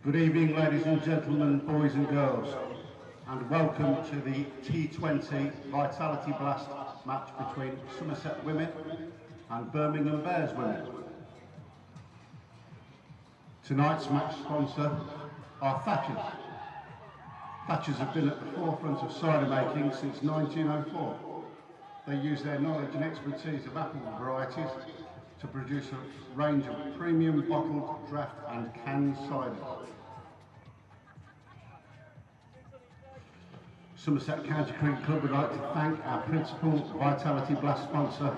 Good evening, ladies and gentlemen, boys and girls, and welcome to the T20 Vitality Blast match between Somerset women and Birmingham Bears women. Tonight's match sponsor are Thatchers. Thatchers have been at the forefront of cider making since 1904. They use their knowledge and expertise of apple varieties to produce a range of premium bottled, draft and canned cider. Somerset County Cricket Club would like to thank our principal Vitality Blast sponsor,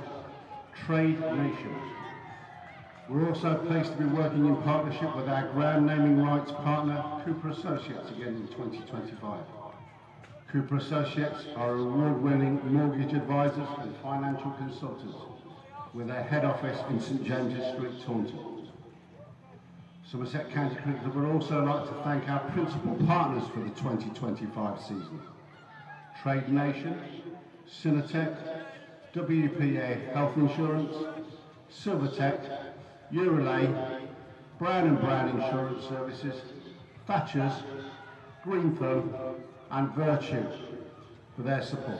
Trade Nation. We're also pleased to be working in partnership with our ground naming rights partner, Cooper Associates, again in 2025. Cooper Associates are award-winning mortgage advisors and financial consultants with their head office in St James's Street, Taunton. Somerset County Cricket Club would also like to thank our principal partners for the 2025 season. Trade Nation, Cinetech, WPA Health Insurance, Silvertech, Eurolay, Brown & Brown Insurance Services, Thatchers, Green Thumb and Virtue for their support.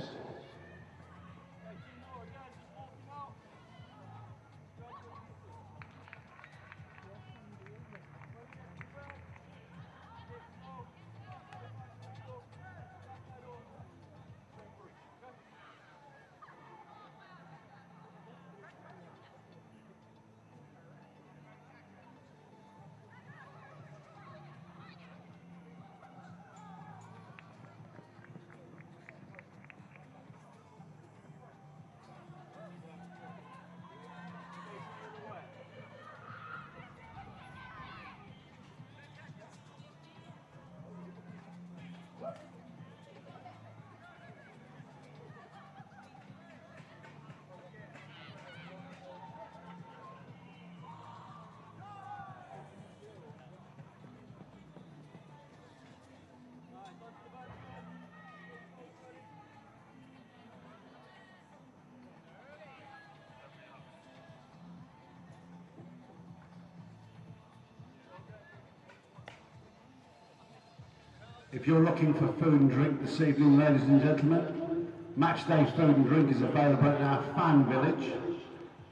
If you're looking for food and drink this evening, ladies and gentlemen, Matchday Food and Drink is available at our fan village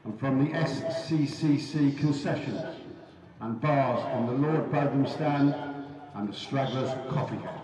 and from the SCCC concessions and bars in the Lord Bowden stand and the Stragglers Coffee House.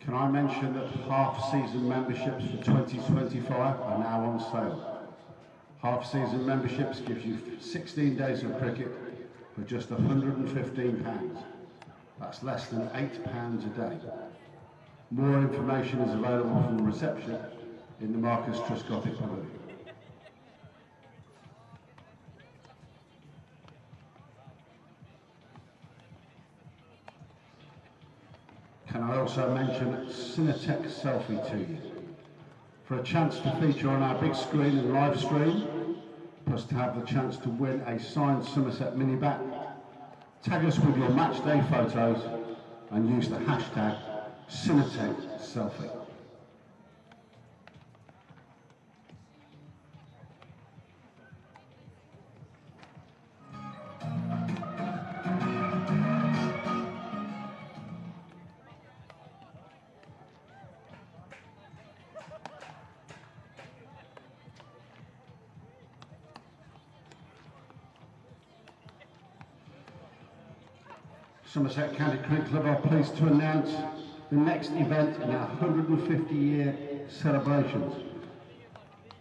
Can I mention that half-season memberships for 2025 are now on sale. Half-season memberships gives you 16 days of cricket for just £115. That's less than £8 a day. More information is available from the reception in the Marcus Truscothick Pavilion. Can I also mention Cinetech Selfie to you? For a chance to feature on our big screen and live stream, plus to have the chance to win a signed Somerset mini bat, tag us with your match day photos and use the hashtag Cinetech Selfie. Somerset County Cricket Club are pleased to announce the next event in our 150-year celebrations.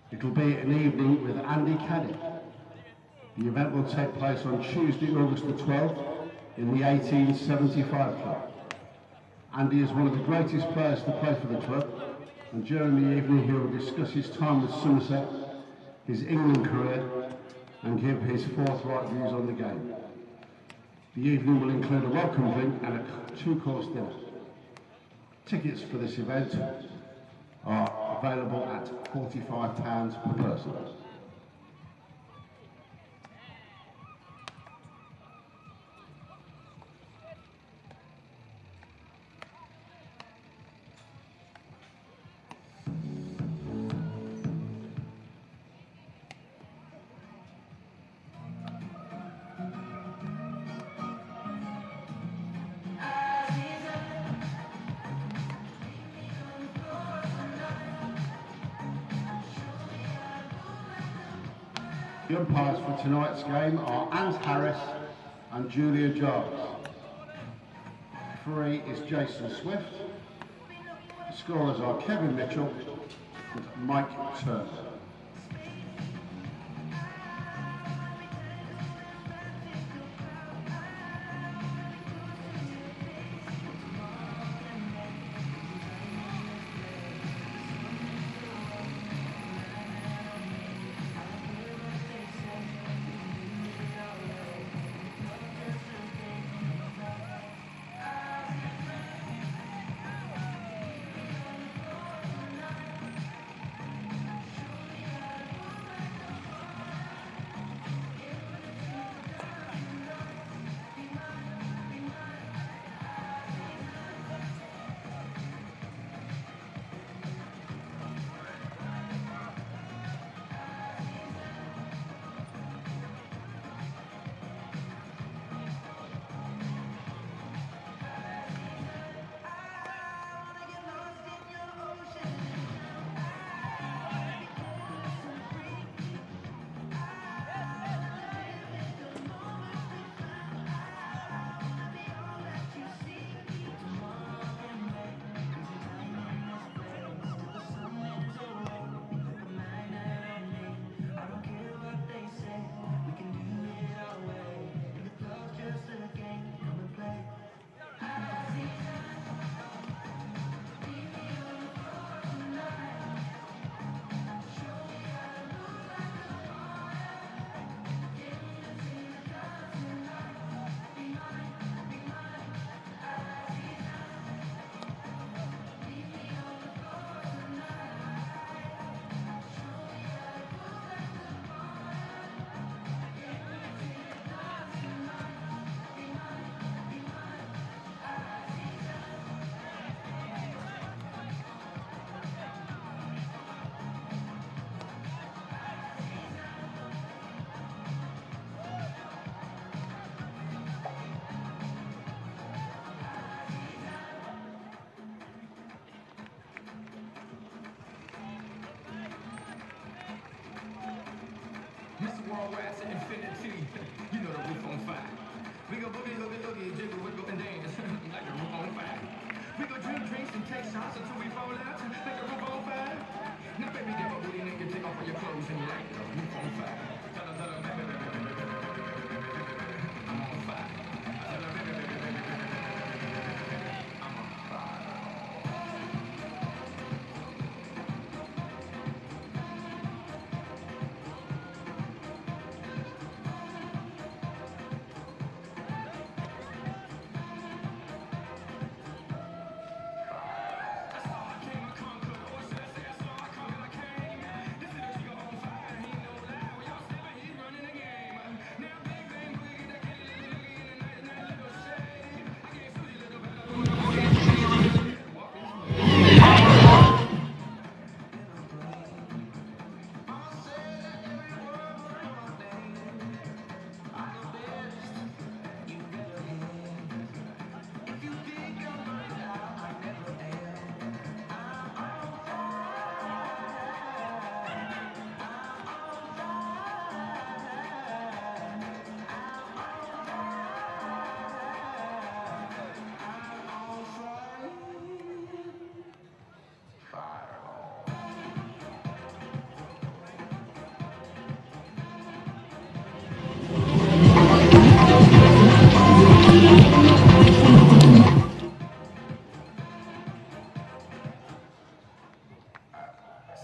It will be an evening with Andy Caddy. The event will take place on Tuesday, August the 12th in the 1875 Club. Andy is one of the greatest players to play for the club, and during the evening he will discuss his time with Somerset, his England career, and give his forthright views on the game. The evening will include a welcome drink and a two-course dinner. Tickets for this event are available at £45 per person. The umpires for tonight's game are Anne Harris and Julia Giles. Referee is Jason Swift. The scorers are Kevin Mitchell and Mike Turner. Mr. Worldwide to infinity, you know the roof on fire. We go boogie, loogie, loogie, jiggle, wiggle, and dance like the roof on fire. We go drink drinks and take shots until we fall out like the roof on fire. Now baby, get my booty naked, take off all your clothes and you like the roof on fire. Tell her, baby, I'm on fire. Tell her, baby, I'm on fire.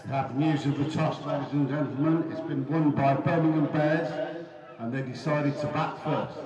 That news of the toss, ladies and gentlemen, it's been won by Birmingham Bears, and they decided to bat first.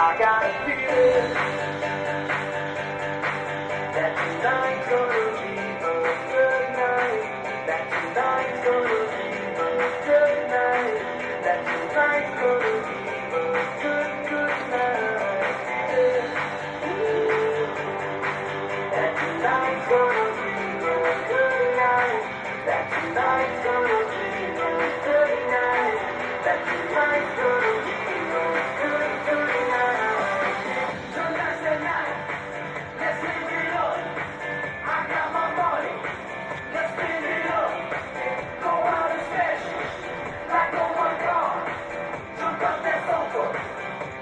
I got a feeling that tonight's gonna be a good night. That tonight's gonna be a good night. That tonight's gonna be a good night. That tonight's gonna be a good night. That tonight's gonna be a good night. That tonight's gonna be a good night. Tonight's the night. Let's live it up. I got my money. Let's spin it up. Go out and smash it like no one gone. Jump up that sofa.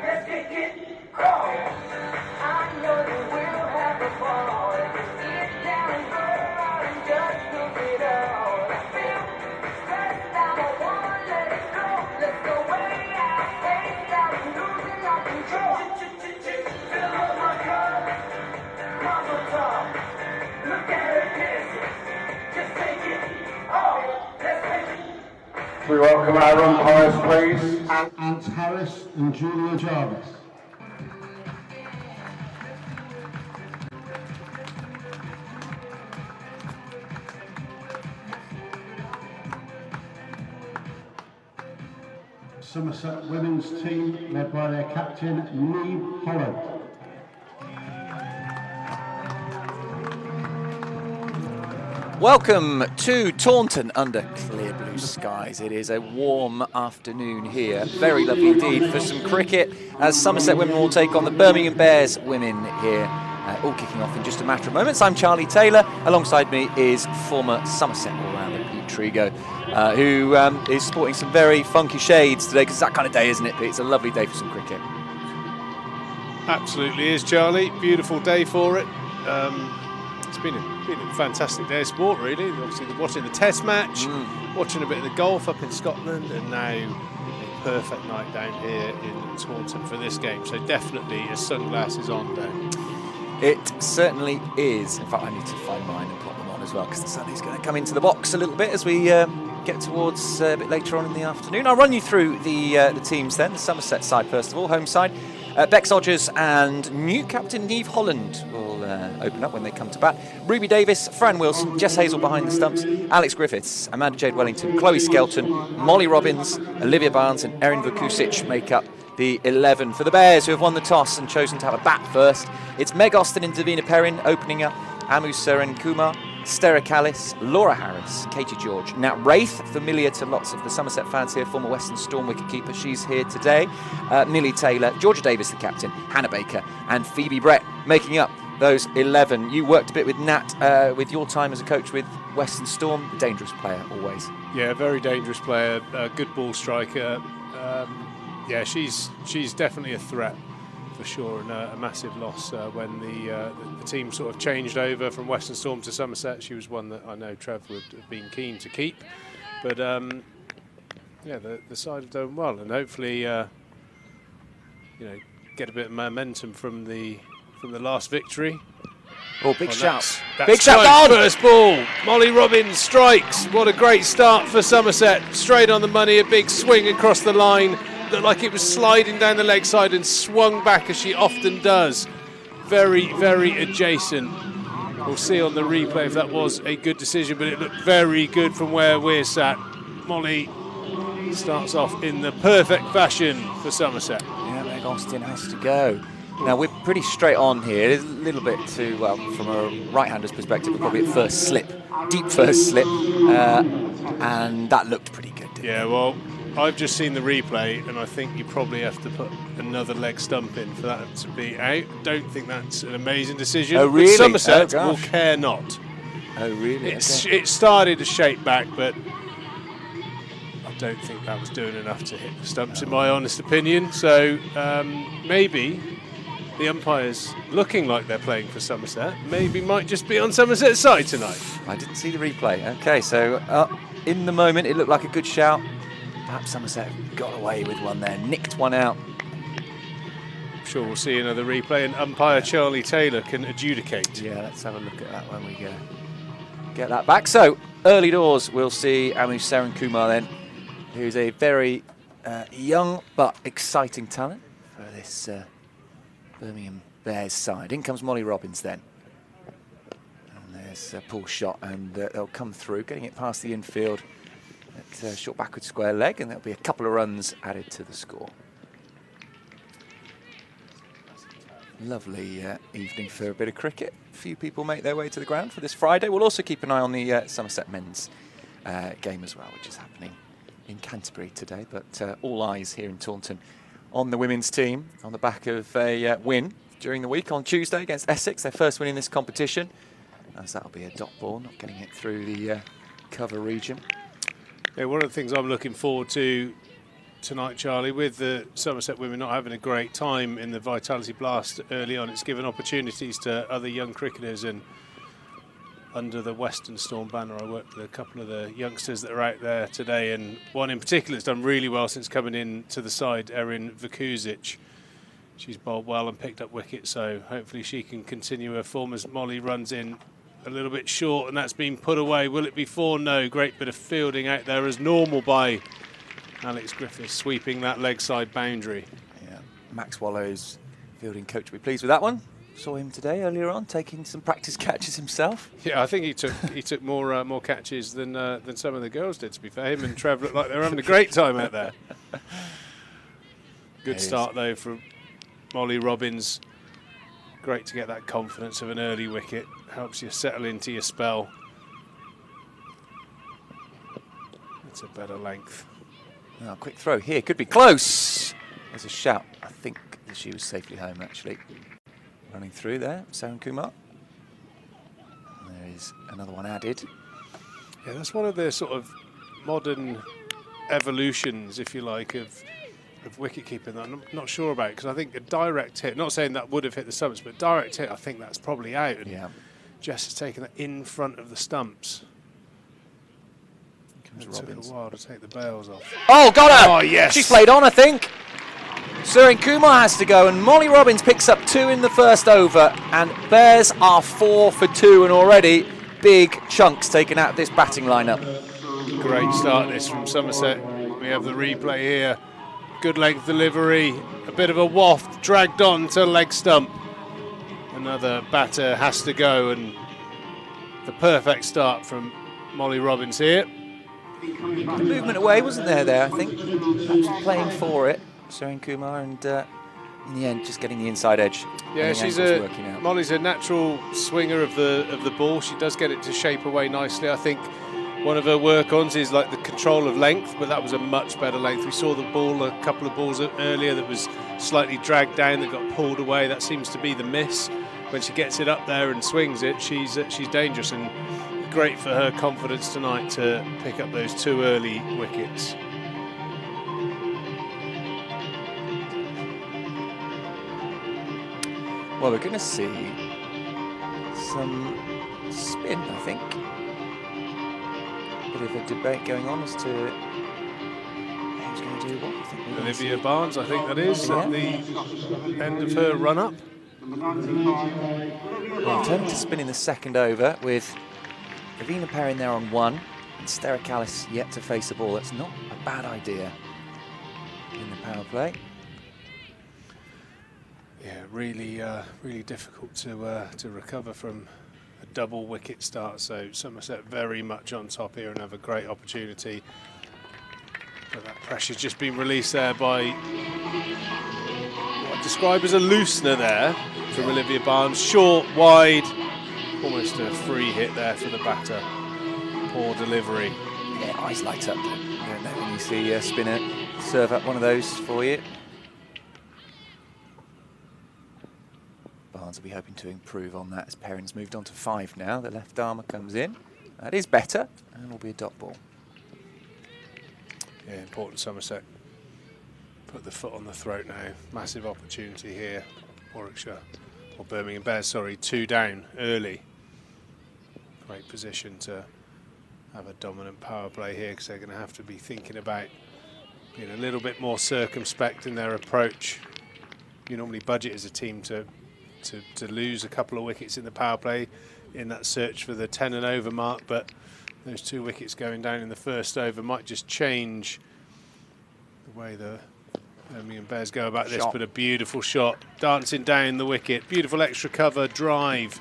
Let's kick it on. I know that we'll have a ball. Get down and go out and just look it out. I feel stressed out. I wanna let it go. Let's go way out, and losing our control. Fill up my cup. Mama talk. Look at her dancing. Just take it all. Let's take it. We welcome our umpires, please. Ant Harris and Julia Jarvis. Somerset women's team led by their captain, Neve Holland. Welcome to Taunton under clear blue skies. It is a warm afternoon here. Very lovely indeed for some cricket as Somerset women will take on the Birmingham Bears women here. All kicking off in just a matter of moments. I'm Charlie Taylor. Alongside me is former Somerset all-rounder Pete Trigo, who is sporting some very funky shades today because it's that kind of day, isn't it, Pete? It's a lovely day for some cricket. Absolutely is, Charlie. Beautiful day for it. It's been a fantastic day of sport, really. Obviously, watching the Test match, watching a bit of the golf up in Scotland, and now a perfect night down here in Taunton for this game. So definitely a sunglasses on day. It certainly is. In fact, I need to find mine and put them on as well because the sun is going to come into the box a little bit as we get towards a bit later on in the afternoon. I'll run you through the teams then. The Somerset side first of all, home side. Bex Odgers and new captain Neve Holland will open up when they come to bat. Ruby Davis, Fran Wilson, Jess Hazel behind the stumps, Alex Griffiths, Amanda Jade Wellington, Chloe Skelton, Molly Robbins, Olivia Barnes and Erin Vukusic make up the 11 for the Bears, who have won the toss and chosen to have a bat first. It's Meg Austin and Davina Perrin opening up, Amu Seren Kumar, Stera Callis, Laura Harris, Katie George. Now Wraith, familiar to lots of the Somerset fans here, former Western Storm wicketkeeper, she's here today. Millie Taylor, Georgia Davis the captain, Hannah Baker and Phoebe Brett making up those 11. You worked a bit with Nat with your time as a coach with Western Storm. Dangerous player always. Yeah, very dangerous player, good ball striker. Yeah, she's definitely a threat for sure, and a massive loss when the team sort of changed over from Western Storm to Somerset. She was one that I know Trev would have been keen to keep, but yeah, the side have done well, and hopefully get a bit of momentum from the last victory. Oh, big shout! Big shout! On first ball, Molly Robbins strikes. What a great start for Somerset! Straight on the money, a big swing across the line. Looked like it was sliding down the leg side and swung back as she often does. Very, very adjacent. We'll see on the replay if that was a good decision, but it looked very good from where we're sat. Molly starts off in the perfect fashion for Somerset. Yeah, Meg Austin has to go. Now we're pretty straight on here. It is a little bit too, well, from a right-hander's perspective, we're probably at first slip, deep first slip, and that looked pretty good, didn't it? Yeah, well, I've just seen the replay, and I think you probably have to put another leg stump in for that to be out. Don't think that's an amazing decision. Oh, really? But Somerset will care not. Oh, really? It started to shake back, but I don't think that was doing enough to hit the stumps, in my honest opinion. So maybe the umpires, looking like they're playing for Somerset, maybe might just be on Somerset's side tonight. I didn't see the replay. Okay, so in the moment, it looked like a good shout. Perhaps Somerset got away with one there, nicked one out. I'm sure we'll see another replay, and umpire Charlie Taylor can adjudicate. Yeah, let's have a look at that when we get that back. So, early doors, we'll see Amu Seren Kumar then, who's a very young but exciting talent for this Birmingham Bears side. In comes Molly Robbins then. And there's Paul's shot, and they'll come through, getting it past the infield at short backward square leg, and there'll be a couple of runs added to the score. Lovely evening for a bit of cricket. A few people make their way to the ground for this Friday. We'll also keep an eye on the Somerset men's game as well, which is happening in Canterbury today. But all eyes here in Taunton on the women's team on the back of a win during the week on Tuesday against Essex, their first win in this competition, as that'll be a dot ball, not getting it through the cover region. Yeah, one of the things I'm looking forward to tonight, Charlie, with the Somerset women not having a great time in the Vitality Blast early on, it's given opportunities to other young cricketers, and under the Western Storm banner I worked with a couple of the youngsters that are out there today, and one in particular has done really well since coming in to the side, Erin Vukuzic. She's bowled well and picked up wickets, so hopefully she can continue her form as Molly runs in a little bit short, and that's been put away. Will it be 4? No. Great bit of fielding out there as normal by Alex Griffiths, sweeping that leg side boundary. Yeah, Max Wallow's fielding coach will be pleased with that one. Saw him today earlier on taking some practice catches himself. Yeah, I think he took more catches than some of the girls did. To be fair, him and Trev looked like they were having a great time out there. Good start though from Molly Robbins. Great to get that confidence of an early wicket. Helps you settle into your spell. It's a better length. Oh, quick throw here, could be close. There's a shout. I think that she was safely home actually. Running through there, Saran Kumar. And there is another one added. Yeah, that's one of the sort of modern evolutions, if you like, of wicket keeping that I'm not sure about, because I think a direct hit, not saying that would have hit the stumps, but direct hit, I think that's probably out. And yeah. Jess has taken that in front of the stumps. It took a while to take the bails off. Oh, got her! Oh, yes! She's played on, I think. Saran Kumar has to go, and Molly Robbins picks up 2 in the first over, and Bears are 4 for 2, and already big chunks taken out of this batting lineup. Great start this from Somerset. We have the replay here. Good length delivery, a bit of a waft, dragged on to leg stump. Another batter has to go, and the perfect start from Molly Robbins here. The movement away wasn't there, I think. Perhaps playing for it, Saran Kumar, and in the end, just getting the inside edge. Yeah, she's Molly's a natural swinger of the ball. She does get it to shape away nicely. I think one of her work-ons is like the control of length, but that was a much better length. We saw the ball, a couple of balls earlier that was slightly dragged down, that got pulled away. That seems to be the miss. When she gets it up there and swings it, she's dangerous, and great for her confidence tonight to pick up those 2 early wickets. Well, we're going to see some spin, I think. Bit of a debate going on as to who's going to do what. I think Olivia Barnes, I think that is, at the end of her run-up. Well, turning to spin in the second over with Ravina Perrin there on 1 and Stera Callis yet to face the ball. That's not a bad idea in the power play. Yeah, really difficult to recover from a double wicket start. So Somerset very much on top here and have a great opportunity. But that pressure's just been released there by what I describe as a loosener there from Olivia Barnes. Short, wide, almost a free hit there for the batter. Poor delivery. Yeah, eyes light up, don't they, when you see a spinner serve up one of those for you. Barnes will be hoping to improve on that as Perrin's moved on to 5 now. The left armour comes in. That is better, and will be a dot ball. Yeah, important Somerset. Put the foot on the throat now. Massive opportunity here. Warwickshire, or Birmingham Bears, sorry, 2 down early. Great position to have a dominant power play here, because they're going to have to be thinking about being a little bit more circumspect in their approach. You normally budget as a team to lose a couple of wickets in the power play in that search for the 10 and over mark, but those 2 wickets going down in the first over might just change the way the Birmingham Bears go about this, Shot. but a beautiful shot. Dancing down the wicket. Beautiful extra cover drive.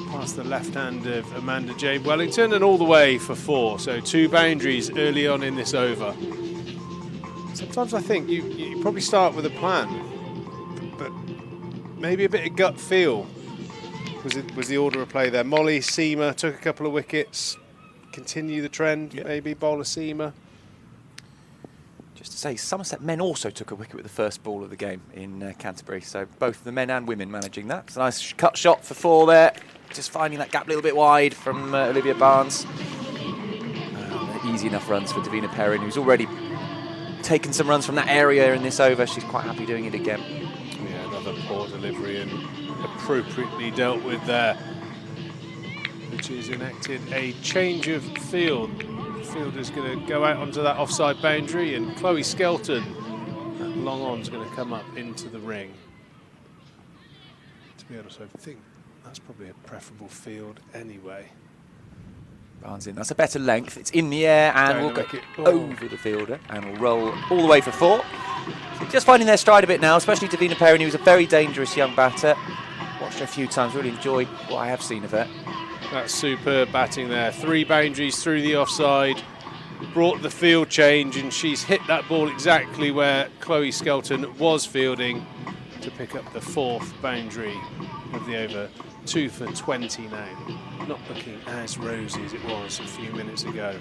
Past the left hand of Amanda Jade Wellington and all the way for 4. So 2 boundaries early on in this over. Sometimes I think you probably start with a plan, but maybe a bit of gut feel was the order of play there. Molly, Seamer took a couple of wickets. Continue the trend, maybe bowler Seamer. Just to say, Somerset men also took a wicket with the first ball of the game in Canterbury. So both the men and women managing that. It's a nice cut shot for 4 there. Just finding that gap a little bit wide from Olivia Barnes. Easy enough runs for Davina Perrin, who's already taken some runs from that area in this over. She's quite happy doing it again. Yeah, another poor delivery and appropriately dealt with there, which has enacted a change of field. The fielder's going to go out onto that offside boundary, and Chloe Skelton, that long on's going to come up into the ring. To be honest, I think that's probably a preferable field anyway. Barnes in. That's a better length. It's in the air and will go over the fielder and will roll all the way for 4. So just finding their stride a bit now, especially Davina Perrin, who's a very dangerous young batter. Watched her a few times, really enjoyed what I have seen of her. That's superb batting there. 3 boundaries through the offside, brought the field change, and she's hit that ball exactly where Chloe Skelton was fielding to pick up the 4th boundary of the over. 2 for 20 now. Not looking as rosy as it was a few minutes ago.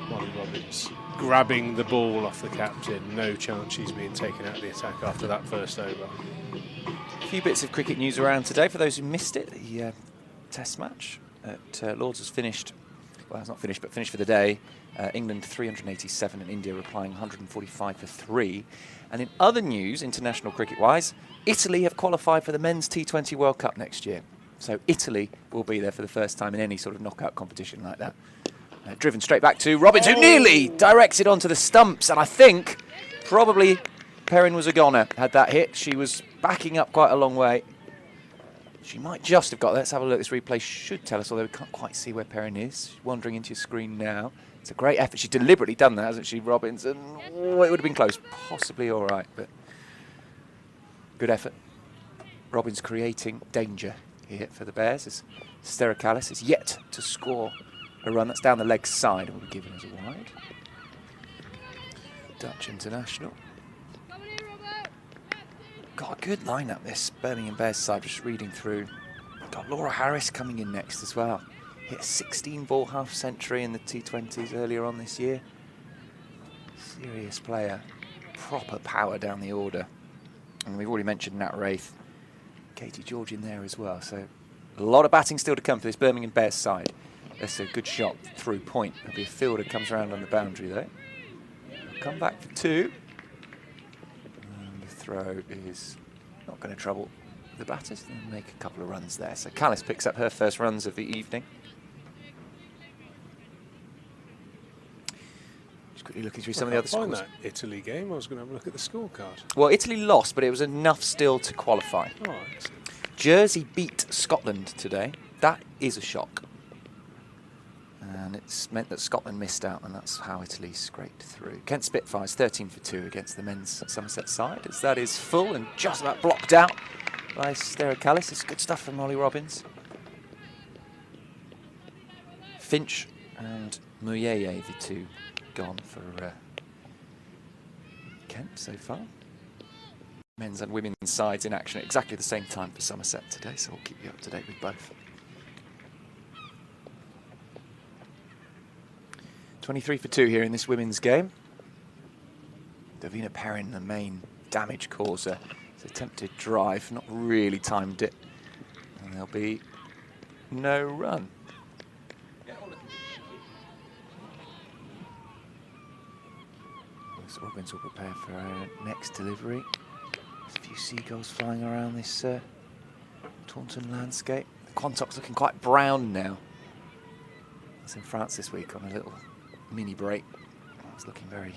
Molly Robbins grabbing the ball off the captain. No chance she's being taken out of the attack after that first over. A few bits of cricket news around today for those who missed it. The Test match at Lords has finished. Well, it's not finished, but finished for the day. England 387 and India replying 145 for 3. And in other news, international cricket-wise, Italy have qualified for the Men's T20 World Cup next year. So Italy will be there for the first time in any sort of knockout competition like that. Driven straight back to Robbins, who nearly directed onto the stumps. And I think probably Perrin was a goner, had that hit. She was backing up quite a long way. She might just have got there. Let's have a look. This replay should tell us, although we can't quite see where Perrin is. She's wandering into your screen now. It's a great effort. She's deliberately done that, hasn't she, Robbins? And it would have been close. Possibly all right, but good effort. Robbins creating danger here for the Bears as Sterakalis is yet to score a run. That's down the leg side and will be given as a wide. Dutch international. Got a good lineup, this Birmingham Bears side, just reading through. Got Laura Harris coming in next as well. Hit a 16-ball half-century in the T20s earlier on this year. Serious player. Proper power down the order. And we've already mentioned Nat Wraith. Katie George in there as well. So a lot of batting still to come for this Birmingham Bears side. That's a good shot through point. There'll be a fielder comes around on the boundary though. They'll come back for 2. And the throw is not going to trouble the batters. They'll make a couple of runs there. So Callis picks up her first runs of the evening. Just quickly looking through some of the other scores. That Italy game, I was going to have a look at the scorecard. Well, Italy lost, but it was enough still to qualify. Oh, excellent. Jersey beat Scotland today. That is a shock. And it's meant that Scotland missed out, and that's how Italy scraped through. Kent Spitfires 13 for 2 against the men's Somerset side, as that is full and just about blocked out by Sterakalis. It's good stuff from Molly Robbins. Finch and Muyeye, the 2 gone for Kent so far. Men's and women's sides in action at exactly the same time for Somerset today, so we'll keep you up to date with both. 23 for 2 here in this women's game. Davina Perrin, the main damage causer. It's attempted drive, not really timed it. And there'll be no run. Robbins will prepare for our next delivery. There's a few seagulls flying around this Taunton landscape. The Quantock's looking quite brown now. I was in France this week on a little mini break. It was looking very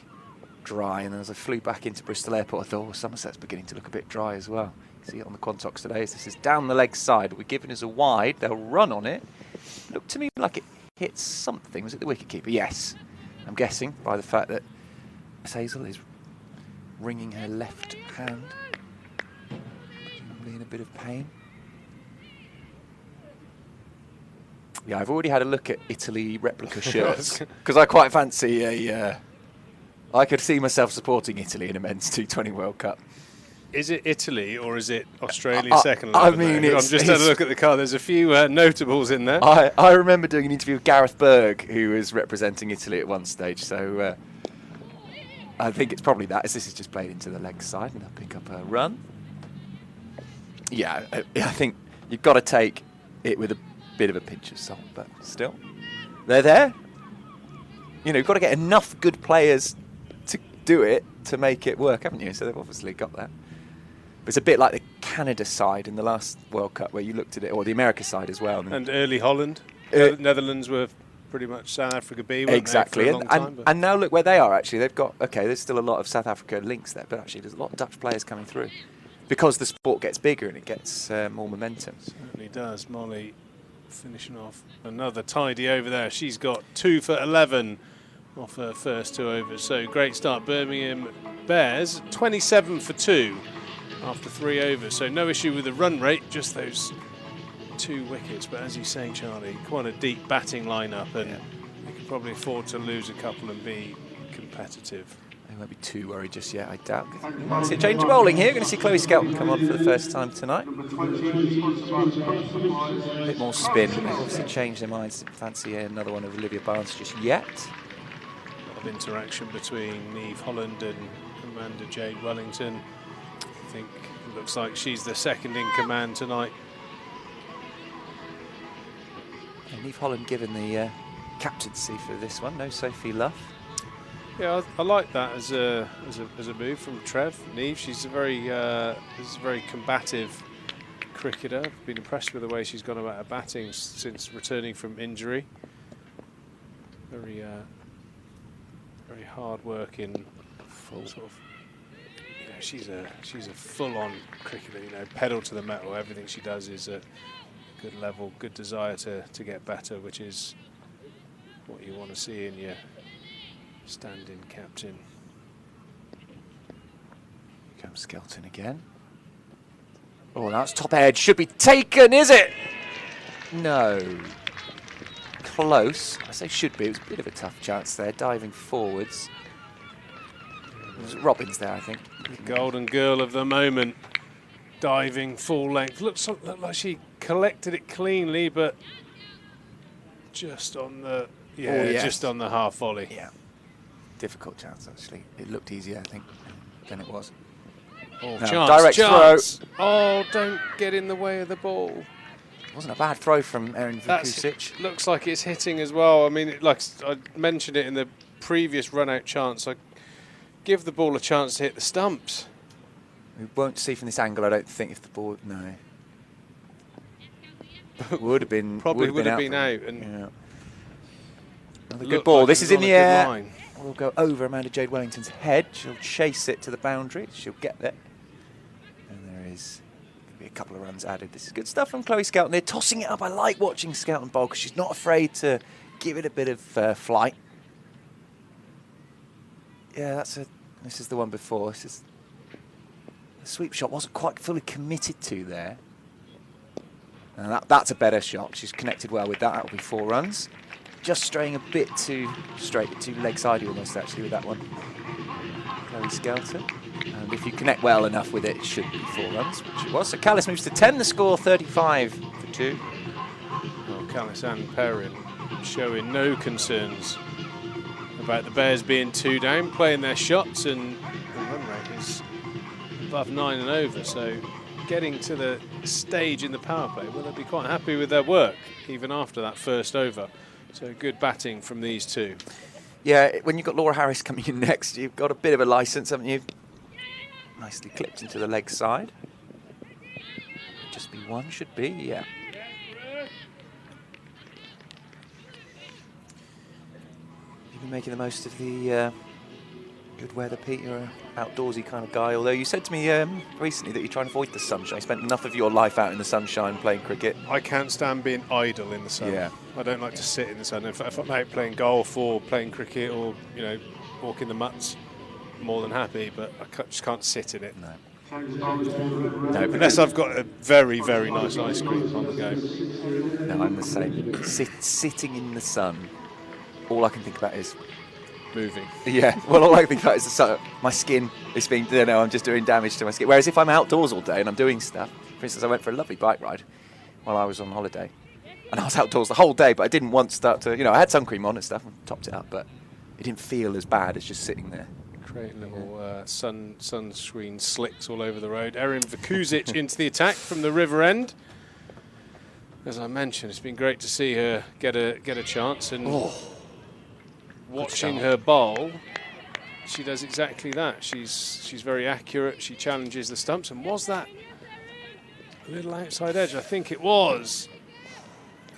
dry, and then as I flew back into Bristol Airport, I thought, oh, Somerset's beginning to look a bit dry as well. You can see it on the Quantocks today. As this is down the leg side. We're giving us a wide. They'll run on it. Looked to me like it hit something. Was it the wicketkeeper? Yes. I'm guessing by the fact that Hazel is wringing her left hand, presumably in a bit of pain. Yeah, I've already had a look at Italy replica shirts because I quite fancy a. I could see myself supporting Italy in a men's T20 World Cup. Is it Italy or is it Australia second 11? I mean, I'm just having a look at the card. There's a few notables in there. I remember doing an interview with Gareth Berg, who was representing Italy at one stage. So I think it's probably that, as this is just played into the leg side, and they'll pick up a run. Yeah, I think you've got to take it with a bit of a pinch of salt, but still, they're there. You know, you've got to get enough good players to do it to make it work, haven't you? So they've obviously got that. But it's a bit like the Canada side in the last World Cup where you looked at it, or the America side as well. And early Holland. Netherlands were pretty much South Africa B, weren't exactly. they, for a long time, and now look where they are, actually. They've got, okay, there's still a lot of South Africa links there, but actually there's a lot of Dutch players coming through because the sport gets bigger and it gets more momentum. Certainly does. Molly finishing off another tidy over there. She's got 2 for 11 off her first 2 overs. So great start. Birmingham Bears 27 for 2 after 3 overs. So no issue with the run rate, just those 2 wickets. But as you say, Charlie, quite a deep batting lineup, and they can probably afford to lose a couple and be competitive. They won't be too worried just yet, I doubt. We might see a change of bowling here. Going to see Chloe Skelton come on for the first time tonight. A bit more spin. They've obviously changed their minds. Didn't fancy another one of Olivia Barnes just yet. A lot of interaction between Neve Holland and Amanda Jade Wellington. I think it looks like she's the second in command tonight. And Neve Holland given the captaincy for this one. No Sophie Luff. Yeah, I like that as a move from Trev. Neve, she's a very combative cricketer. I've been impressed with the way she's gone about her batting since returning from injury. Very hard working, full sort of. You know, she's a full-on cricketer. You know, pedal to the metal. Everything she does is at good level, good desire to get better, which is what you want to see in your stand-in captain. Here comes Skelton again. Oh, that's top edge. Should be taken, is it? No. Close. I say should be. It was a bit of a tough chance there, diving forwards. It was Robbins there, I think. The golden girl of the moment. Diving full length. Looked like she collected it cleanly, but just on the just on the half volley. Yeah. Difficult chance, actually. It looked easier, I think, than it was. Oh, no, chance, direct chance. throw. Oh, don't get in the way of the ball. It wasn't a bad throw from Erin Vukusic. Looks like it's hitting as well. I mean, like I mentioned it in the previous run-out chance, I give the ball a chance to hit the stumps. We won't see from this angle, I don't think, if the ball... No. would have been... Probably would have been out. And yeah. Another good ball. This is in the air. We'll go over Amanda Jade Wellington's head. She'll chase it to the boundary. She'll get there. And there is going to be a couple of runs added. This is good stuff from Chloe Skelton. They're tossing it up. I like watching Skelton bowl because she's not afraid to give it a bit of flight. Yeah, this is the one before. This is the sweep shot wasn't quite fully committed to there. And that's a better shot. She's connected well with that. That'll be 4 runs. Just straying a bit too straight, too leg-sidey almost actually with that one. Chloe Skelton. And if you connect well enough with it, it should be 4 runs, which it was. So Callis moves to 10, the score 35 for 2. Well, Callis and Perrin showing no concerns about the Bears being 2 down, playing their shots, and the run rate is above 9 and over. So getting to the stage in the power play, well, they'll be quite happy with their work, even after that first over. So good batting from these 2. Yeah, when you've got Laura Harris coming in next, you've got a bit of a licence, haven't you? Nicely clipped into the leg side. Just be 1, should be, yeah. You've been making the most of the good weather, Pete. You're an outdoorsy kind of guy, although you said to me recently that you try and avoid the sunshine. You spent enough of your life out in the sunshine playing cricket. I can't stand being idle in the sun. Yeah. I don't like to sit in the sun. If I'm out playing golf or playing cricket or, you know, walking the mutts, more than happy, but I just can't sit in it. No. No, unless I've got a very, very nice ice cream on the go. No, I'm the same. Sitting in the sun, all I can think about is Moving. yeah. Well, all I can think about is the sun. My skin is being, I'm just doing damage to my skin. Whereas if I'm outdoors all day and I'm doing stuff, for instance, I went for a lovely bike ride while I was on holiday, and I was outdoors the whole day, but I didn't once start to, I had sun cream on and stuff and topped it up, but it didn't feel as bad as just sitting there. Creating little sunscreen slicks all over the road. Erin Vukusic into the attack from the river end. As I mentioned, it's been great to see her get a chance, and watching her bowl, she does exactly that. She's very accurate. She challenges the stumps, and was that a little outside edge? I think it was.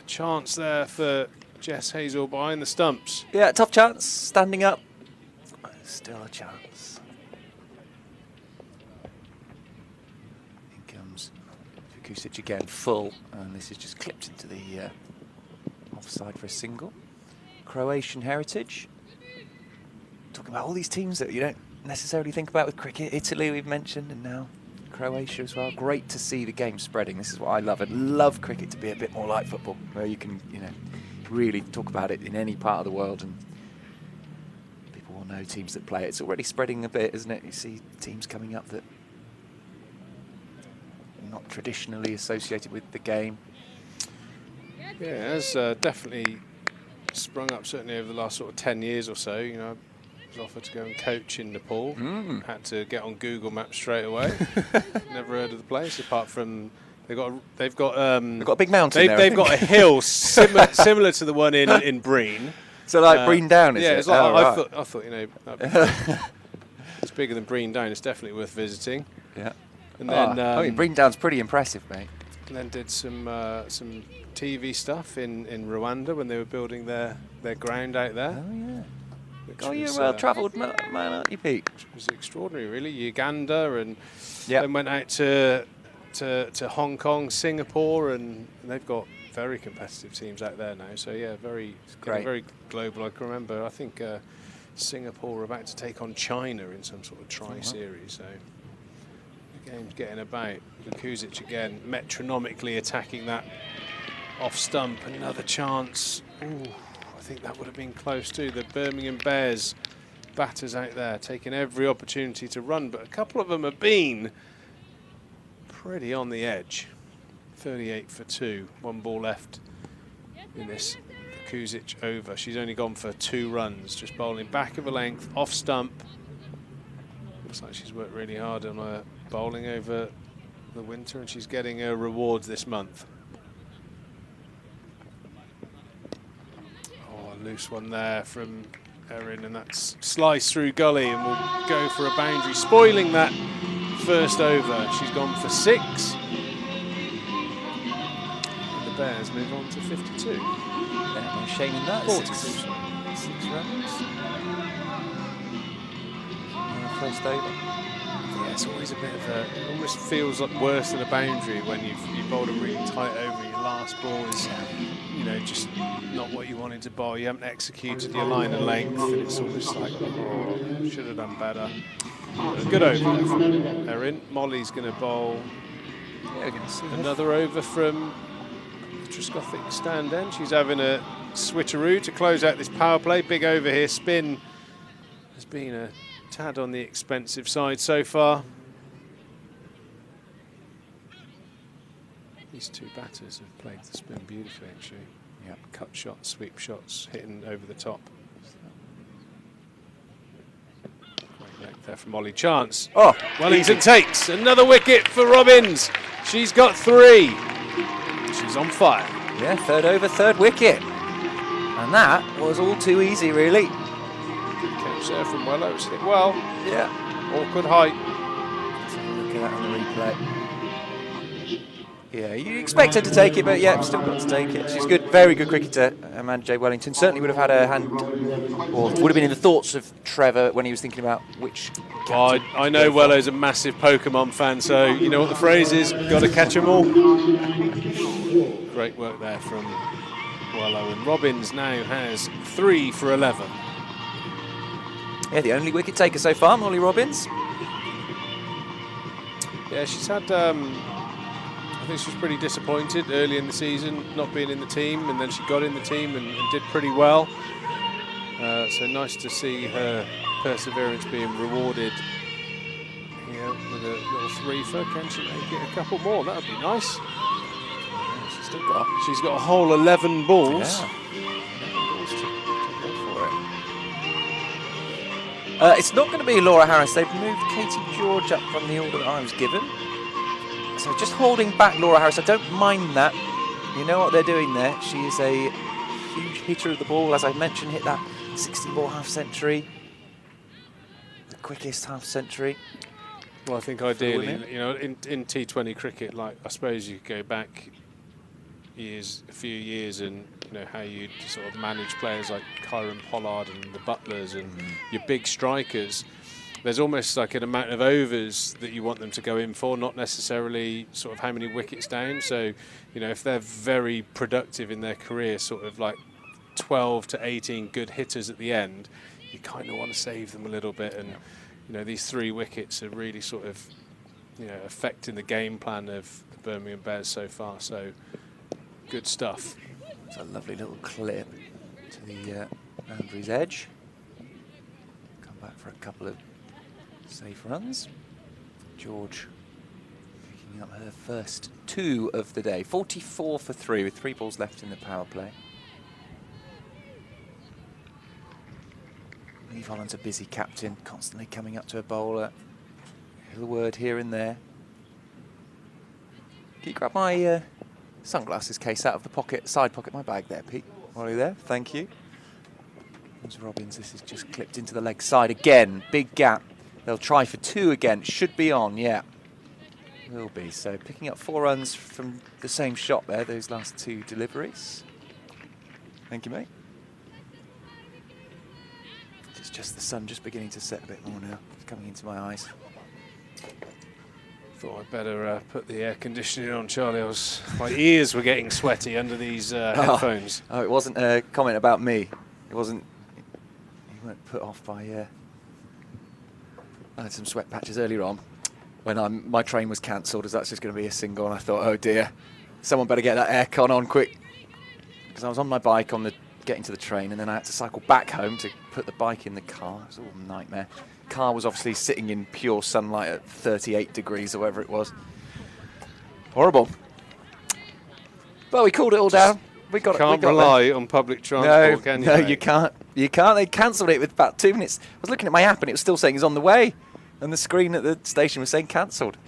A chance there for Jess Hazel behind the stumps. Yeah, tough chance, standing up. Still a chance. In comes Vukusic again, full, and this is just clipped into the offside for a single. Croatian heritage. Talking about all these teams that you don't necessarily think about with cricket. Italy we've mentioned, and now Croatia as well. Great to see the game spreading. This is what I love. I'd love cricket to be a bit more like football, where you can, really talk about it in any part of the world, and people will know teams that play it. It's already spreading a bit, isn't it? You see teams coming up that are not traditionally associated with the game. Yeah, it has definitely sprung up, certainly over the last sort of 10 years or so. I was offered to go and coach in Nepal. Had to get on Google Maps straight away. Never heard of the place, apart from they've got a big mountain there. They've got a hill similar to the one in Breen. So like Breen Down, is yeah, it? it's like, right. I thought it's bigger than Breen Down. It's definitely worth visiting. Yeah. And then Breen Down's pretty impressive, mate. And then did some TV stuff in Rwanda when they were building their ground out there. Oh yeah. Which You're was, a well-travelled man, aren't you, Pete? Which was extraordinary, really. Uganda, and Yep. then went out to Hong Kong, Singapore, and they've got very competitive teams out there now. So yeah, very global. I can remember, I think Singapore were about to take on China in some sort of tri-series. So the game's getting about. Vukusic again, metronomically attacking that off stump. Another chance. Ooh, I think that would have been close too. The Birmingham Bears batters out there taking every opportunity to run, but a couple of them have been pretty on the edge. 38 for 2, 1 ball left in this Vukusic over. She's only gone for 2 runs, just bowling back of a length, off stump. Looks like she's worked really hard on her bowling over the winter, and she's getting her rewards this month. Oh, a loose one there from Erin, and that's sliced through gully, and will go for a boundary, spoiling that first over. She's gone for 6. And the Bears move on to 52. Yeah, no shame in that. 42. 6 runs. First over. Yeah, it's always a bit of a, it almost feels like worse than a boundary when you bowled a really tight over. Your last ball is, just not what you wanted to bowl. You haven't executed your line and length, and it's almost like, oh, should have done better. But a good over from Erin. Molly's going to bowl another over from the Trescothic stand end. She's having a switcheroo to close out this power play. Big over here. Spin has been a tad on the expensive side so far. These two batters have played the spin beautifully, actually. Yeah, cut shots, sweep shots, hitting over the top. Great leg there from Molly. Chance. Oh, Wellington takes another wicket for Robbins. She's got 3. She's on fire. Yeah, third over, third wicket. And that was all too easy, really. Good catch there from Wellow. It's hit well. Yeah. Awkward height. Let's have a look at that on the replay. Yeah, you expect her to take it, but yeah, still got to take it. She's good, very good cricketer, Amanda J. Wellington. Certainly would have had her hand, or would have been in the thoughts of Trevor when he was thinking about which. Well, I know Wellow's a massive Pokemon fan, so you know what the phrase is, got to catch them all. Great work there from Wellow, and Robbins now has 3 for 11. Yeah, the only wicket taker so far, Molly Robbins. Yeah, she's had, I think she was pretty disappointed early in the season not being in the team, and then she got in the team and did pretty well. So nice to see her perseverance being rewarded here with a little three-for. Can she make it a couple more? That would be nice. Yeah, she's got a whole 11 balls. Yeah. 11 balls to go for it. It's not going to be Laura Harris. They've moved Katie George up from the order that I was given. So just holding back Laura Harris. I don't mind that. You know what they're doing there. She is a huge hitter of the ball. As I mentioned, hit that 60-ball half-century. The quickest half-century. Well, I think ideally, you know, in T20 cricket, like I suppose you could go back a few years, and you know how you sort of manage players like Kyron Pollard and the Butlers and your big strikers. There's almost like an amount of overs that you want them to go in for, not necessarily sort of how many wickets down. So, you know, if they're very productive in their career, sort of like 12 to 18 good hitters at the end, you kind of want to save them a little bit. And you know, these 3 wickets are really sort of, you know, affecting the game plan of the Birmingham Bears so far. So good stuff. It's a lovely little clip to the boundary's edge. Come back for a couple of safe runs. George picking up her first 2 of the day. 44 for 3 with 3 balls left in the power play. Lee Holland's a busy captain, constantly coming up to a bowler. A little word here and there. Can you grab my sunglasses case out of the pocket, side pocket, my bag there, Pete? While you're there, thank you. There's Robbins, this is just clipped into the leg side again. Big gap. They'll try for 2 again. Should be on, yeah. Will be. So picking up 4 runs from the same shot there, those last 2 deliveries. Thank you, mate. It's just the sun just beginning to set a bit more now. It's coming into my eyes. Thought I'd better put the air conditioning on, Charlie. My ears were getting sweaty under these headphones. Oh, it wasn't a comment about me. It wasn't. You weren't put off by. I had some sweat patches earlier on when my train was cancelled, as that's just going to be a single, and I thought, oh dear, someone better get that aircon on quick, because I was on my bike getting to the train, and then I had to cycle back home to put the bike in the car. It was all a nightmare. Car was obviously sitting in pure sunlight at 38 degrees or whatever it was. Horrible. But we cooled it all down. We got Can't rely on public transport, can you? No, you can't. You can't. They cancelled it with about 2 minutes. I was looking at my app and it was still saying it's on the way, and the screen at the station was saying cancelled.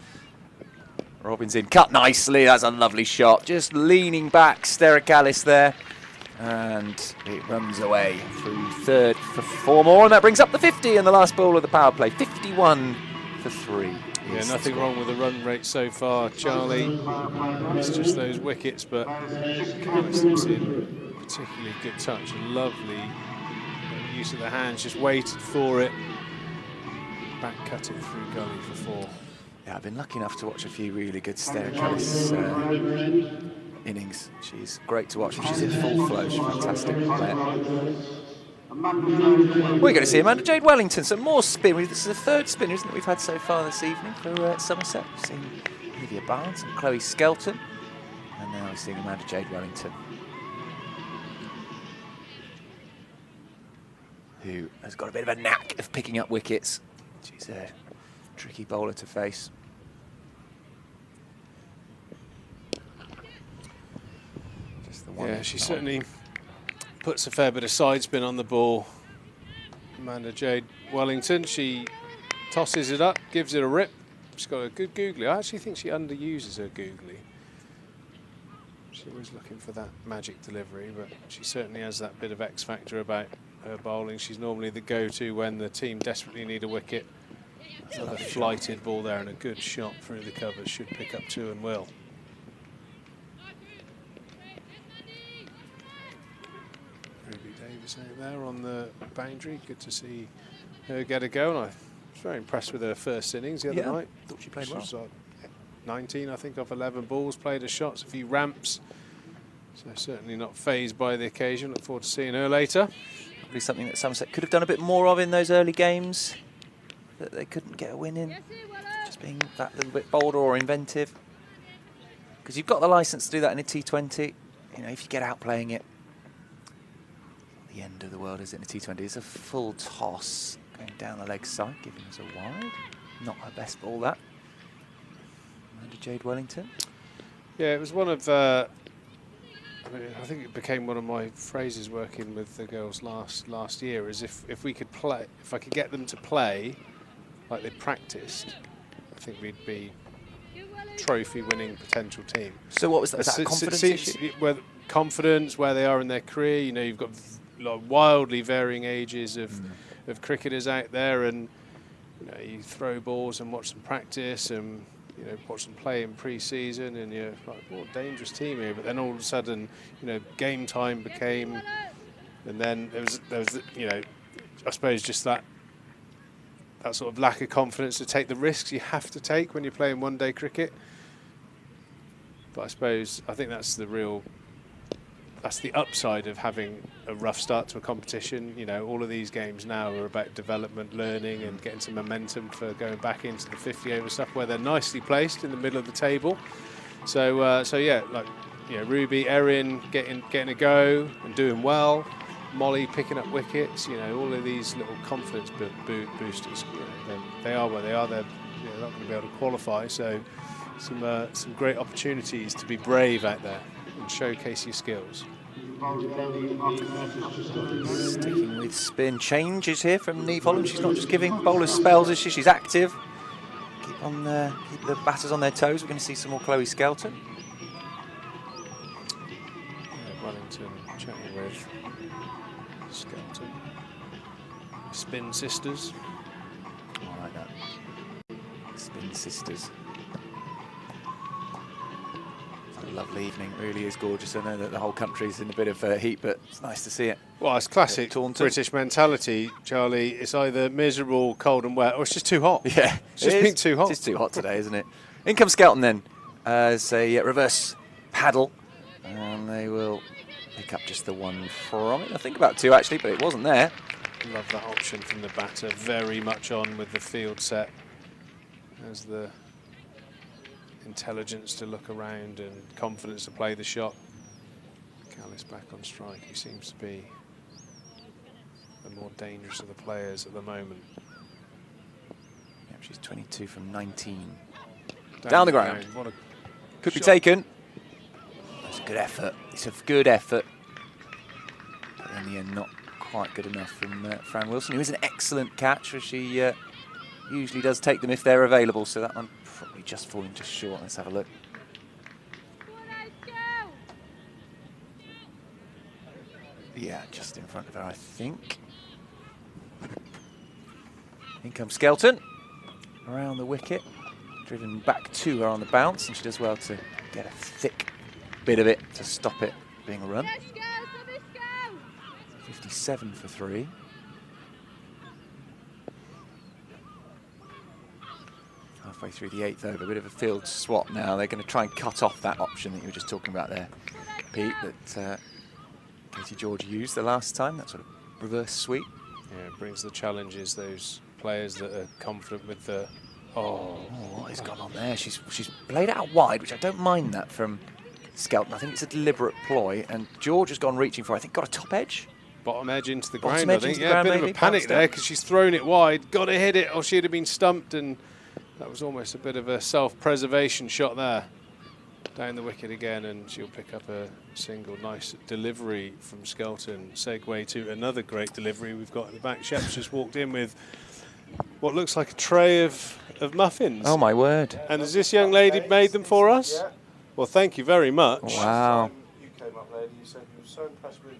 Robbins in, cut nicely. That's a lovely shot. Just leaning back, Sterikalis there. And it runs away through third for 4 more, and that brings up the 50 in the last ball of the power play. 51 for 3. Yeah, nothing wrong with the run rate so far, Charlie. It's just those wickets, but Callis in particularly good touch. Lovely use of the hands, just waited for it. Back cut it through gully for 4. Yeah, I've been lucky enough to watch a few really good Sterikalis innings. She's great to watch. She's in full flow. She's a fantastic player. We're going to see Amanda Jade Wellington. Some more spin. This is the 3rd spinner, isn't it, we've had so far this evening for Somerset. We've seen Olivia Barnes and Chloe Skelton. And now we're seeing Amanda Jade Wellington, who has got a bit of a knack of picking up wickets. She's a tricky bowler to face. Yeah, she certainly puts a fair bit of side spin on the ball. Amanda Jade Wellington, she tosses it up, gives it a rip. She's got a good googly. I actually think she underuses her googly. She's always looking for that magic delivery, but she certainly has that bit of X factor about her bowling. She's normally the go-to when the team desperately need a wicket. Another flighted ball there and a good shot through the covers. Should pick up 2 and will. There on the boundary, good to see her get a go, and I was very impressed with her first innings the other night. Thought she played well. Was 19, I think, off 11 balls, played her shots, a few ramps, so certainly not fazed by the occasion. Look forward to seeing her later. Probably something that Somerset could have done a bit more of in those early games that they couldn't get a win in. Just being that little bit bolder or inventive. Because you've got the licence to do that in a T20. You know, if you get out playing it, the end of the world is it in a T20. It's a full toss going down the leg side, giving us a wide. Not her best ball, that. Under Jade Wellington. Yeah, it was one of I think it became one of my phrases working with the girls last year, is if we could play, if I could get them to play like they practiced, I think we'd be trophy-winning potential team. So what was that? Was that a confidence issue? Confidence, where they are in their career. You know, you've got like wildly varying ages of cricketers out there, and you know, you throw balls and watch them practice and, you know, watch them play in pre-season, and you're like, what a dangerous team here. But then all of a sudden, you know, game time became, and then there was you know, I suppose just that sort of lack of confidence to take the risks you have to take when you're playing one-day cricket. But I think that's the upside of having a rough start to a competition. You know, all of these games now are about development, learning, and getting some momentum for going back into the 50-over stuff, where they're nicely placed in the middle of the table. So yeah, like, you know, Ruby, Erin getting a go and doing well. Molly picking up wickets. You know, all of these little confidence boosters. You know, they are where they are. They're not going to be able to qualify. So some great opportunities to be brave out there and showcase your skills. Sticking with spin changes here from Neve Holland. She's not just giving bowlers spells, is she? She's active. Keep the batters on their toes. We're going to see some more Chloe Skelton. Wellington chatting with Skelton. Spin sisters. I like that. Spin sisters. Lovely evening, really is gorgeous. I know that the whole country's in a bit of heat, but it's nice to see it. Well, it's classic British mentality, Charlie. It's either miserable, cold and wet, or it's just too hot. Yeah, it's just been too hot. It's too hot today, isn't it? In comes Skelton then, as a reverse paddle, and they will pick up just the one from it. I think about two actually, but it wasn't there. Love that option from the batter. Very much on with the field set. As the intelligence to look around and confidence to play the shot. Callis back on strike. He seems to be the more dangerous of the players at the moment. Yep, she's 22 from 19. Down the ground. Could be taken. That's a good effort. It's a good effort. But in the end, not quite good enough from Fran Wilson, who is an excellent catch, as she usually does take them if they're available. So that one probably just falling just short. Let's have a look. Yeah, just in front of her, I think. In comes Skelton. Around the wicket. Driven back to her on the bounce, and she does well to get a thick bit of it to stop it being a run. 57 for 3. Halfway through the 8th over, a bit of a field swap now. They're going to try and cut off that option that you were just talking about there, Pete, that Katie George used the last time, that sort of reverse sweep. Yeah, it brings the challenges, those players that are confident with the... Oh, what has gone on there? She's played it out wide, which I don't mind that from Skelton. I think it's a deliberate ploy, and George has gone reaching for, I think, got a top edge. Bottom edge into the ground, I think. Yeah, a bit of a panic there, because she's thrown it wide, got to hit it, or she'd have been stumped, and that was almost a bit of a self-preservation shot there. Down the wicket again, and she'll pick up a single. Nice delivery from Skelton. Segue to another great delivery we've got in the back. Shep's just walked in with what looks like a tray of muffins. Oh, my word. And has this young lady made them for us? Yeah. Well, thank you very much. Wow. You came up, lady, you said you were so impressed with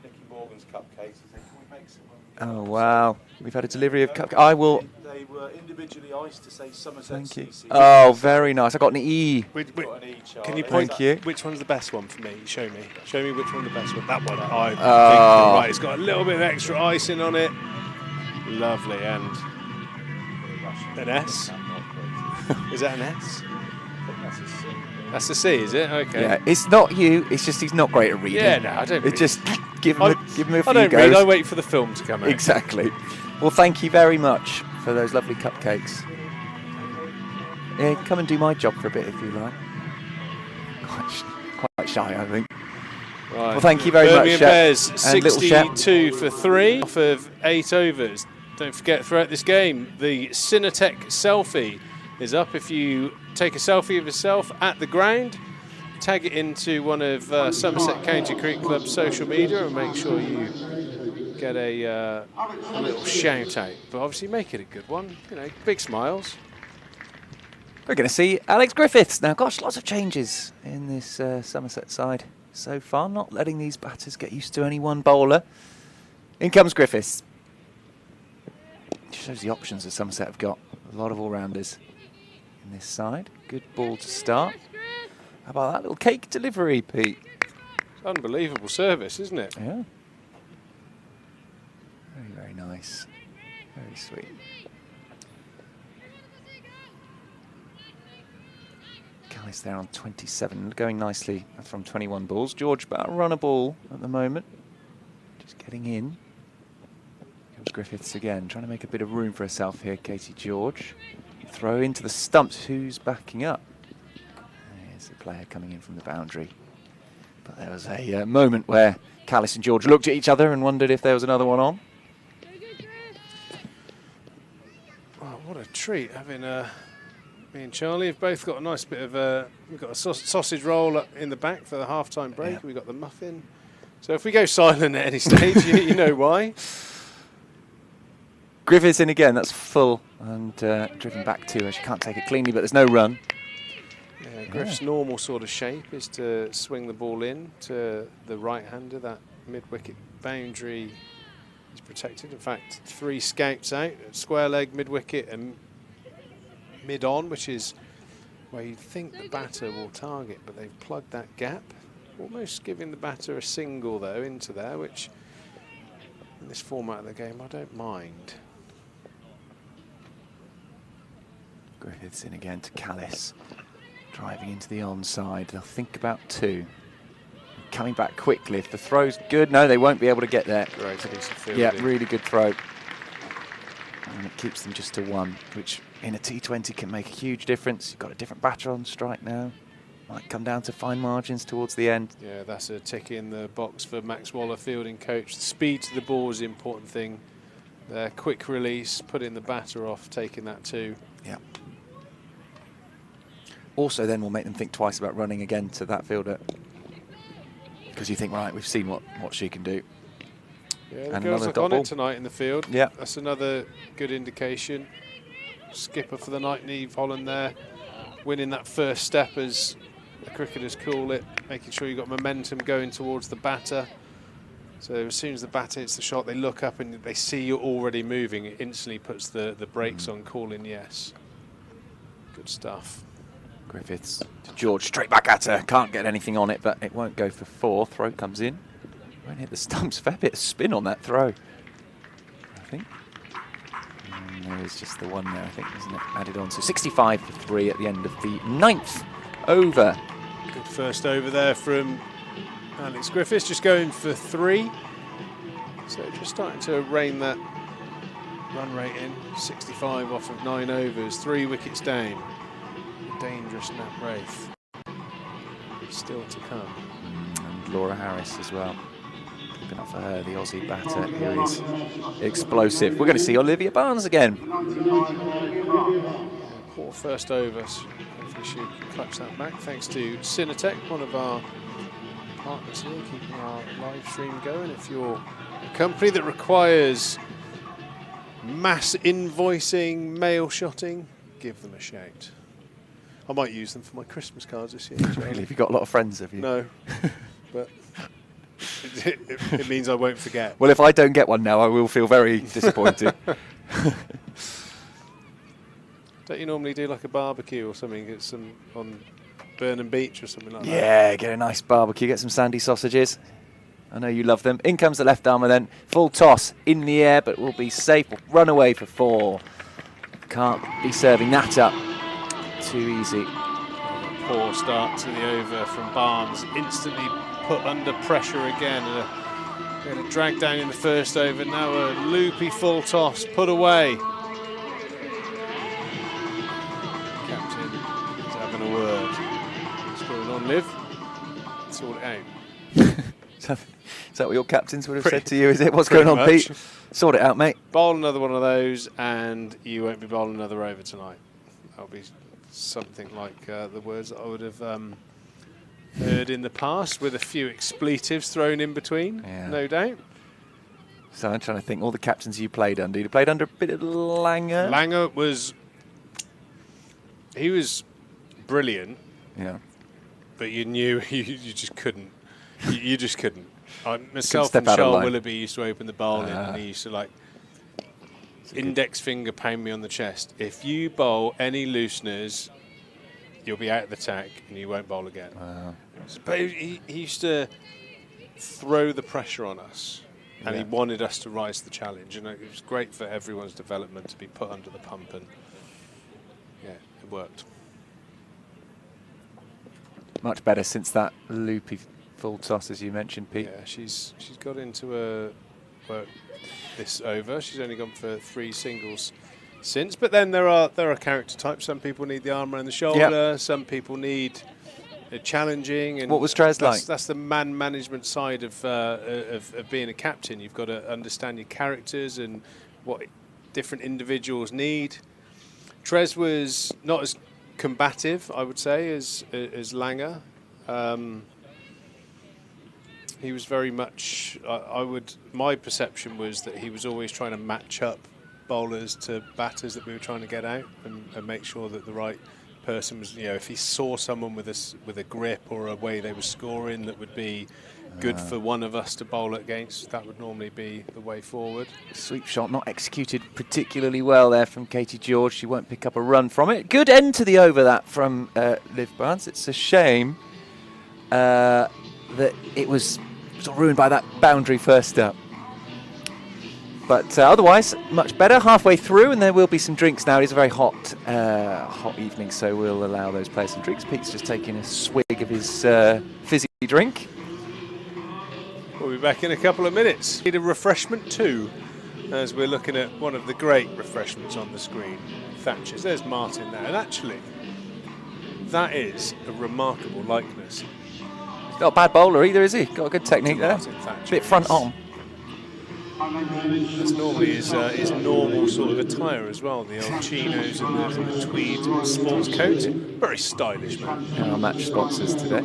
Nicky Morgan's cupcakes. You said, can we make some? Oh, wow. We've had a delivery of cupcakes. I will... They were individually iced to say Somerset. Thank you. Oh, very nice. I got an E. Can you point? Thank you. Which one's the best one for me? Show me. Show me which one's the best one. That one. I think you're right. It's got a little bit of extra icing on it. Lovely. And an S. Is that an S? That's a C, is it? Okay. Yeah, it's not you. It's just he's not great at reading. Yeah, no, I don't. It just give him a few I don't goes. read, I wait for the film to come out. Exactly. Well, thank you very much for those lovely cupcakes. Yeah, come and do my job for a bit if you like. Quite shy, I think. Right. Well, thank you very much, Birmingham Shep. Bears, And little Shep. 62 for 3 off of 8 overs. Don't forget, throughout this game, the Cinetech selfie is up. If you take a selfie of yourself at the ground, tag it into one of Somerset County Cricket Club's social media and make sure you get a little shout out. But obviously make it a good one, you know, big smiles. We're going to see Alex Griffiths now. Gosh, lots of changes in this Somerset side so far. Not letting these batters get used to any one bowler. In comes Griffiths. Shows the options that Somerset have got. A lot of all-rounders in this side. Good ball to start. How about that little cake delivery, Pete? Unbelievable service, isn't it? Yeah. Very, very nice. Very sweet. Callis there on 27, going nicely from 21 balls. George about a run a ball at the moment. Just getting in. Comes Griffiths again, trying to make a bit of room for herself here, Katie George. Throw into the stumps. Who's backing up? There's a player coming in from the boundary. But there was a moment where Callis and George looked at each other and wondered if there was another one on. Oh, what a treat having me and Charlie have both got a nice bit of we've got a sausage roll up in the back for the half-time break. Yeah. We've got the muffin. So if we go silent at any stage, you know why. Griffiths in again, that's full and driven back to her. She can't take it cleanly, but there's no run. Yeah, Griff's normal sort of shape is to swing the ball in to the right-hander. That mid-wicket boundary is protected. In fact, 3 scouts out, square leg, mid-wicket and mid-on, which is where you'd think the batter will target, but they've plugged that gap. Almost giving the batter a single, though, into there, which in this format of the game, I don't mind. Griffiths in again to Callis. Driving into the onside. They'll think about 2. Coming back quickly. If the throw's good, no, they won't be able to get there. Great piece of fielding. Yeah, really good throw. And it keeps them just to 1, which in a T20 can make a huge difference. You've got a different batter on strike now. Might come down to fine margins towards the end. Yeah, that's a tick in the box for Max Waller, fielding coach. The speed to the ball is the important thing. Their quick release, putting the batter off, taking that 2. Yeah. Also then will make them think twice about running again to that fielder. Because you think, right, we've seen what she can do. Yeah, the And girls another look on double. it tonight in the field. Yeah. That's another good indication. Skipper for the night, Neve Holland there, winning that first step, as the cricketers call it, making sure you've got momentum going towards the batter. So as soon as the batter hits the shot, they look up and they see you're already moving. It instantly puts the brakes on, calling yes. Good stuff. Griffiths to George, straight back at her. Can't get anything on it, but it won't go for 4. Throw comes in. Won't hit the stumps. Fair bit of spin on that throw, I think. And there is just the 1 there, I think, isn't it? Added on. So 65 for 3 at the end of the 9th over. Good first over there from Alex Griffiths, just going for 3. So just starting to rein that run rate in. 65 off of 9 overs, 3 wickets down. Dangerous Nat Wraith still to come. And Laura Harris as well. Keeping up for her, the Aussie batter who is explosive. We're going to see Olivia Barnes again. Poor first over. So hopefully she can clutch that back. Thanks to Cinetech, one of our partners here, keeping our live stream going. If you're a company that requires mass invoicing, mail shotting, give them a shout. I might use them for my Christmas cards this year. Really? Have you got a lot of friends, have you? No, but it means I won't forget. Well, if I don't get one now, I will feel very disappointed. Don't you normally do like a barbecue or something? Get some on Burnham Beach or something like that? Yeah, get a nice barbecue, get some sandy sausages. I know you love them. In comes the left armour then. Full toss in the air, but will be safe. Run away for 4. Can't be serving that up. Too easy. Poor start to the over from Barnes. Instantly put under pressure again. And Had a drag down in the first over, now a loopy full toss, put away. Captain is having a word. What's going on, Liv? Sort it out. Is that what your captains would have Pretty- said to you? Is it? What's pretty going on, much. Pete? Sort it out, mate. Bowl another one of those, and you won't be bowling another over tonight. That'll be something like the words that I would have heard in the past, with a few expletives thrown in between, Yeah. no doubt. So I'm trying to think. All the captains you played under. You played under a bit of Langer. Langer was brilliant, Yeah. but you knew you just couldn't. You just couldn't. Myself step and out of Charles line. Willoughby used to open the bowl in, and he used to like index finger pound me on the chest. If you bowl any looseners, you'll be out of the tack and you won't bowl again. But he used to throw the pressure on us, and he wanted us to rise to the challenge. And it was great for everyone's development to be put under the pump, and yeah, it worked. Much better since that loopy full toss, as you mentioned, Pete. Yeah, she's got into this over. She's only gone for 3 singles since. But then there are character types. Some people need the arm around the shoulder. Some people need challenging. And what was Trez like? That's the man management side of being a captain. You've got to understand your characters and what different individuals need. Trez was not as combative, I would say, as Langer. He was very much, my perception was that he was always trying to match up bowlers to batters that we were trying to get out, and make sure that the right person was, if he saw someone with a grip or a way they were scoring that would be good for one of us to bowl against, that would normally be the way forward. Sweep shot not executed particularly well there from Katie George. She won't pick up a run from it. Good end to the over that from Liv Barnes. It's a shame that it was sort of ruined by that boundary first up. But otherwise, much better. Halfway through, and there will be some drinks now. It is a very hot evening, so we'll allow those players some drinks. Pete's just taking a swig of his fizzy drink. We'll be back in a couple of minutes. Need a refreshment too, as we're looking at one of the great refreshments on the screen, Thatcher's. There's Martin there, and actually, that is a remarkable likeness. He's not a bad bowler either, is he? Got a good technique there. Martin Thatcher. Bit front on. That's normally his normal sort of attire as well, the old chinos and the tweed sports coat. Very stylish, man. And our match sponsors today.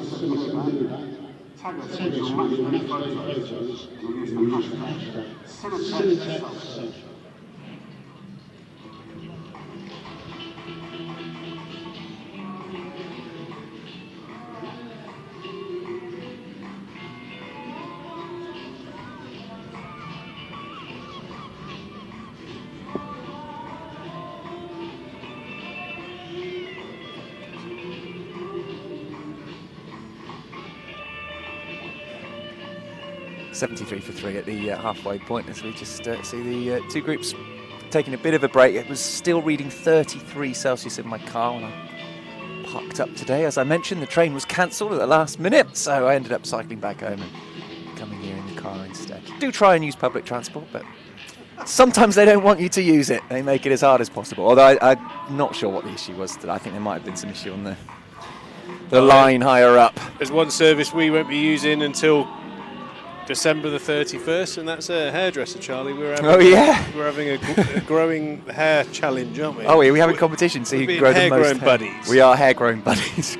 .73 for 3 at the halfway point, as we just see the two groups taking a bit of a break. It was still reading 33 Celsius in my car when I parked up today. As I mentioned, the train was cancelled at the last minute, so I ended up cycling back home and coming here in the car instead. Do try and use public transport, but sometimes they don't want you to use it. They make it as hard as possible. Although I'm not sure what the issue was today. I think there might have been some issue on the line higher up. There's one service we won't be using until December the 31st, and that's a hairdresser, Charlie. We're having a growing hair challenge, aren't we? Oh, yeah, we have a competition, so you can grow the most hair. Buddies. We are hair-grown buddies.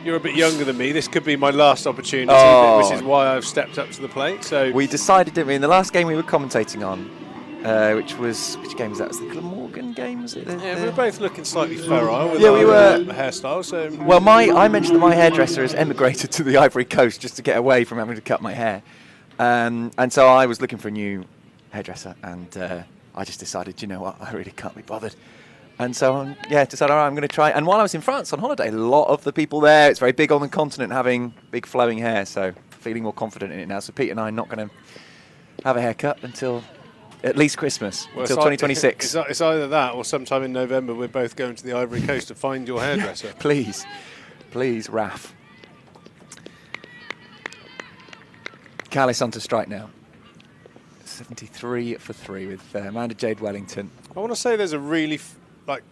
You're a bit younger than me. This could be my last opportunity, which is why I've stepped up to the plate. So we decided, didn't we, in the last game we were commentating on, which game was that? Was the Glamorgan game? Was it? Yeah, we were both looking slightly feral with we were hairstyle. So well, I mentioned that my hairdresser has emigrated to the Ivory Coast just to get away from having to cut my hair. And so I was looking for a new hairdresser, and I just decided, you know what, I really can't be bothered. And so, decided, all right, I'm going to try. And while I was in France on holiday, a lot of the people there, it's very big on the continent, having big flowing hair, so feeling more confident in it now. So Pete and I are not going to have a haircut until at least Christmas, until 2026. It's either that or sometime in November we're both going to the Ivory Coast to find your hairdresser. Please, Raf. Callis on to strike now. 73 for 3 with Amanda Jade Wellington. I want to say there's a really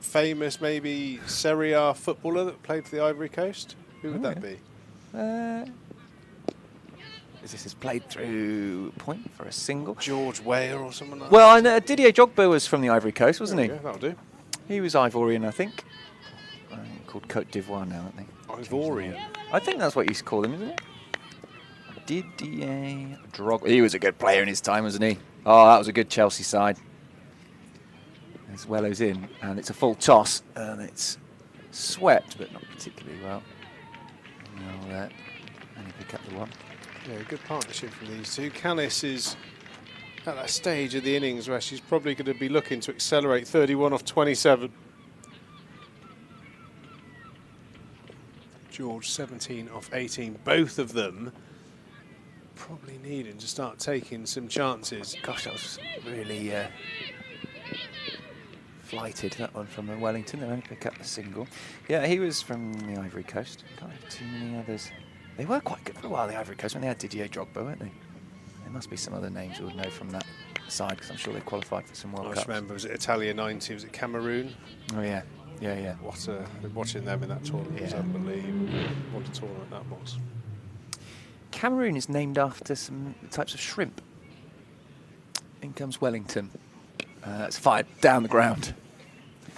famous, maybe Serie A footballer that played for the Ivory Coast. Who would that be? This is played through point for a single. George Weah or someone like Well, I know Didier Drogba was from the Ivory Coast, wasn't he? Yeah, that'll do. He was Ivorian, I think. Called Côte d'Ivoire now, aren't they? Ivorian. I think that's what you used to call them, isn't it? Didier Drogba. He was a good player in his time, wasn't he? Oh, that was a good Chelsea side. As well as in, and it's a full toss, and it's swept, but not particularly well. No, and you pick up the one. Yeah, good partnership from these two. Callis is at that stage of the innings where she's probably going to be looking to accelerate. 31 off 27. George 17 off 18. Both of them probably needing to start taking some chances. Gosh, that was really flighted, that one from Wellington. They only pick up the single. Yeah, he was from the Ivory Coast. Can't have too many others. They were quite good for a while, the Ivory Coast, when they had Didier Drogba, weren't they? There must be some other names you would know from that side, because I'm sure they qualified for some World Cups. I just remember, was it Italia 90? Was it Cameroon? Oh, yeah. Yeah, yeah. Watching them in that tournament was unbelievable. What a tournament that was. Cameroon is named after some types of shrimp. In comes Wellington. It's fired down the ground.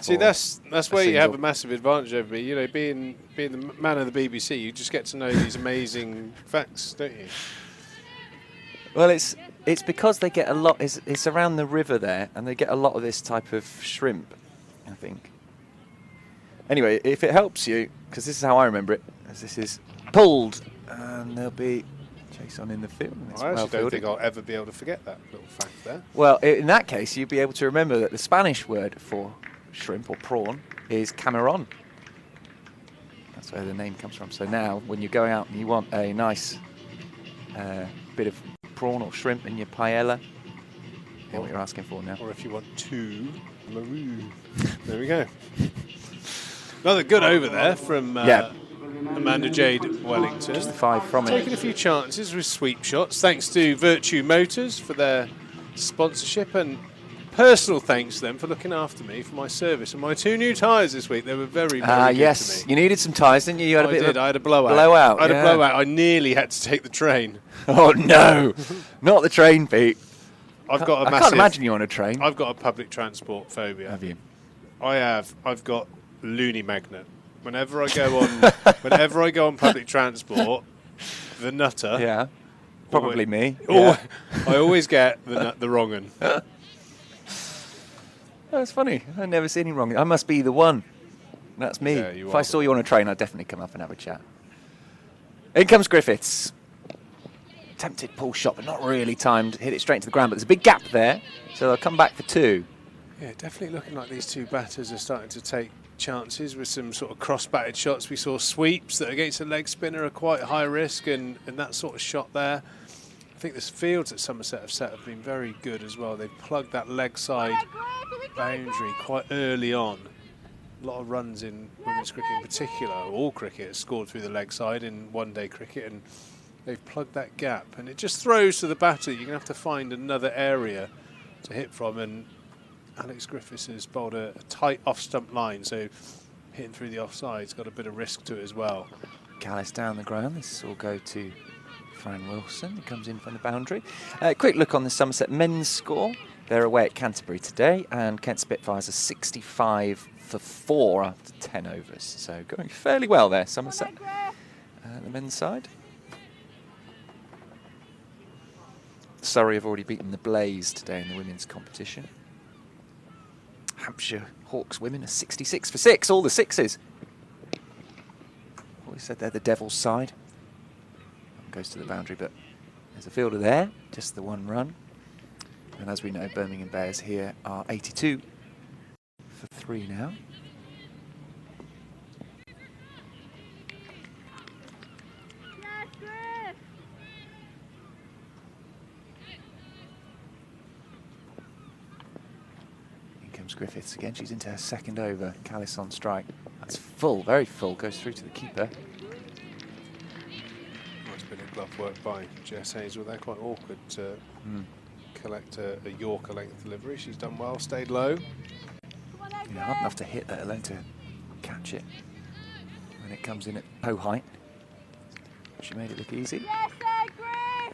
See, that's where you have a massive advantage over me. You know, being the man of the BBC, you just get to know these amazing facts, don't you? Well, it's because they get a lot. It's around the river there, and they get a lot of this type of shrimp, I think. Anyway, if it helps you, because this is how I remember it, as this is pulled, and there'll be chase on in the field. And I actually don't think I'll ever be able to forget that little fact there. Well, in that case, you'd be able to remember that the Spanish word for shrimp or prawn is camarón. That's where the name comes from. So now, when you go out and you want a nice bit of prawn or shrimp in your paella, you know what you're asking for now. Or if you want two, maroon. There we go. Another good over there from Amanda Jade Wellington. Just the 5 from it. Taking a few chances with sweep shots. Thanks to Virtue Motors for their sponsorship, and personal thanks to them for looking after me for my service and my 2 new tyres this week. They were very, very good yes, to me. you needed some tyres, didn't you? You had I had a blowout. Blowout. I had a blowout. I nearly had to take the train. Oh no, not the train, Pete. I can't imagine you on a train. I've got a public transport phobia. Have you? I have. I've got loony magnet. Whenever I go on public transport, the nutter. Yeah. Probably me. I always get the wrong one. That's funny. I've never seen him wrong. I must be the one. That's me. Yeah, if I saw you on a train, I'd definitely come up and have a chat. In comes Griffiths. Attempted pull shot, but not really timed. Hit it straight into the ground, but there's a big gap there, so they'll come back for 2. Yeah, definitely looking like these 2 batters are starting to take chances with some sort of cross-batted shots. We saw sweeps that against a leg spinner are quite high risk, and that sort of shot there. I think the fields at Somerset have been very good as well. They've plugged that leg side boundary quite early on. A lot of runs in women's cricket in particular, all cricket has scored through the leg side in one-day cricket, and they've plugged that gap. And it just throws to the batter. You're going to have to find another area to hit from, and Alex Griffiths has bowled a tight off-stump line, so hitting through the offside's got a bit of risk to it as well. Callis down the ground. This will go to Fran Wilson, who comes in from the boundary. Quick look on the Somerset men's score. They're away at Canterbury today, and Kent Spitfires are 65 for 4 after 10 overs. So going fairly well there, Somerset, the men's side. Surrey have already beaten the Blaze today in the women's competition. Hampshire Hawks women are 66 for 6, all the 6s. Always said they're the devil's side. Goes to the boundary, but there's a fielder there, just the 1 run. And as we know, Birmingham Bears here are 82 for 3 now. In comes Griffiths again. She's into her 2nd over. Callis on strike. That's full, very full. Goes through to the keeper. Bit of glove work by Jess Hazel. They're quite awkward to collect a Yorker length delivery. She's done well, stayed low. Yeah, hard enough to hit, let alone to catch it when it comes in at toe height. She made it look easy. Yes, Griff!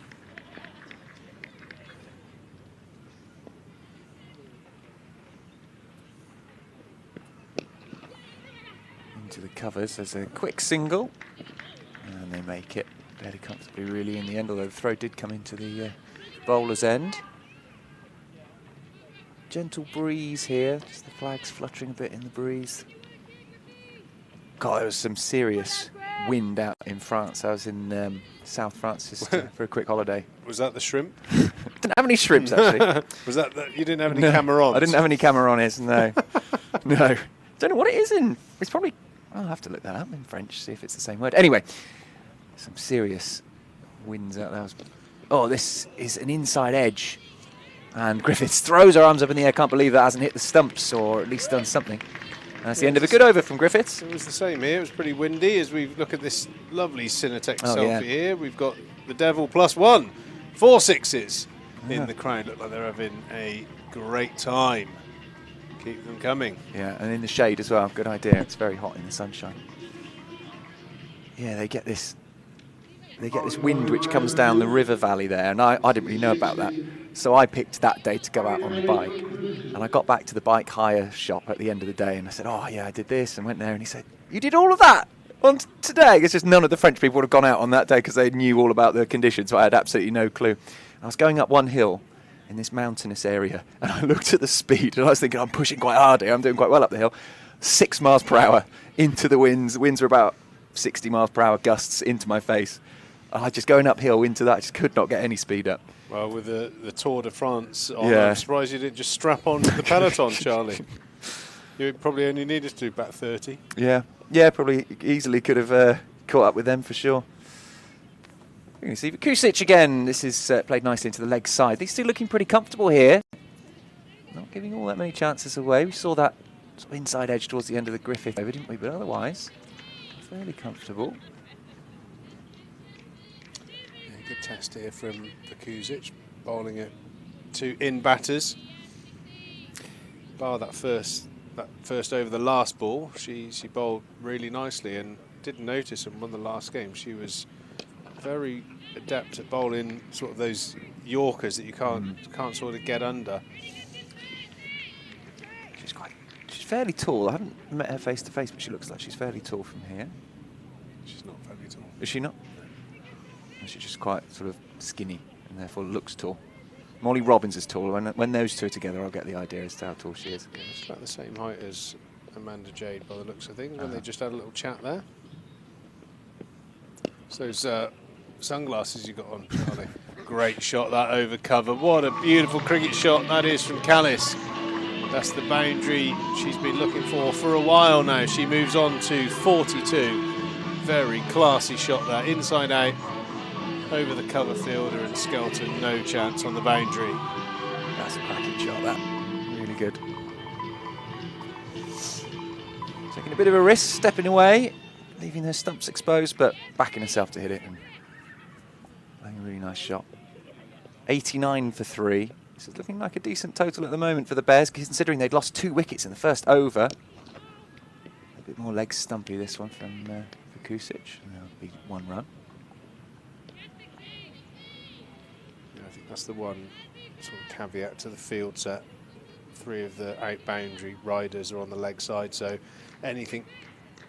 Into the covers, there's a quick single, and they make it fairly comfortably really in the end, although the throw did come into the bowler's end. Gentle breeze here, just the flags fluttering a bit in the breeze. God, there was some serious wind out in France. I was in South France just for a quick holiday. Was that the shrimp? Didn't have any shrimps, actually. Was that you didn't have any Camerons? I didn't have any Camerones, no. No. Don't know what it is in. It's probably, I'll have to look that up in French, see if it's the same word. Anyway, some serious winds out there. Oh, this is an inside edge. And Griffiths throws her arms up in the air. Can't believe that hasn't hit the stumps or at least done something. And that's the end of a good over from Griffiths. It was the same here. It was pretty windy as we look at this lovely Cinetech selfie here. We've got the Devil +1. 4 sixes in the crowd. Look like they're having a great time. Keep them coming. Yeah, and in the shade as well. Good idea. It's very hot in the sunshine. Yeah, they get this wind which comes down the river valley there, and I didn't really know about that. So I picked that day to go out on the bike. And I got back to the bike hire shop at the end of the day and I said, oh yeah, I did this, and went there and he said, you did all of that on today? It's just none of the French people would have gone out on that day because they knew all about the conditions, so I had absolutely no clue. I was going up one hill in this mountainous area and I looked at the speed and I was thinking, I'm pushing quite hard here, I'm doing quite well up the hill. 6 miles per hour into the winds. The winds were about 60 miles per hour gusts into my face. Just going uphill into that, I just could not get any speed up. Well, with the Tour de France on, I'm surprised you didn't just strap on to the peloton, Charlie. You probably only needed to do about 30. Yeah, probably easily could have caught up with them for sure. You can see Kusic again. This is played nicely into the leg side. These two looking pretty comfortable here. Not giving all that many chances away. We saw that sort of inside edge towards the end of the Griffith over, didn't we? But otherwise, fairly comfortable. Good test here from Kusic, bowling at 2 in batters. Bar that first over the last ball, she bowled really nicely and didn't notice and won the last game. She was very adept at bowling sort of those Yorkers that you can't sort of get under. She's fairly tall. I haven't met her face to face, but she looks like she's fairly tall from here. She's not very tall. Is she not? She's just quite sort of skinny and therefore looks tall. Molly Robbins is tall. When those two are together, I'll get the idea as to how tall she is. It's about the same height as Amanda Jade by the looks of things, when they just had a little chat there. So those sunglasses you got on, Charlie. Great shot that over cover. What a beautiful cricket shot that is from Callis. That's the boundary she's been looking for a while now. She moves on to 42. Very classy shot there, inside out. Over the cover fielder and Skelton, no chance on the boundary. That's a cracking shot, that. Really good. Taking a bit of a risk, stepping away, leaving her stumps exposed, but backing herself to hit it. And playing a really nice shot. 89 for 3. This is looking like a decent total at the moment for the Bears, considering they'd lost 2 wickets in the first over. A bit more leg stumpy, this one from Kusic. And that'll be 1 run. That's the one sort of caveat to the field set. 3 of the out boundary riders are on the leg side, so anything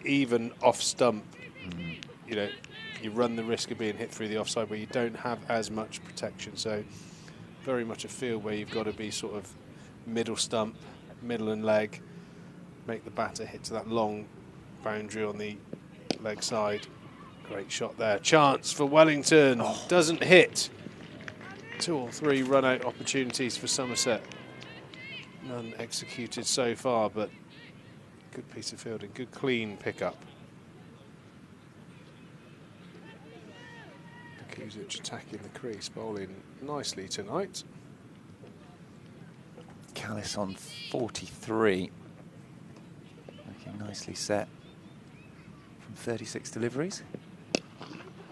even off stump, you know, you run the risk of being hit through the offside where you don't have as much protection. So very much a field where you've got to be sort of middle stump, middle and leg, make the batter hit to that long boundary on the leg side. Great shot there. Chance for Wellington. Doesn't hit. 2 or 3 run-out opportunities for Somerset. None executed so far, but good piece of fielding, good clean pickup. Kusic attacking the crease, bowling nicely tonight. Callis on 43. Looking nicely set from 36 deliveries.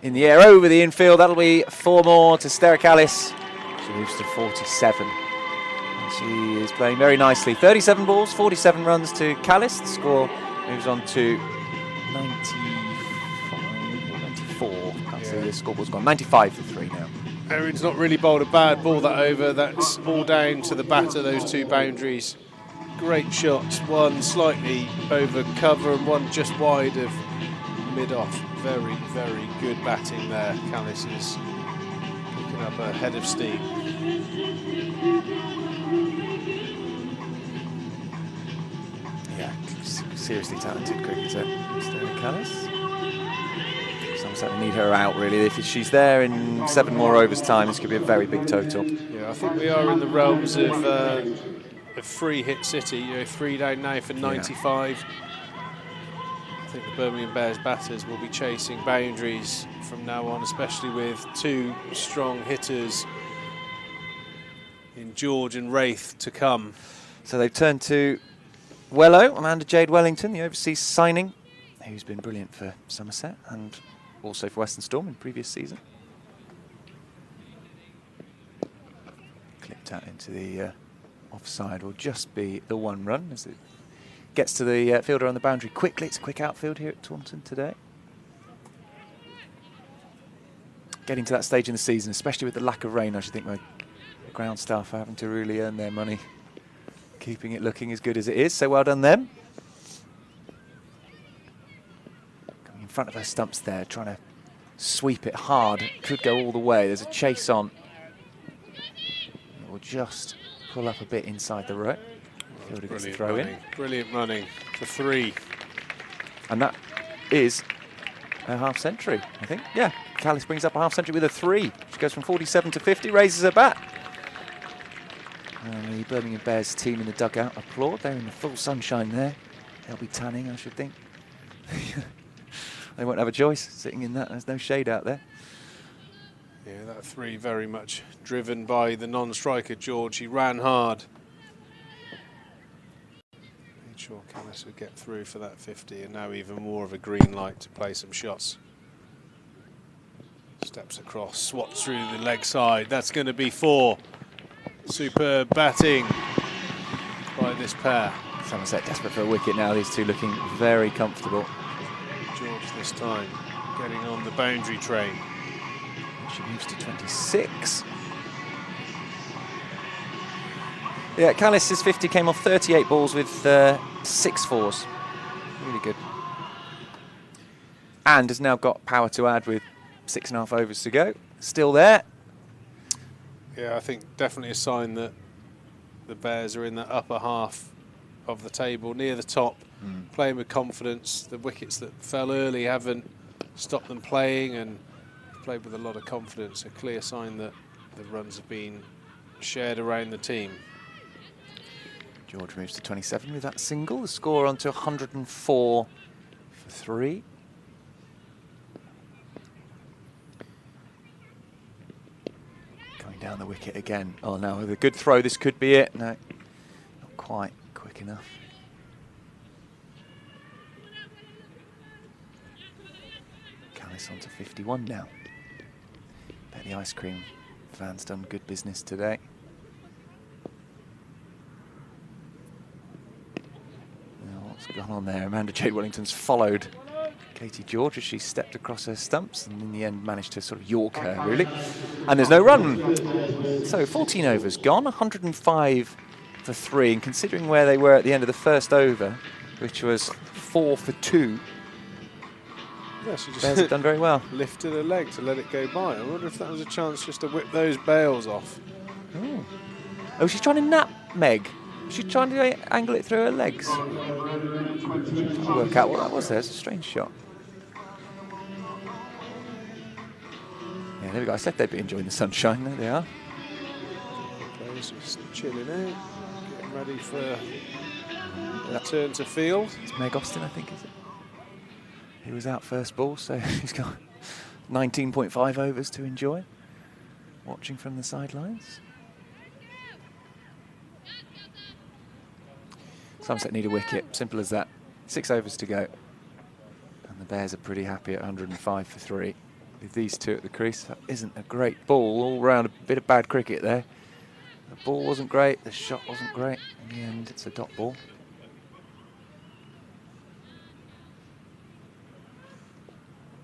In the air over the infield, that'll be 4 more to Stera Callis. She moves to 47. And she is playing very nicely. 37 balls, 47 runs to Callis. The score moves on to 95 or 94. Can't see the scoreboard's gone. 95 for 3 now. Erin's not really bowled a bad ball that over. That's all down to the batter, those 2 boundaries. Great shots, one slightly over cover and one just wide of mid-off. Very, very good batting there. Callis is picking up a head of steam. Yeah, seriously talented cricketer, Mr. Callis. Somerset need her out, really. If she's there in 7 more overs' time, this could be a very big total. Yeah, I think we are in the realms of a free hit City. You know, 3 down now for 95. I think the Birmingham Bears batters will be chasing boundaries from now on, especially with 2 strong hitters in George and Wraith to come. So they've turned to Wello, Amanda Jade Wellington, the overseas signing, who's been brilliant for Somerset and also for Western Storm in previous season. Clipped out into the offside, will just be the 1 run as it gets to the fielder on the boundary quickly. It's a quick outfield here at Taunton today. Getting to that stage in the season, especially with the lack of rain, I should think the ground staff are having to really earn their money, keeping it looking as good as it is. So well done them. Coming in front of her stumps there, trying to sweep it hard. Could go all the way. There's a chase on. It will just pull up a bit inside the row. Fielder gets the throw in. Brilliant running for 3. And that is a half century, I think. Yeah, Callis brings up a half century with a 3. She goes from 47 to 50, raises her bat. And the Birmingham Bears team in the dugout applaud. They're in the full sunshine there. They'll be tanning, I should think. They won't have a choice sitting in that. There's no shade out there. Yeah, that 3 very much driven by the non-striker George. He ran hard. Made sure Callis would get through for that 50, and now even more of a green light to play some shots. Steps across, swats through the leg side. That's going to be 4. Superb batting by this pair. Somerset desperate for a wicket now. These 2 looking very comfortable. George this time getting on the boundary train. She moves to 26. Yeah, Callis' 50 came off 38 balls with 6 fours. Really good. And has now got power to add with 6.5 overs to go. Still there. Yeah, I think definitely a sign that the Bears are in the upper half of the table, near the top, playing with confidence. The wickets that fell early haven't stopped them playing and played with a lot of confidence. A clear sign that the runs have been shared around the team. George moves to 27 with that single. The score on to 104 for 3. Coming down the wicket again. Oh no, with a good throw, this could be it. No, not quite quick enough. Callis on to 51 now. Bet the ice cream van's done good business today. What's gone on there? Amanda Jade Wellington's followed Katie George as she stepped across her stumps and in the end managed to sort of york her, really. And there's no run. So 14 overs gone, 105 for 3. And considering where they were at the end of the first over, which was 4 for 2, yeah, she just Bears have done very well. Lifted her leg to let it go by. I wonder if that was a chance just to whip those bails off. Oh, she's trying to nutmeg. She's trying to angle it through her legs. Trying to work out what that was there. It's a strange shot. Yeah, there we go. I said they'd be enjoying the sunshine. There they are. Players just chilling out, getting ready for a turn to field. It's Meg Austin, I think, is it? He was out first ball, so he's got 19.5 overs to enjoy. Watching from the sidelines. Somerset need a wicket, simple as that. 6 overs to go. And the Bears are pretty happy at 105 for 3. with these two at the crease. That isn't a great ball. All round a bit of bad cricket there. The ball wasn't great, the shot wasn't great. In the end, it's a dot ball.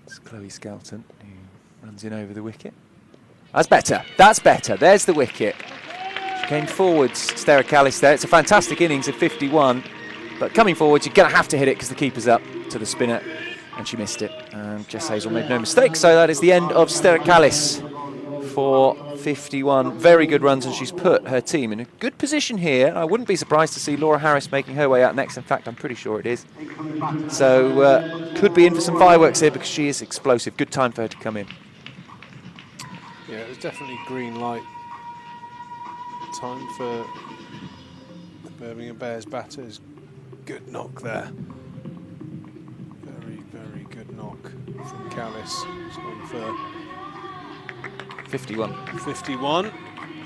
It's Chloe Skelton who runs in over the wicket. That's better. That's better. There's the wicket. She came forwards, Sterakalis there. It's a fantastic innings of 51. But coming forwards, you're going to have to hit it because the keeper's up to the spinner. And she missed it. And Jess Hazel made no mistake. So that is the end of Sterakalis for 51. Very good runs, and she's put her team in a good position here. I wouldn't be surprised to see Laura Harris making her way out next. In fact, I'm pretty sure it is. So could be in for some fireworks here because she is explosive. Good time for her to come in. Yeah, it was definitely green light time for the Birmingham Bears batters. Good knock there. Very, very good knock from Callis. It's gone for 51. 51.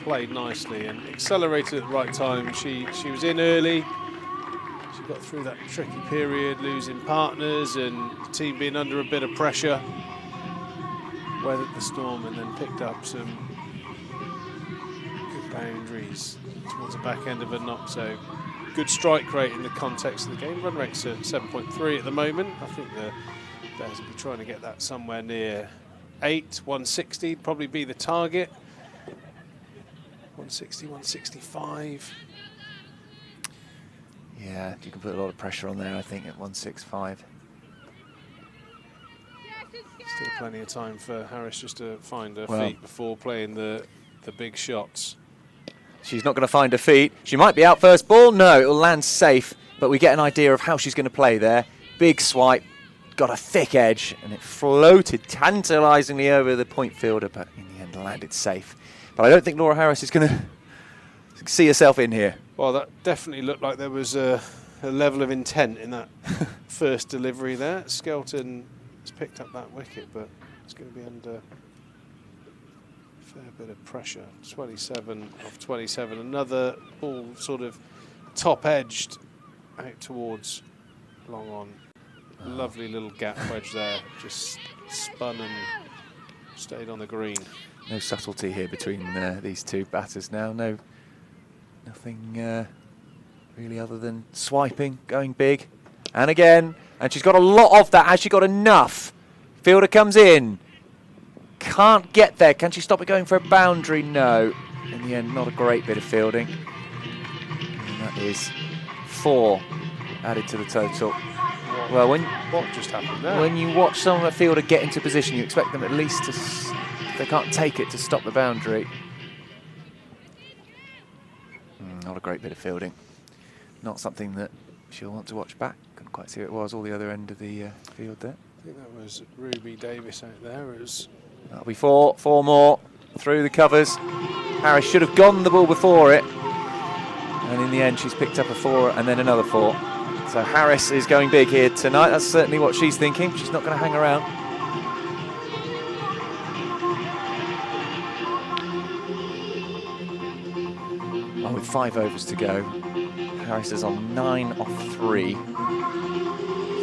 Played nicely and accelerated at the right time. She was in early. She got through that tricky period, losing partners and the team being under a bit of pressure. Weathered the storm and then picked up some good boundaries towards the back end of a knock. So good strike rate in the context of the game. Run rate's at 7.3 at the moment. I think the Bears will be trying to get that somewhere near 8, 160 would probably be the target. 160, 165. Yeah, you can put a lot of pressure on there, I think, at 165. Still plenty of time for Harris just to find her feet before playing the big shots. She's not going to find her feet. She might be out first ball. No, it'll land safe, but we get an idea of how she's going to play there. Big swipe, got a thick edge, and it floated tantalisingly over the point fielder, but in the end landed safe. But I don't think Laura Harris is going to see herself in here. Well, that definitely looked like there was a level of intent in that first delivery there. Skelton has picked up that wicket, but it's going to be under a fair bit of pressure. 27 off 27. Another ball sort of top-edged out towards long on. Lovely little gap wedge there. Just spun and stayed on the green. No subtlety here between these two batters now. Nothing really other than swiping, going big. And again, and she's got a lot of that. Has she got enough? Fielder comes in. Can't get there. Can she stop it going for a boundary? No. In the end, not a great bit of fielding. And that is 4 added to the total. Well, what just happened there? When you watch someone, a fielder, get into position, you expect them at least to, if they can't take it, to stop the boundary. Not a great bit of fielding. Not something that she'll want to watch back. Couldn't quite see who it was, all the other end of the field there. I think that was Ruby Davis out there. That'll be 4 more through the covers. Harris should have gone the ball before it. And in the end, she's picked up a 4 and then another 4. So Harris is going big here tonight. That's certainly what she's thinking. She's not going to hang around. Oh, with 5 overs to go. Harris is on 9 off 3.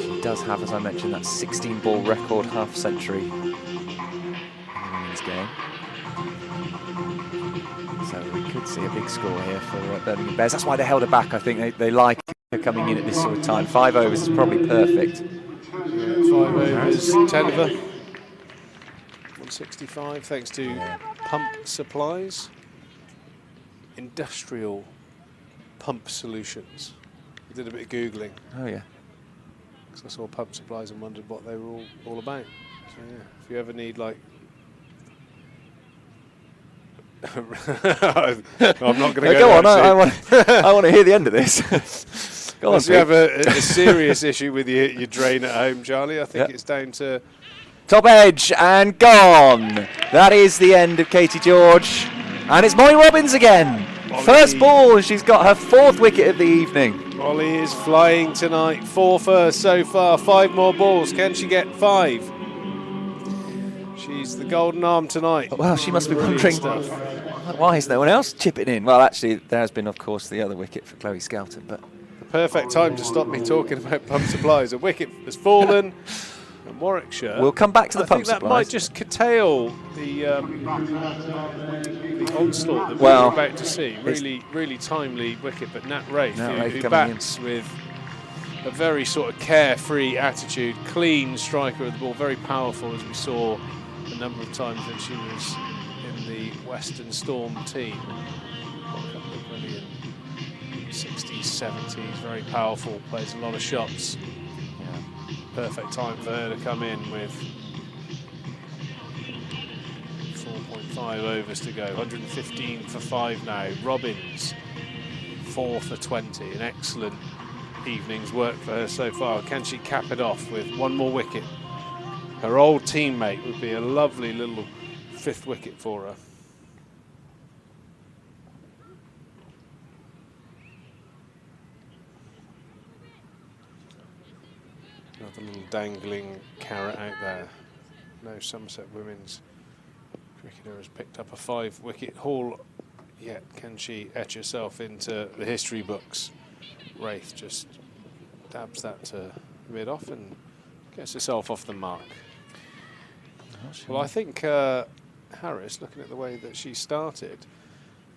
She does have, as I mentioned, that 16-ball record half-century in this game. So we could see a big score here for Birmingham Bears. That's why they held her back. I think they like her coming in at this sort of time. 5 overs is probably perfect. Yeah, 5 overs, 10 of her. 165, thanks to Pump Supplies. Industrial pump solutions. I did a bit of Googling. Oh, yeah. Because I saw Pump Supplies and wondered what they were all about. So, yeah, if you ever need, like... I'm not going to go on, I want to hear the end of this. Go on, if you have a serious issue with your drain at home, Charlie, I think it's down to... Top edge and gone. That is the end of Katie George. And it's Molly Robbins again. Molly. First ball, and she's got her 4th wicket of the evening. Molly is flying tonight. 4 first so far, 5 more balls. Can she get 5? She's the golden arm tonight. Well, she must be wondering, why is no one else chipping in? Well, actually, there has been, of course, the other wicket for Chloe Skelton. But the perfect time to stop me talking about Pump Supplies. A wicket has fallen, And Warwickshire. We'll come back to the I pump think that supplies. might just curtail the onslaught that we Well, were about to see. Really timely wicket, but Nat Wraith, who coming bats with a very sort of carefree attitude, clean striker of the ball, very powerful, as we saw a number of times when she was in the Western Storm team. A couple of brilliant 60s, 70s, very powerful, plays a lot of shots. Perfect time for her to come in with 4.5 overs to go. 115 for 5 now. Robbins 4 for 20. An excellent evening's work for her so far. Can she cap it off with one more wicket? Her old teammate would be a lovely little 5th wicket for her. Another little dangling carrot out there. No Somerset women's cricketer has picked up a 5-wicket haul yet. Can she etch herself into the history books? Wraith just dabs that to mid-off and gets herself off the mark. Well, I think Harris, looking at the way that she started,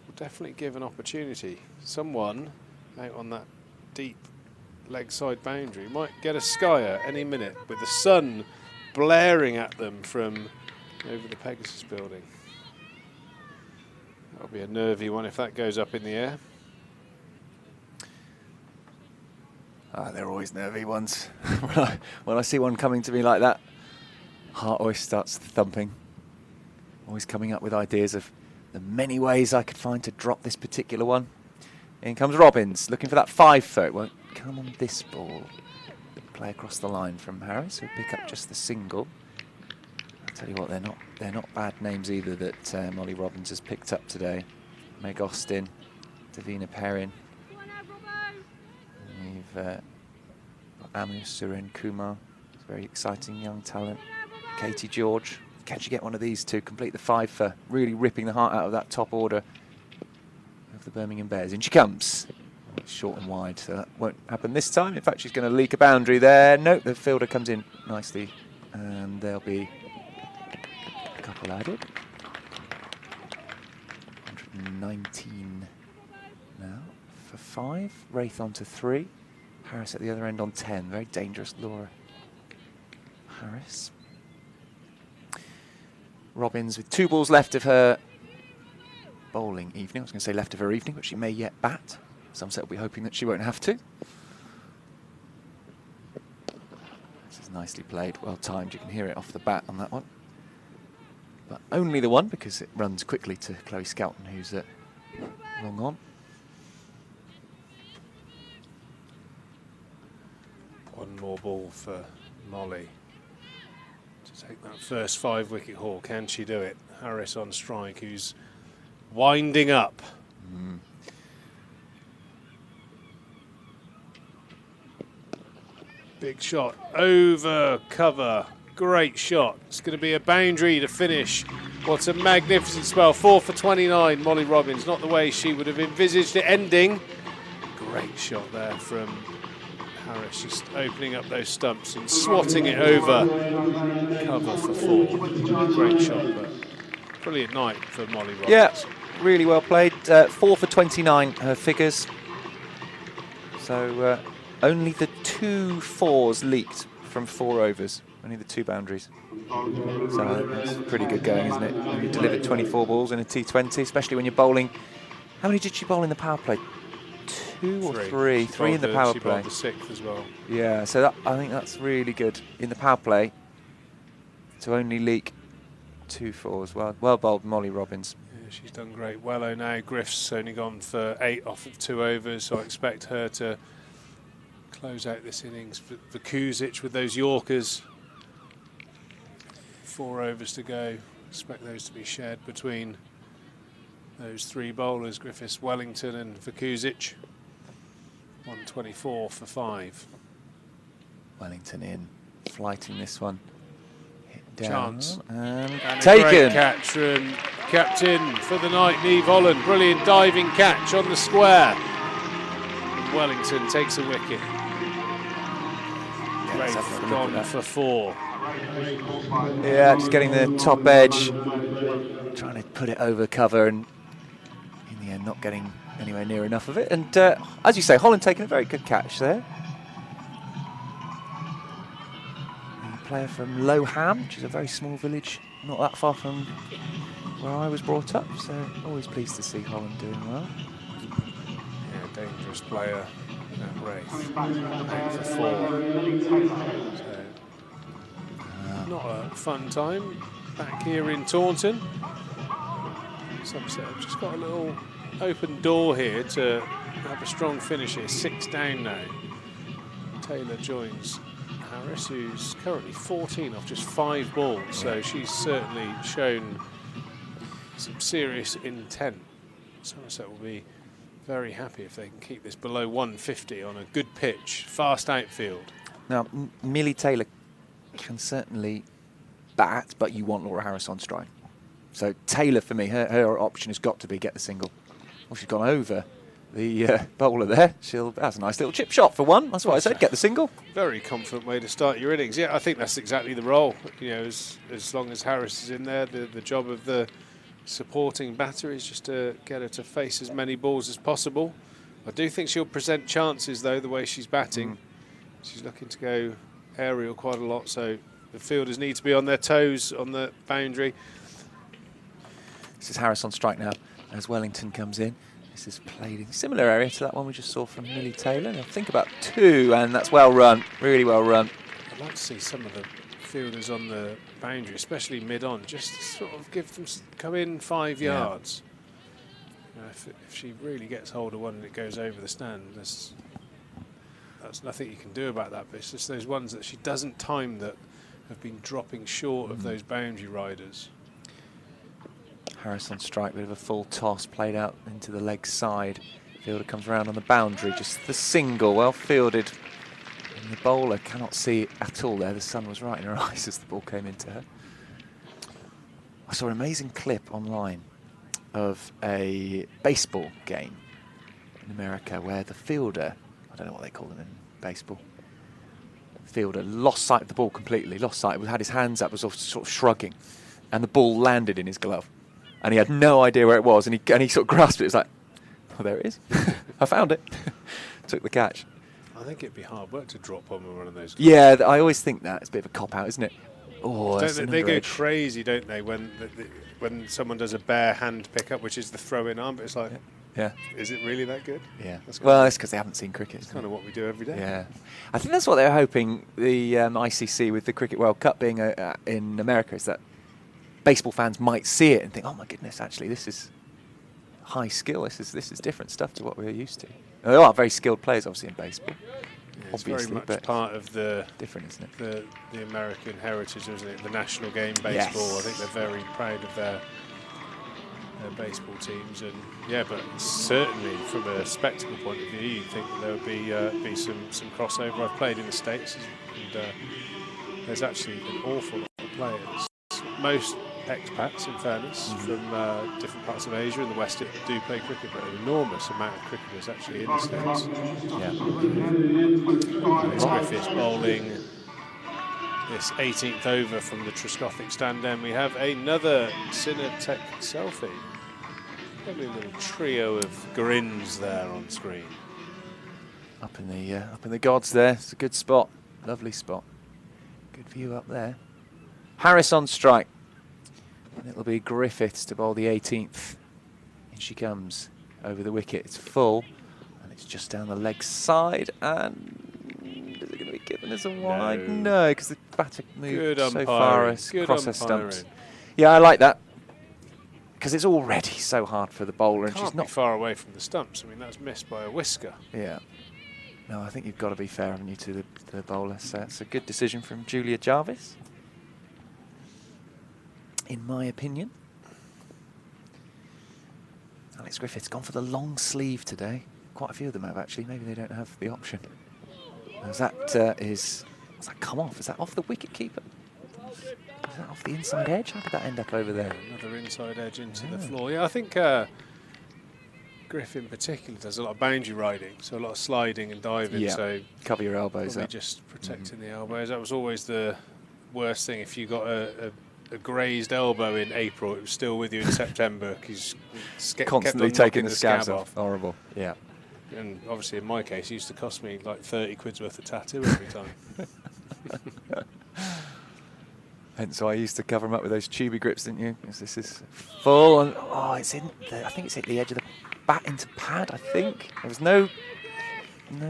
will definitely give an opportunity. Someone out on that deep leg side boundary might get a skyer any minute with the sun blaring at them from over the Pegasus building. That'll be a nervy one if that goes up in the air. They're always nervy ones. When I see one coming to me like that, heart always starts thumping. Always coming up with ideas of the many ways I could find to drop this particular one. In comes Robbins, looking for that 5-foot. Won't come on this ball. Play across the line from Harris, who'll pick up just the single. I'll tell you what, they're not bad names either that Molly Robbins has picked up today. Meg Austin, Davina Perrin. We've got Amu Suren Kumar, very exciting young talent. Katie George. Can she get one of these to complete the 5 for really ripping the heart out of that top order of the Birmingham Bears? In she comes. Short and wide, so that won't happen this time. In fact, she's going to leak a boundary there. Nope, the fielder comes in nicely, and there'll be a couple added. 119 now for 5. Wraith on to 3. Harris at the other end on 10. Very dangerous, Laura Harris. Robbins with 2 balls left of her bowling evening. I was going to say left of her evening, but she may yet bat. Somerset will be hoping that she won't have to. This is nicely played, well timed. You can hear it off the bat on that one. But only the one, because it runs quickly to Chloe Skelton, who's long on. One more ball for Molly to take that first 5-wicket haul. Can she do it? Harris on strike, who's winding up. Big shot over cover. Great shot. It's going to be a boundary to finish. What's a magnificent spell. 4 for 29, Molly Robbins. Not the way she would have envisaged it ending. Great shot there from Harris, just opening up those stumps and swatting it over cover for 4. Great shot, but brilliant night for Molly Robbins. Yeah, really well played. 4 for 29, her figures. So only the 2 4s leaked from 4 overs. Only the 2 boundaries. So that's pretty good going, isn't it? When you delivered 24 balls in a T20, especially when you're bowling. How many did she bowl in the power play? 2 or 3? 3 in the power play. She bowled the 6th as well. Yeah, so I think that's really good in the power play to only leak 2 4s. Well bowled, Molly Robbins. Yeah, she's done great. Wello now. Griff's only gone for 8 off of 2 overs, so I expect her to close out this innings. For Kuzic with those Yorkers. 4 overs to go. Expect those to be shared between those 3 bowlers, Griffiths, Wellington and Vukuzic. 124 for 5. Wellington in, flighting this one. Hit down. Chance. And taken. taken. Great catch from captain for the night, Niamh Holland. Brilliant diving catch on the square. And Wellington takes a wicket. Wraith gone for 4. Yeah, just getting the top edge, trying to put it over cover, and in the end not getting anywhere near enough of it. And as you say, Holland taking a very good catch there. A player from Lowham, which is a very small village, not that far from where I was brought up, so always pleased to see Holland doing well. Yeah, dangerous player, that Wraith. 8 for 4. So, not a fun time back here in Taunton. Somerset have just got a little open door here to have a strong finish here. 6 down now. Taylor joins Harris, who's currently 14 off just 5 balls, so she's certainly shown some serious intent. Somerset will be very happy if they can keep this below 150 on a good pitch, fast outfield. Now, Millie Taylor can certainly bat, but you want Laura Harris on strike. So Taylor, for me, her option has got to be get the single. Well, she's gone over the bowler there. That's a nice little chip shot for one. That's what I said, get the single. Very confident way to start your innings. Yeah, I think that's exactly the role. You know, as long as Harris is in there, the job of the supporting batter is just to get her to face as many balls as possible. I do think she'll present chances, though, the way she's batting. She's looking to go aerial quite a lot, so the fielders need to be on their toes on the boundary. This is Harris on strike now as Wellington comes in. This is played in a similar area to that one we just saw from Millie Taylor. I think about 2, and that's well run, really well run. I'd like to see some of the fielders on the boundary, especially mid-on, just sort of give them, come in 5 yards. You know, if she really gets hold of one and it goes over the stand, that's nothing you can do about that. But it's just those ones that she doesn't time that have been dropping short of those boundary riders. Harris on strike, bit of a full toss played out into the leg side. Fielder comes around on the boundary, just the single, well fielded. And the bowler cannot see it at all there. The sun was right in her eyes as the ball came into her. I saw an amazing clip online of a baseball game in America where the fielder, I don't know what they call them in baseball, fielder lost sight of the ball completely, lost sight, had his hands up, was sort of shrugging, and the ball landed in his glove. And he had no idea where it was, and he sort of grasped it. It was like, oh, there it is. I found it. Took the catch. I think it'd be hard work to drop on with one of those. Yeah, I always think that. It's a bit of a cop-out, isn't it? Oh, they go crazy, don't they, when someone does a bare hand pickup, which is the throw-in arm, but it's like, yeah. Is it really that good? Yeah. Well, it's because they haven't seen cricket. It's kind of what we do every day. Yeah. I think that's what they were hoping, the ICC, with the Cricket World Cup being in America, is that baseball fans might see it and think, oh my goodness, actually this is high skill, this is different stuff to what we're used to. There are very skilled players obviously in baseball. Yeah, it's very much part of the different, isn't it? The American heritage, isn't it? The national game baseball. Yes. I think they're very proud of their baseball teams, and yeah, but certainly from a spectacle point of view, you'd think that there would be some crossover. I've played in the States, and there's actually an awful lot of players. Most expats, in fairness, from different parts of Asia and the West do play cricket, but an enormous amount of cricketers actually in the States. Yeah. It's Griffiths bowling this 18th over from the Triscothic stand. Then we have another Cinetech selfie. Probably a little trio of grins there on screen. Up in the gods there. It's a good spot, lovely spot. Good view up there. Harris on strike. And it'll be Griffiths to bowl the 18th. In she comes over the wicket. It's full, and it's just down the leg side. And is it going to be given as a wide? No, because the batter moved so far across her stumps. Yeah, I like that, because it's already so hard for the bowler, and she's not far away from the stumps. I mean, that's missed by a whisker. Yeah. No, I think you've got to be fair, haven't you, to the bowler. So it's a good decision from Julia Jarvis, in my opinion. Alex Griffiths gone for the long sleeve today. Quite a few of them have, actually. Maybe they don't have the option. Has that come off? Is that off the wicket keeper? Is that off the inside edge? How did that end up over there? Another inside edge into the floor. Yeah, I think Griff in particular does a lot of boundary riding, so a lot of sliding and diving. Yeah. So Cover your elbows probably up. just protecting the elbows. That was always the worst thing. If you got a grazed elbow in April, it was still with you in September because Constantly taking the scabs off. Horrible. Yeah. And obviously, in my case, it used to cost me like 30 quid's worth of tattoo every time. And so I used to cover them up with those tubey grips, didn't you? Because this is full, and it's in. I think it's hit the edge of the bat into pad. I think there was no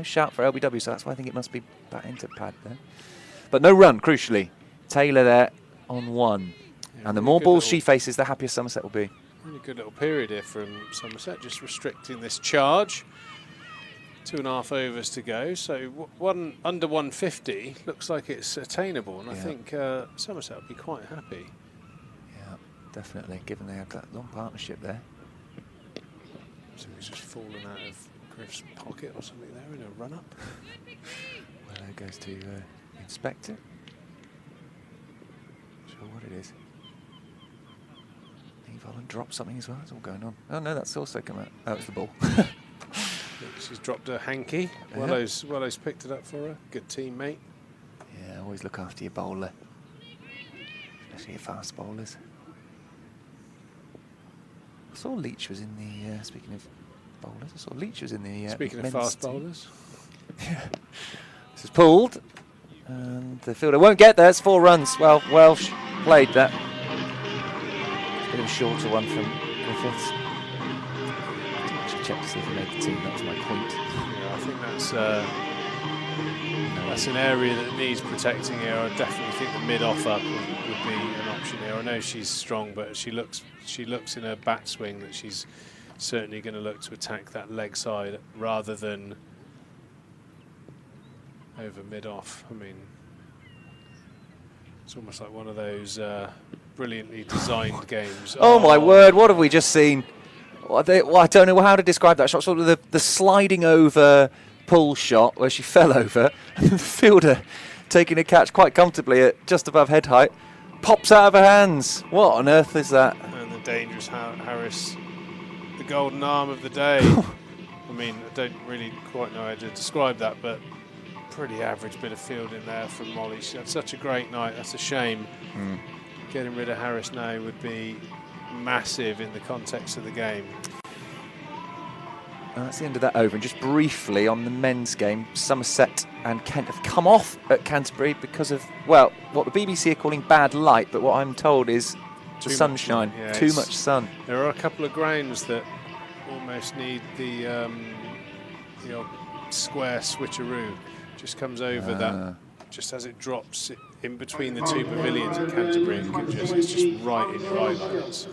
shout for LBW, so that's why I think it must be bat into pad there. But no run, crucially. Taylor there on 1, yeah, and the more balls she faces, the happier Somerset will be. Really good little period here from Somerset, just restricting this charge. 2.5 overs to go, so one under 150 looks like it's attainable, and I think Somerset will be quite happy. Yeah, definitely, given they have that long partnership there. So he's just fallen out of Griff's pocket or something there in a run-up. Well, there goes to inspect it. Not sure what it is. Eve Holland dropped something as well. It's all going on. Oh no, that's also come out. Oh, it's the ball. She's dropped her hanky. Wellow's picked it up for her. Good teammate. Yeah, always look after your bowler, especially your fast bowlers. I saw Leach was in the. Speaking of bowlers, I saw Leach was in the. Speaking of fast bowlers. Yeah. This is pulled, and the fielder won't get there. It's 4 runs. Well, Welsh played that. A bit of a shorter one from Griffiths. Check to see if he made the team. That was my point. Yeah, I think that's an area that needs protecting here. I definitely think the mid-off up would be an option here. I know she's strong, but she looks in her bat swing that she's certainly going to look to attack that leg side rather than over mid-off. I mean, it's almost like one of those brilliantly designed games. Oh my word! What have we just seen? I don't know how to describe that shot. Sort of the sliding over pull shot where she fell over, and the fielder taking a catch quite comfortably at just above head height, pops out of her hands. What on earth is that? And the dangerous Harris, the golden arm of the day. I mean, I don't really quite know how to describe that, but pretty average bit of fielding there from Molly. She had such a great night. That's a shame. Getting rid of Harris now would be massive in the context of the game. That's the end of that over. And just briefly on the men's game, Somerset and Kent have come off at Canterbury because of, well, what the BBC are calling bad light, but what I'm told is the sunshine. Yeah, too much sun. There are a couple of grounds that almost need the old square switcheroo. Just comes over that, just as it drops in between the 2 pavilions at Canterbury, it's just right in your eye lines.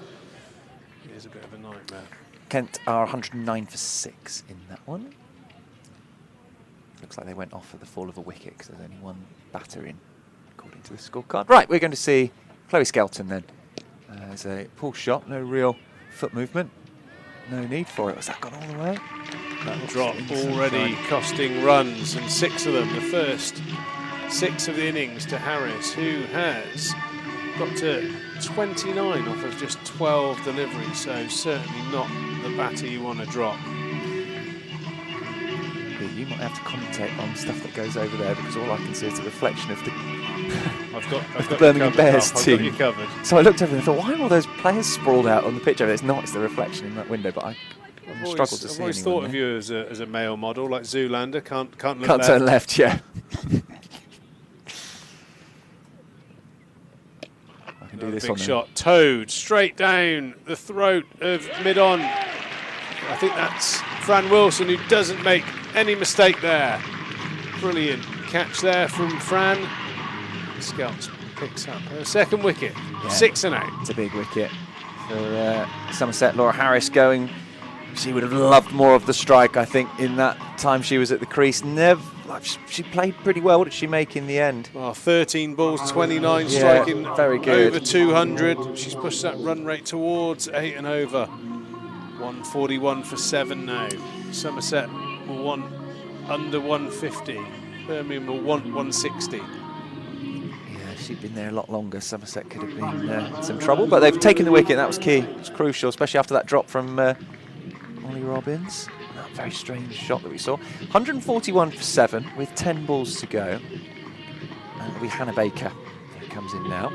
It is a bit of a nightmare. Kent are 109 for 6 in that one. Looks like they went off at the fall of a wicket because there's only one batter in, according to the scorecard. Right, we're going to see Chloe Skelton then. There's a pull shot, no real foot movement. No need for it. Was that gone all the way? That drop already costing runs, and 6 of them, the first 6 of the innings to Harris, who has got to 29 off of just 12 deliveries, so certainly not the batter you want to drop. You might have to commentate on stuff that goes over there, because all I can see is a reflection of the I've got the Birmingham Bears team. I've got you covered. So I looked over and thought, why are all those players sprawled out on the pitch over there? It's not, it's the reflection in that window, but I struggled to see. I've always thought of you as a male model, like Zoolander, can't look left. Turn left, yeah. I can do this big one. Shot, towed straight down the throat of mid-on. I think that's Fran Wilson, who doesn't make any mistake there. Brilliant catch there from Fran. Skelton picks up her second wicket, 6 and out. It's a big wicket for Somerset. Laura Harris going. She would have loved more of the strike, I think, in that time she was at the crease. She played pretty well. What did she make in the end? Well, 13 balls, 29, striking very good. Over 200. She's pushed that run rate towards 8 and over. 141 for 7 now. Somerset will want under 150. Birmingham will want 160. Yeah, she'd been there a lot longer. Somerset could have been in some trouble, but they've taken the wicket. That was key. It's crucial, especially after that drop from Molly Molly Robbins. That very strange shot that we saw. 141 for 7 with 10 balls to go. And it'll be Hannah Baker who comes in now.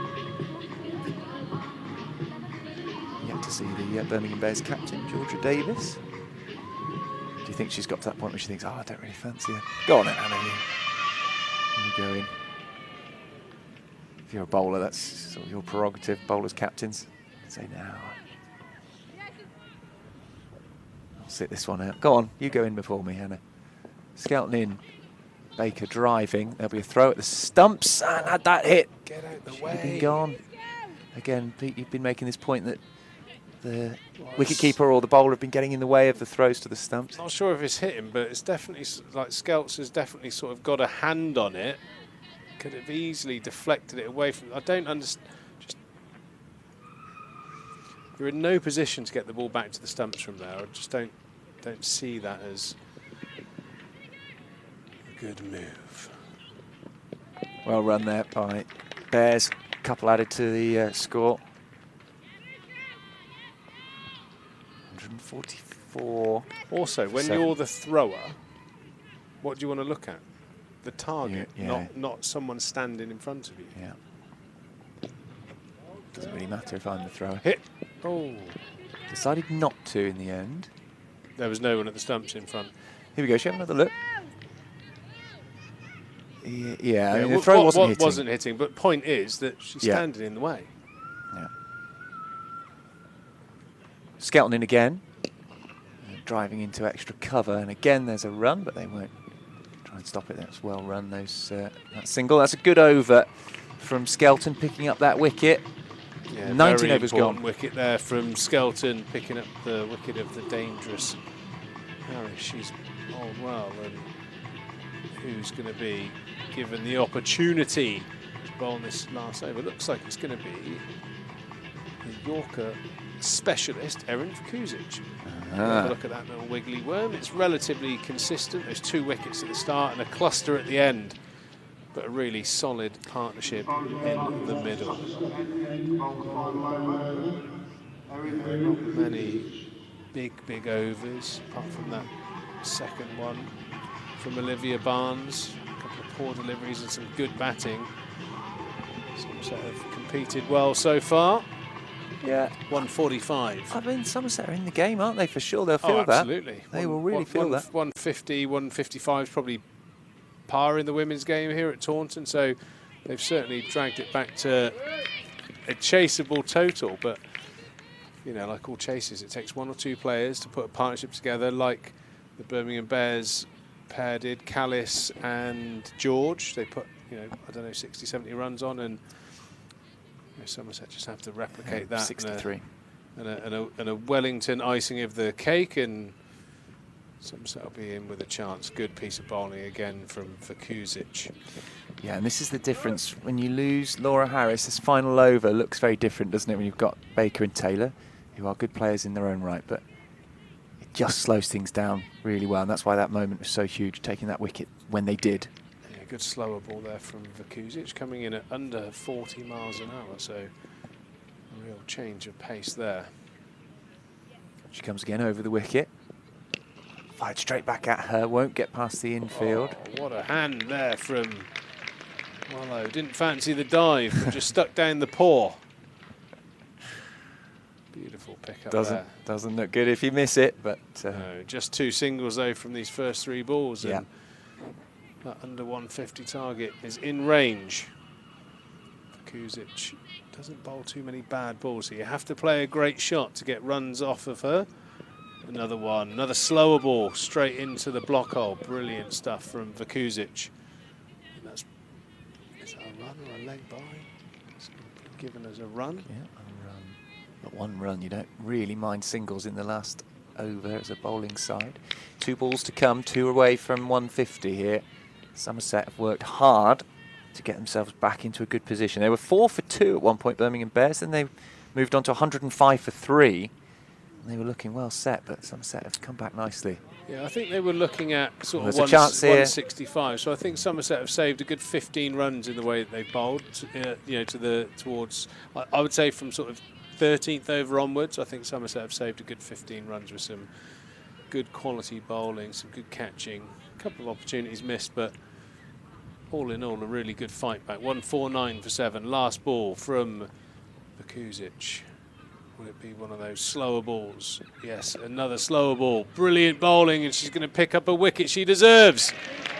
Yet to see the Birmingham Bears captain, Georgia Davis. Do you think she's got to that point where she thinks, oh, I don't really fancy her? Go on then, Hannah. You go in. If you're a bowler, that's sort of your prerogative. Bowlers, captains. Say now. I'll sit this one out. Go on, you go in before me, Hannah. Scouting in. Baker driving. There'll be a throw at the stumps and had that hit. Get out the Should way. have been gone. Again, Pete, you've been making this point that the wicketkeeper or the bowler have been getting in the way of the throws to the stumps. Not sure if it's hit him, but it's definitely like Skelts has definitely sort of got a hand on it. Could have easily deflected it away from. I don't understand. Just you're in no position to get the ball back to the stumps from there. I just don't see that as a good move. Well run there by Bears. Couple added to the score. 144. Also, when you're the thrower, what do you want to look at? The target, not someone standing in front of you. Yeah. Doesn't really matter if I'm the thrower. Hit. Oh. Decided not to in the end. There was no one at the stumps in front. Here we go. Shall we have another look? Yeah, I mean, the throw wasn't hitting. But point is that she's standing in the way. Yeah. Scouting in again. Driving into extra cover. And again, there's a run, but they won't try and stop it. That's well run, those that single. That's a good over from Skelton, picking up that wicket. Yeah, 19 overs gone. Wicket there from Skelton, picking up the wicket of the dangerous Harris. She's bowled well, and who's going to be given the opportunity to bowl this last over? Looks like it's going to be the Yorker specialist, Erin Vukusic. Have a look at that little wiggly worm. It's relatively consistent. There's 2 wickets at the start and a cluster at the end, but a really solid partnership in the middle. Many big overs, apart from that second one from Olivia Barnes. A couple of poor deliveries and some good batting. Somerset have competed well so far. Yeah. 145. I mean, Somerset are in the game, aren't they? For sure, they'll feel that. Absolutely. They will really feel that. 150, 155 is probably par in the women's game here at Taunton, so they've certainly dragged it back to a chaseable total. But, you know, like all chases, it takes 1 or 2 players to put a partnership together, like the Birmingham Bears pair did, Callis and George. They put, you know, I don't know, 60, 70 runs on, and Somerset just have to replicate that. 63. And a Wellington icing of the cake, and Somerset will be in with a chance. Good piece of bowling again from Vukusic. Yeah, and this is the difference. When you lose Laura Harris, this final over looks very different, doesn't it, when you've got Baker and Taylor, who are good players in their own right, but it just slows things down really well, and that's why that moment was so huge, taking that wicket when they did. Good slower ball there from Vukusic, coming in at under 40 miles an hour, so a real change of pace there. She comes again over the wicket. Fired straight back at her, won't get past the infield. Oh, what a hand there from Wallow. Didn't fancy the dive, but just stuck down the paw. Beautiful pick up there. Doesn't look good if you miss it, but... no, just 2 singles though from these first 3 balls. Yeah. And that under 150 target is in range. Vukusic doesn't bowl too many bad balls, so you have to play a great shot to get runs off of her. Another one, another slower ball straight into the block hole. Brilliant stuff from Vukusic. And that's, is that a run or a leg by? It's given as a run. Yeah, a run. But 1 run, you don't really mind singles in the last over as a bowling side. 2 balls to come, 2 away from 150 here. Somerset have worked hard to get themselves back into a good position. They were 4 for 2 at one point, Birmingham Bears, then they moved on to 105 for 3. And they were looking well set, but Somerset have come back nicely. Yeah, I think they were looking at sort of a chance here. 165. So I think Somerset have saved a good 15 runs in the way that they've bowled. You know, towards I would say from sort of 13th over onwards. I think Somerset have saved a good 15 runs with some good quality bowling, some good catching, a couple of opportunities missed, but all in all, a really good fight back. 149 for 7. Last ball from Bakuzic. Will it be one of those slower balls? Yes, another slower ball. Brilliant bowling, and she's going to pick up a wicket she deserves.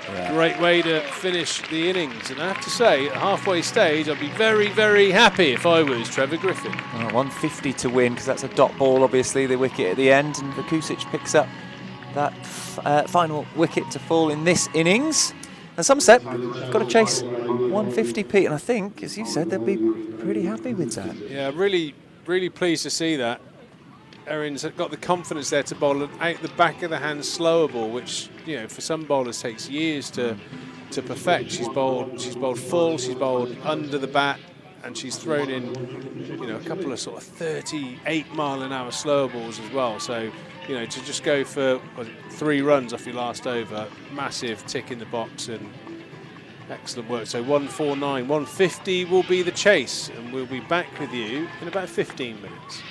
Yeah. Great way to finish the innings. And I have to say, at halfway stage, I'd be very, very happy if I was Trevor Griffin. 150 to win, because that's a dot ball, obviously, the wicket at the end. And Bakuzic picks up that final wicket to fall in this innings. And Somerset got to chase 150, Pete. And I think, as you said, they'll be pretty happy with that. Yeah, really pleased to see that. Erin's got the confidence there to bowl out the back of the hand slower ball, which, you know, for some bowlers takes years to perfect. She's bowled full, she's bowled under the bat, and she's thrown in, you know, a couple of sort of 38-mile-an-hour slower balls as well. So, you know, to just go for 3 runs off your last over, massive tick in the box and excellent work. So 149, 150 will be the chase, and we'll be back with you in about 15 minutes.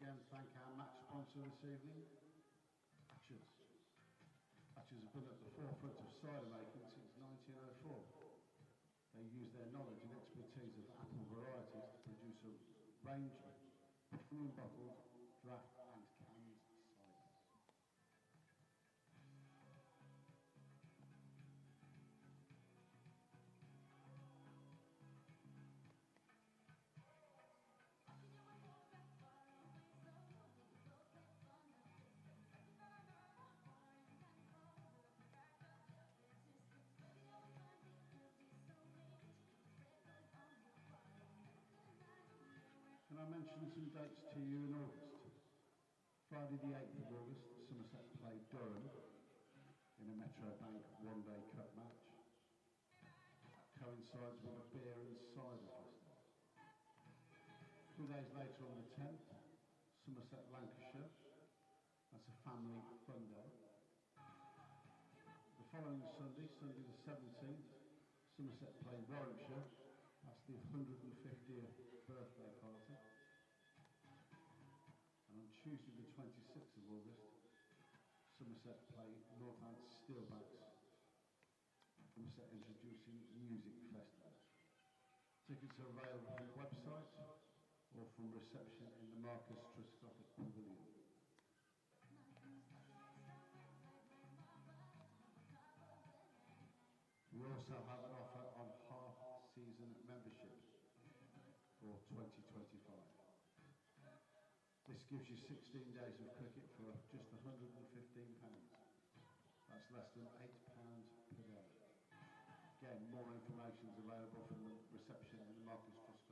Again, thank our match sponsor this evening, Thatchers. Thatchers have been at the forefront of cider making since 1904. They use their knowledge and expertise of apple varieties to produce a range of premium bottled, draft and canned cider. Can I mention some dates to you in August? Friday the 8th of August, Somerset played Durham in a Metro Bank one-day cup match. That coincides with a beer and cider festival. 2 days later on the 10th, Somerset, Lancashire. That's a family fun day. The following Sunday, Sunday the 17th, Somerset played Warwickshire. That's the 150th birthday party. And on Tuesday the 26th of August, Somerset play Northants Steelbacks. Somerset introducing music festival. Tickets are available from the website or from reception in the Marcus Trescothick Pavilion. We also have an offer on half-season membership for 2025. This gives you 16 days of cricket for just £115. That's less than £8 per day. Again, more information is available from the reception in the Marcus Trescothick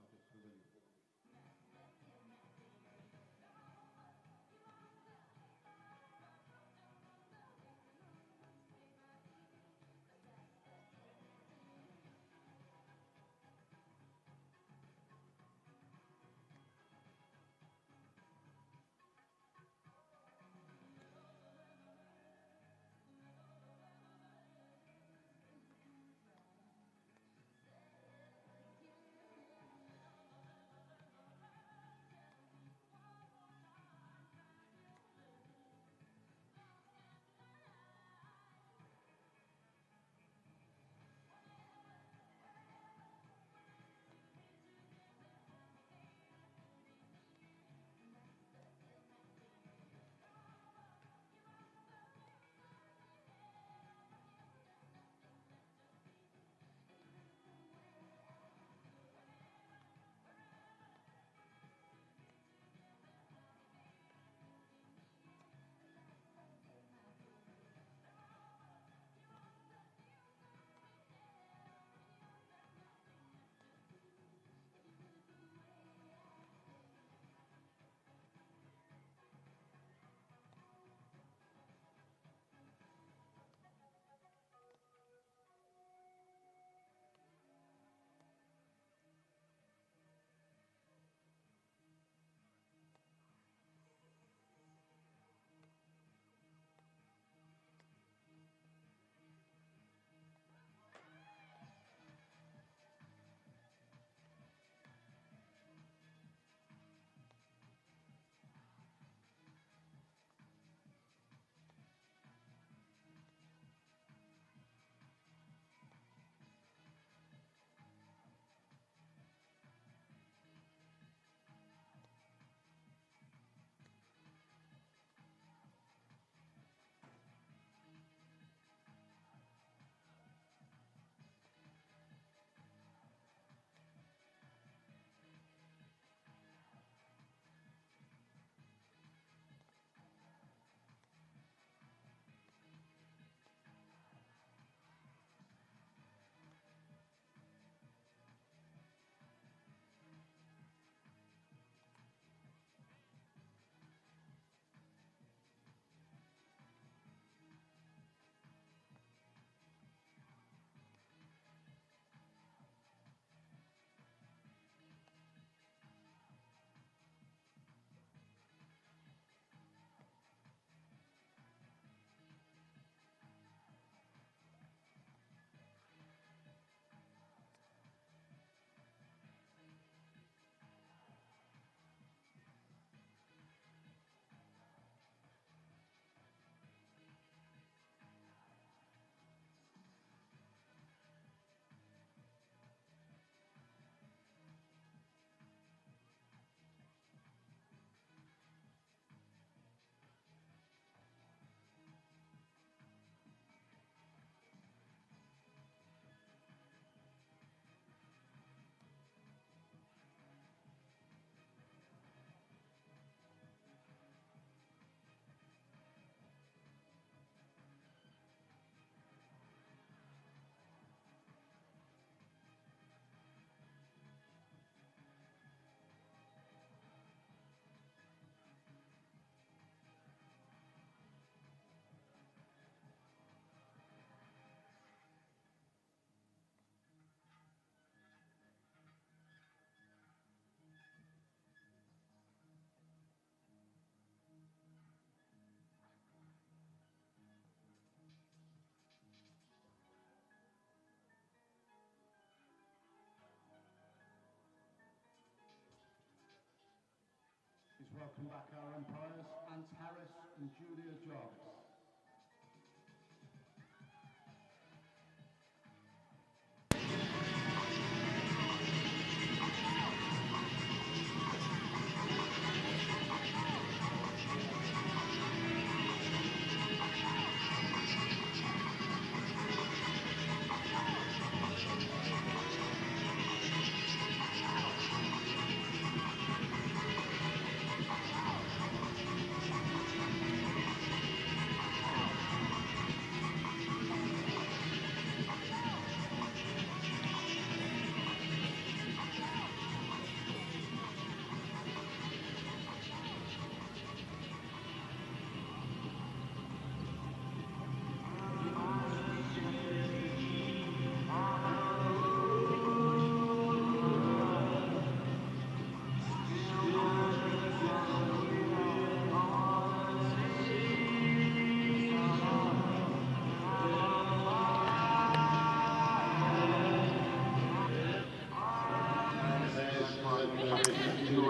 welcome back our umpires, Ant Harris and Julia Jobs.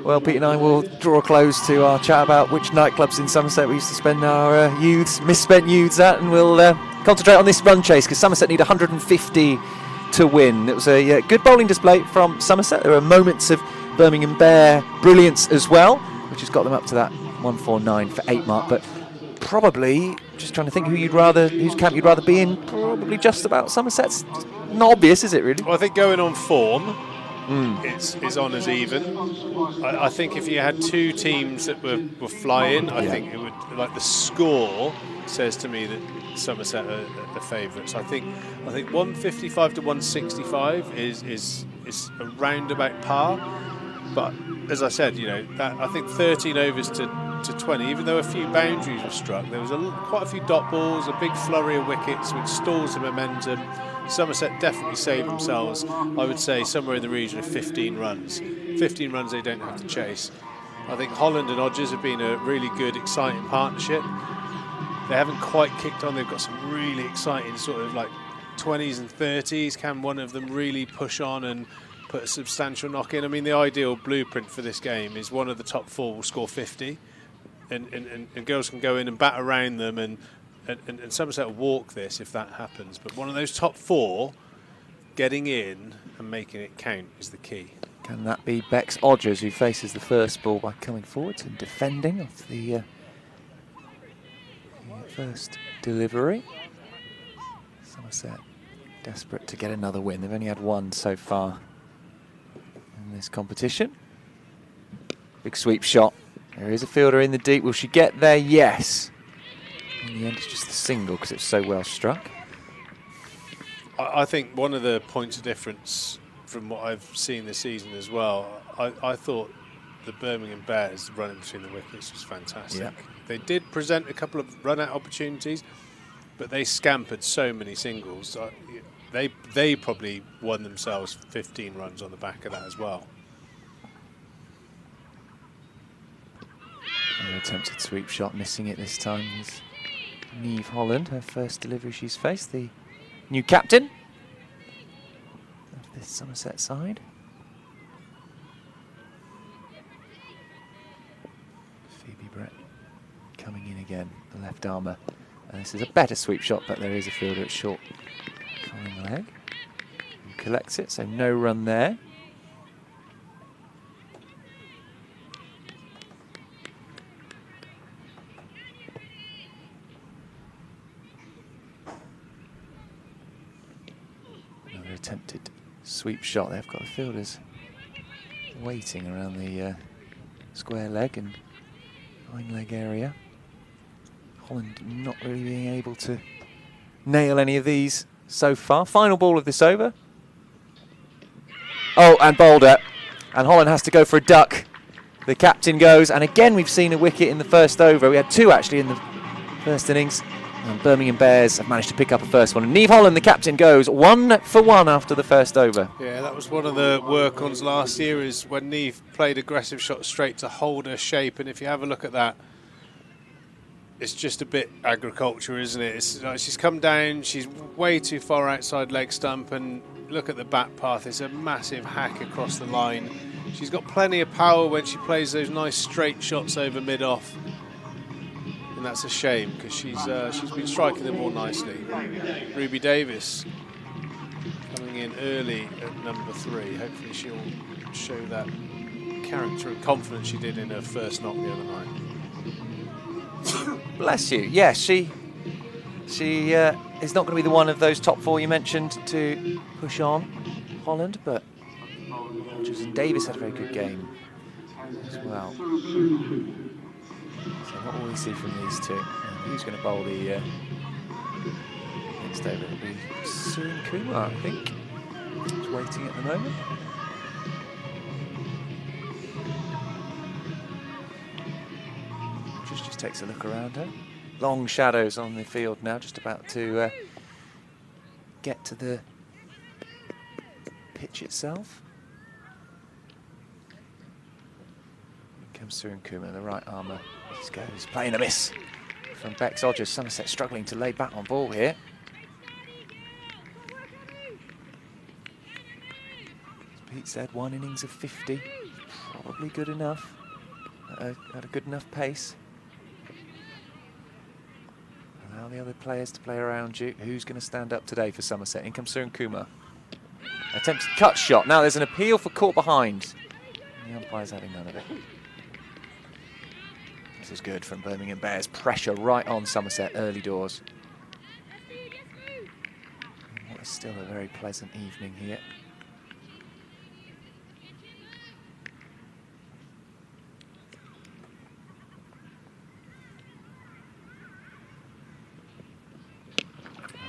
Well, Pete and I will draw a close to our chat about which nightclubs in Somerset we used to spend our misspent youths at, and we'll concentrate on this run chase because Somerset need 150 to win. It was a good bowling display from Somerset. There were moments of Birmingham Bear brilliance as well, which has got them up to that 149 for 8 mark. But probably, just trying to think whose camp you'd rather be in, probably just about Somerset's. Not obvious, is it really? Well, I think going on form, it's on as even. I think if you had two teams that were flying, I think it would, like the score says to me that Somerset are the favourites. I think 155 to 165 is a roundabout par. But as I said, I think 13 overs to 20, even though a few boundaries were struck, there was quite a few dot balls, a big flurry of wickets which stalls the momentum. Somerset definitely saved themselves, I would say, somewhere in the region of 15 runs. 15 runs they don't have to chase. I think Holland and Odgers have been a really good, exciting partnership. They haven't quite kicked on. They've got some really exciting sort of like 20s and 30s. Can one of them really push on and put a substantial knock in? I mean, the ideal blueprint for this game is one of the top 4 will score 50 and girls can go in and bat around them and Somerset will walk this if that happens. But one of those top 4 getting in and making it count is the key. Can that be Bex Odgers, who faces the first ball by coming forwards and defending off the first delivery? Somerset desperate to get another win. They've only had one so far in this competition. Big sweep shot. There is a fielder in the deep. Will she get there? Yes. In the end, it's just a single because it's so well struck. I think one of the points of difference from what I've seen this season as well, I thought the Birmingham Bears running between the wickets was fantastic. Yeah. They did present a couple of run-out opportunities, but they scampered so many singles. They probably won themselves 15 runs on the back of that as well. An attempted sweep shot, missing it this time is Niamh Holland, her first delivery she's faced, the new captain of this Somerset side. Phoebe Brett coming in again, the left armour. This is a better sweep shot, but there is a fielder at short flying leg who collects it, so no run there. Another attempted sweep shot. They've got the fielders waiting around the square leg and hind leg area. Holland not really being able to nail any of these so far. Final ball of this over. Oh, and Boulder. And Holland has to go for a duck. The captain goes, and again we've seen a wicket in the first over. We had 2 actually in the first innings. And Birmingham Bears have managed to pick up a first one. And Niamh Holland, the captain, goes 1 for 1 after the first over. Yeah, that was one of the work-ons last year, is when Niamh played aggressive shots straight to hold her shape. And if you have a look at that, it's just a bit agriculture, isn't it? It's like she's come down, she's way too far outside leg stump, and look at the bat path. It's a massive hack across the line. She's got plenty of power when she plays those nice straight shots over mid-off. And that's a shame because she's been striking the ball nicely. Ruby Davis coming in early at number 3. Hopefully she'll show that character and confidence she did in her first knock the other night. Bless you. Yeah, she is not going to be the one of those top 4 you mentioned to push on Holland, but Rogers and Davis had a very good game as well. So what will we see from these two? Who's going to bowl the next over? It'll be Surin Kumar, I think. He's waiting at the moment. Just takes a look around her. Long shadows on the field now, just about to get to the pitch itself. Here comes Surin Kumar, the right armour. Let's go. He's playing a miss from Bex Odgers. Somerset struggling to lay back on ball here. As Pete said, 1 innings of 50. Probably good enough. At a good enough pace. Allow the other players to play around you. Who's going to stand up today for Somerset? In comes Surin Kumar. Attempted cut shot. Now there's an appeal for caught behind. The umpire's having none of it. This is good from Birmingham Bears. Pressure right on Somerset early doors. And what is still a very pleasant evening here.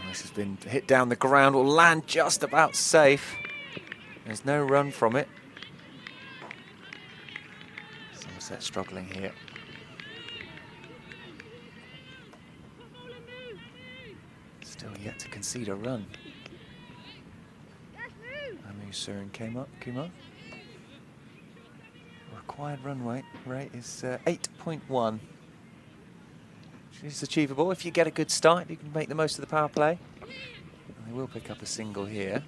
This has been hit down the ground, will land just about safe. There's no run from it. Somerset struggling here. Still yet to concede a run. Amu Surin came up, Kumar. Required run rate is 8.1. It's achievable if you get a good start, if you can make the most of the power play. And they will pick up a single here.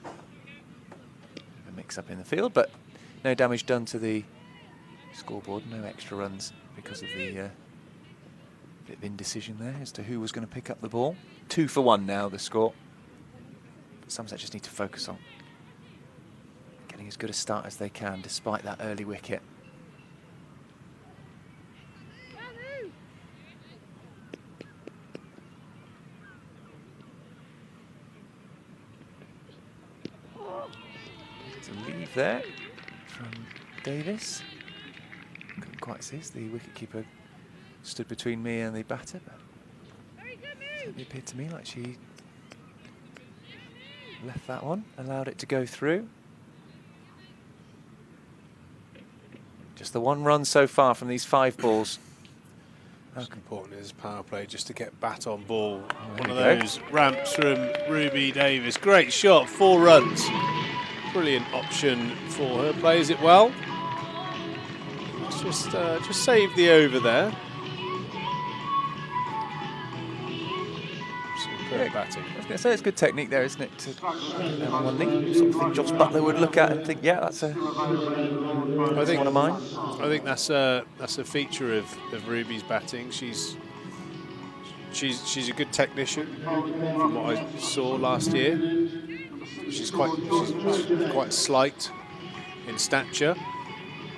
A mix-up in the field, but no damage done to the scoreboard. No extra runs because of the bit of indecision there as to who was going to pick up the ball. 2 for 1 now, the score. But Somerset just need to focus on getting as good a start as they can, despite that early wicket. Leave there from Davis. Couldn't quite see as the wicketkeeper stood between me and the batter, but it appeared to me like she left that one, allowed it to go through. Just the 1 run so far from these 5 balls. Most important is power play, just to get bat on ball. One of those ramps from Ruby Davis. Great shot, 4 runs. Brilliant option for her, plays it well. Just saved the over there. Superb batting. I was going to say it's good technique there, isn't it? To one knee, sort of thing Josh Butler would look at and think, yeah, that's one of mine. I think that's a feature of Ruby's batting. She's a good technician from what I saw last year. She's quite slight in stature,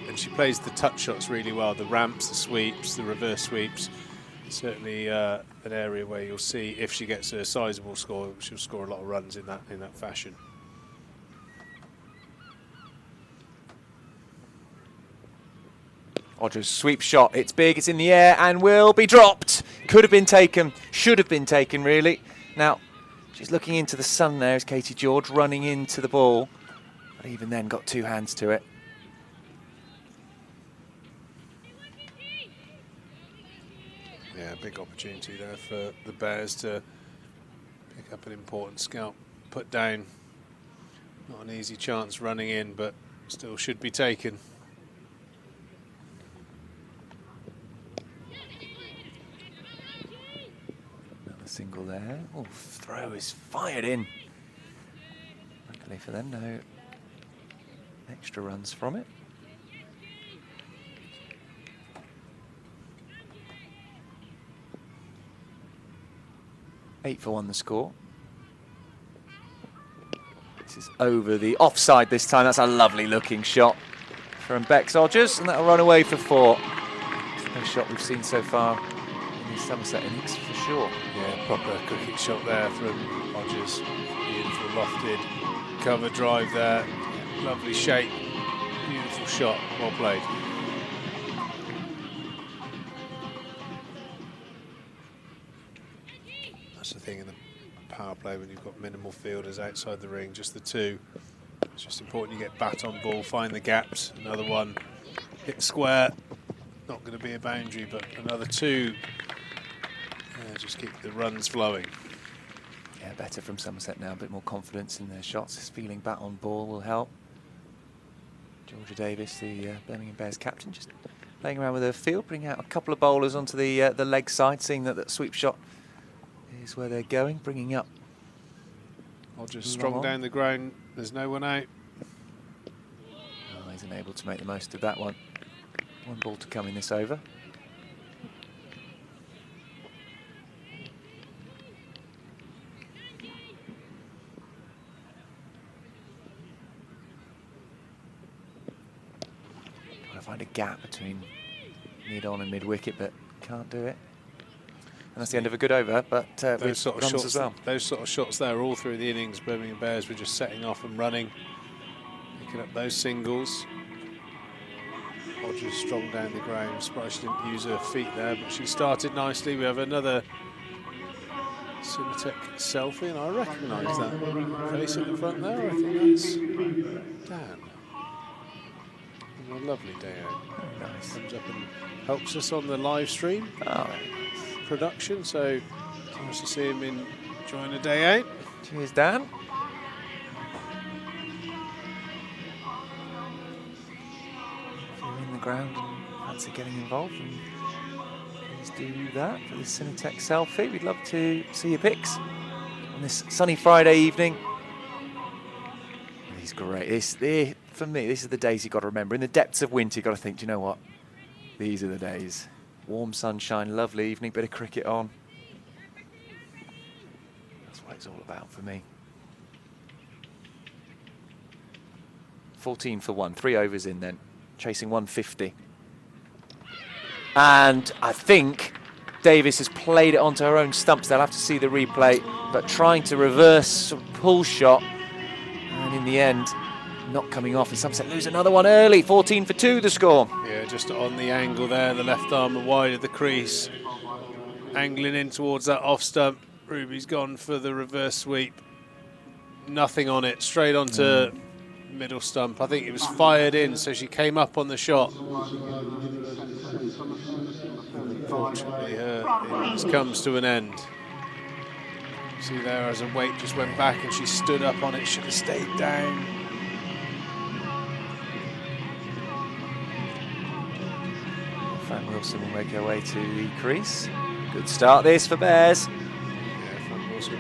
and she plays the touch shots really well. The ramps, the sweeps, the reverse sweeps. Certainly an area where you'll see if she gets a sizable score, she'll score a lot of runs in that fashion. Odgers sweep shot. It's big. It's in the air and will be dropped. Could have been taken. Should have been taken, really. Now. She's looking into the sun there as Katie George running into the ball, but even then got 2 hands to it. Yeah, big opportunity there for the Bears to pick up an important scalp, put down. Not an easy chance running in, but still should be taken. Single there. Oh, throw is fired in. Luckily for them, no extra runs from it. Eight for 1 the score. This is over the offside this time. That's a lovely looking shot from Bex Odgers, and that'll run away for 4. It's the best shot we've seen so far in the Somerset innings, for sure. Yeah, proper cricket shot there from Odgers. Beautiful lofted cover drive there. Lovely shape. Beautiful shot. Well played. That's the thing in the power play when you've got minimal fielders outside the ring, just the two. It's just important you get bat on ball, find the gaps. Another one, hit square. Not going to be a boundary, but another 2. Just keep the runs flowing. Yeah, better from Somerset now. A bit more confidence in their shots. This feeling bat on ball will help. Georgia Davis, the Birmingham Bears captain, just playing around with her field, bringing out a couple of bowlers onto the leg side, seeing that sweep shot is where they're going, bringing up. Odgers strong down the ground. There's no one out. Oh, he's unable to make the most of that one. 1 ball to come in this over. Trying to find a gap between mid-on and mid-wicket, but can't do it. And that's the end of a good over, but those sort of shots as well. Those sort of shots there all through the innings. Birmingham Bears were just setting off and running, picking up those singles. Odgers strong down the ground. Surprised she didn't use her feet there, but she started nicely. We have another Cinetech selfie, and I recognise that face at the front there. I think that's Dan. And a lovely day out. Very nice. Comes up and helps us on the live stream. Oh, Production, so nice to see him enjoying a day out. cheers, Dan. If you're in the ground and fancy getting involved, then please do that for this Cinetech selfie. We'd love to see your pics on this sunny Friday evening. He's great. For me, this is the days you've got to remember. In the depths of winter, you've got to think, do you know what? These are the days. Warm sunshine, lovely evening, bit of cricket on. That's what it's all about for me. 14 for 1, 3 overs in then, chasing 150. And I think Davis has played it onto her own stumps. They'll have to see the replay, but trying to reverse sort of pull shot. And in the end, not coming off, and Somerset lose another one early. 14 for 2 the score. Yeah, just on the angle there, the left arm wide of the crease, angling in towards that off stump. Ruby's gone for the reverse sweep. Nothing on it, straight onto middle stump. I think it was fired in, so she came up on the shot. Unfortunately, her innings comes to an end. See there, as her weight just went back and she stood up on it, should have stayed down. Fran Wilson will make her way to the crease. Good start this for Bears. Yeah, Fran Wilson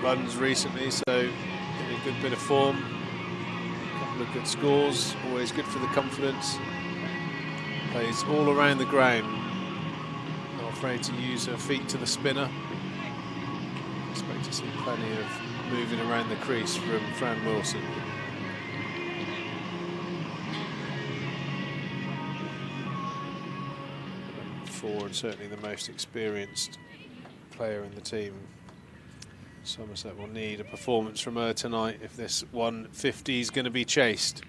runs recently, so in a good bit of form. A couple of good scores, always good for the confidence. Plays all around the ground. Not afraid to use her feet to the spinner. Expect to see plenty of moving around the crease from Fran Wilson. And certainly the most experienced player in the team. Somerset will need a performance from her tonight if this 150 is going to be chased.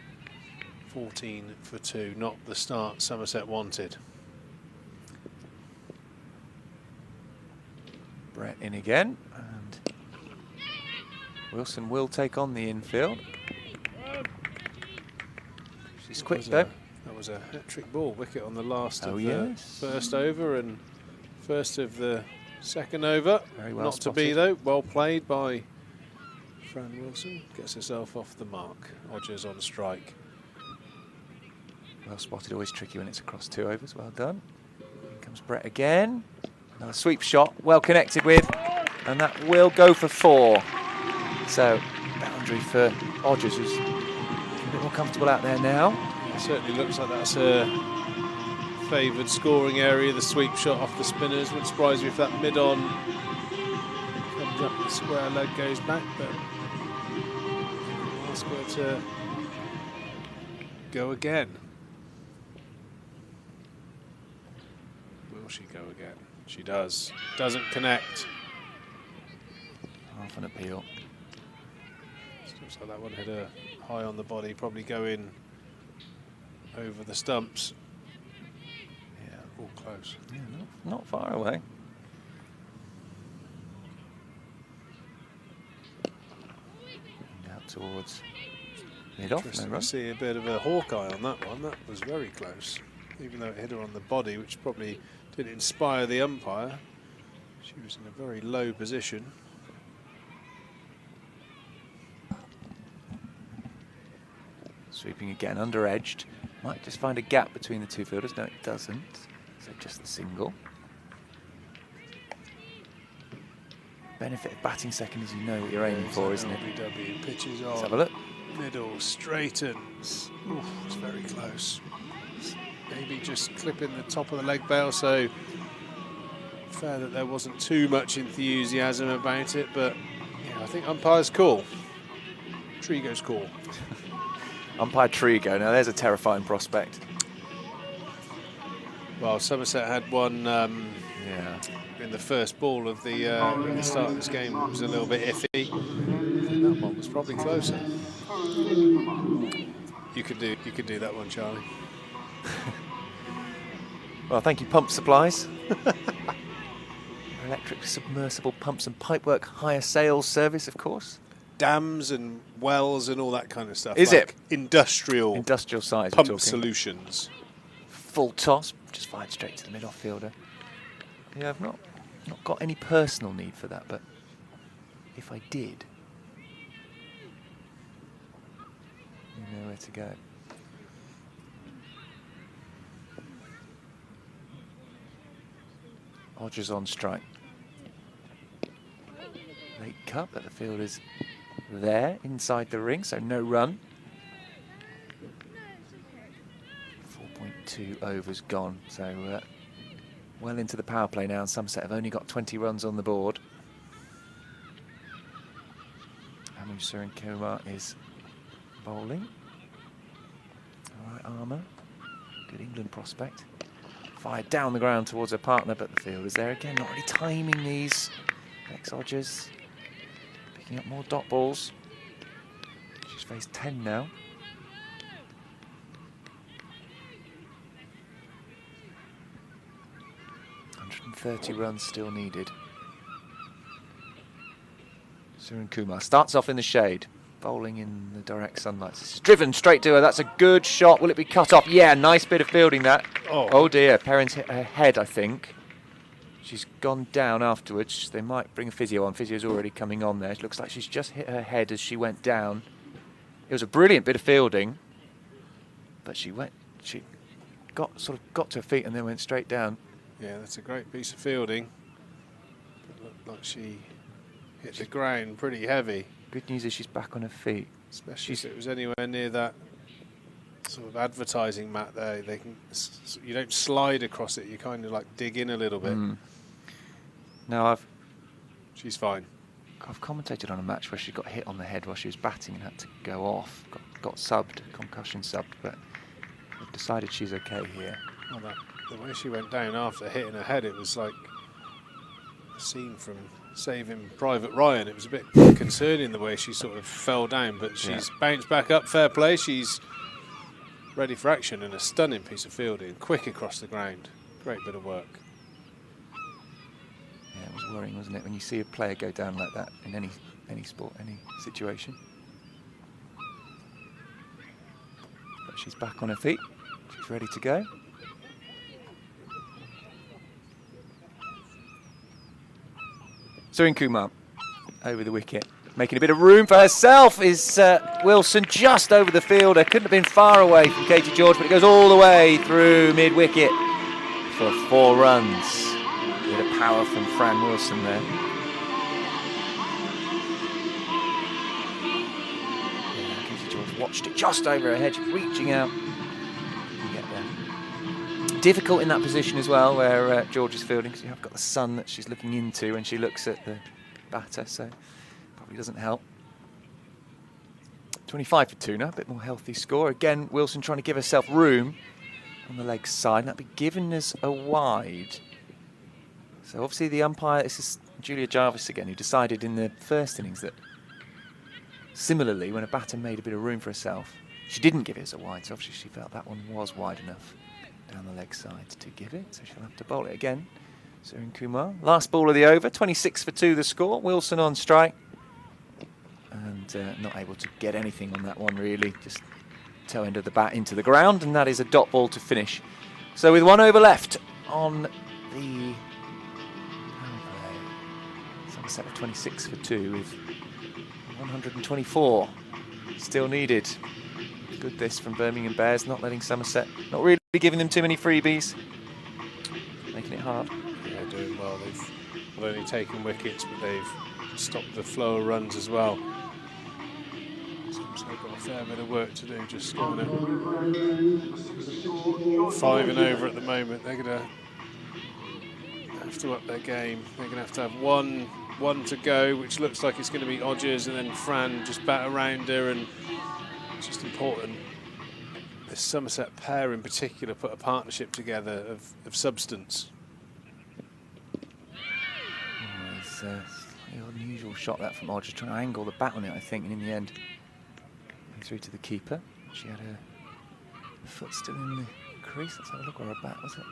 14 for 2, not the start Somerset wanted. Brett in again, and Wilson will take on the infield. She's quick though. That was a hat-trick ball, wicket on the last of the yes. first over and first of the second over. Very well Not spotted. to be though, well played by Fran Wilson. Gets herself off the mark. Odgers on strike. Well spotted, always tricky when it's across 2 overs. Well done. Here comes Brett again. Another sweep shot, well connected with, and that will go for 4. So boundary for Odgers, who's a bit more comfortable out there now. It certainly looks like that's a favoured scoring area. The sweep shot off the spinners. Wouldn't surprise me if that mid-on comes up, the square leg goes back, but ask her to go again. Will she go again? She does. Doesn't connect. Half an appeal. Looks like that one hit her high on the body, probably going over the stumps. Yeah, all close. Yeah, not far away. Out towards mid-off. Interesting to see a bit of a hawkeye on that one. That was very close, even though it hit her on the body, which probably didn't inspire the umpire. She was in a very low position. Sweeping again, under-edged. Might just find a gap between the two fielders. No, it doesn't. So just the single. Benefit of batting second is you know what you're aiming for, isn't it? LBW pitches on. Let's have a look. Middle, straightens. Oof, it's very close. Maybe just clipping the top of the leg bail, so fair that there wasn't too much enthusiasm about it, but yeah, I think umpire's call. Trigo's call. Umpire Trigo. Now there's a terrifying prospect. Well, Somerset had one in the first ball of the start of this game. It was a little bit iffy. I think that one was probably closer. You could do that one, Charlie. Well, thank you, Pump Supplies. Electric submersible pumps and pipework hire sales service, of course. Dams and wells and all that kind of stuff. Is like it? Industrial size pump solutions. Full toss, just fired straight to the mid-off fielder. Yeah, I've not got any personal need for that, but if I did, you know where to go. Odgers on strike. Late cut, but the field is there inside the ring, so no run. 4.2 overs gone, so well into the power play now, and Somerset have only got 20 runs on the board. Amu Surin-Kumar is bowling. All right, Armour, good England prospect. Fired down the ground towards her partner, but the field is there again, not really timing these. Odgers picking up more dot balls. She's faced 10 now. 130 runs still needed. Surin-Kumar starts off in the shade, bowling in the direct sunlight. It's driven straight to her. That's a good shot. Will it be cut off? Yeah, nice bit of fielding that. Oh dear, Perrin's hit her head, I think. She's gone down afterwards. They might bring a physio on. Physio's already coming on there. It looks like she's just hit her head as she went down. It was a brilliant bit of fielding, but she got to her feet and then went straight down. Yeah, that's a great piece of fielding. It looked like she hit the ground pretty heavy. Good news is she's back on her feet. Especially if it was anywhere near that sort of advertising mat there. You don't slide across it. You kind of like dig in a little bit. No, she's fine. I've commentated on a match where she got hit on the head while she was batting and had to go off. Got subbed, concussion subbed, but I've decided she's okay here. Well, the way she went down after hitting her head, it was like a scene from Saving Private Ryan. It was a bit concerning the way she sort of fell down, but she's bounced back up, fair play. She's ready for action and a stunning piece of fielding, quick across the ground. Great bit of work. Yeah, it was worrying, wasn't it, when you see a player go down like that in any sport, any situation. But she's back on her feet. She's ready to go. Surin-Kumar over the wicket, making a bit of room for herself is Wilson, just over the fielder. Couldn't have been far away from Katie George, but it goes all the way through mid-wicket for 4 runs. A bit of power from Fran Wilson there. watched it just over her head, reaching out. Didn't get there. Difficult in that position as well, where George is fielding, because you have got the sun that she's looking into when she looks at the batter, so probably doesn't help. 25 for 2 now, a bit more healthy score. Again, Wilson trying to give herself room on the leg side. That'd be given as a wide. So obviously the umpire, this is Julia Jarvis again, who decided in the first innings that similarly, when a batter made a bit of room for herself, she didn't give it as a wide, so obviously she felt that one was wide enough down the leg side to give it, so she'll have to bowl it again. Surin Kumar, last ball of the over, 26 for 2 the score. Wilson on strike. And not able to get anything on that one, really. Just toe end of the bat into the ground, and that is a dot ball to finish. So with 1 over left on the power play, Somerset with 26 for 2 with 124 still needed. Good this from Birmingham Bears, not letting Somerset, not really giving them too many freebies, making it hard. Yeah, doing well. They've not only taken wickets, but they've stopped the flow of runs as well. So they've got a fair bit of work to do, just going at 5 and over at the moment. They're going to have to up their game. They're going to have one to go, which looks like it's going to be Odgers, and then Fran just bat around her, and it's just important. This Somerset pair in particular put a partnership together of substance. It's an unusual shot that from Odgers, trying to angle the bat on it, I think, and in the end, through to the keeper. She had her foot still in the crease. Let's have a look where her bat was it.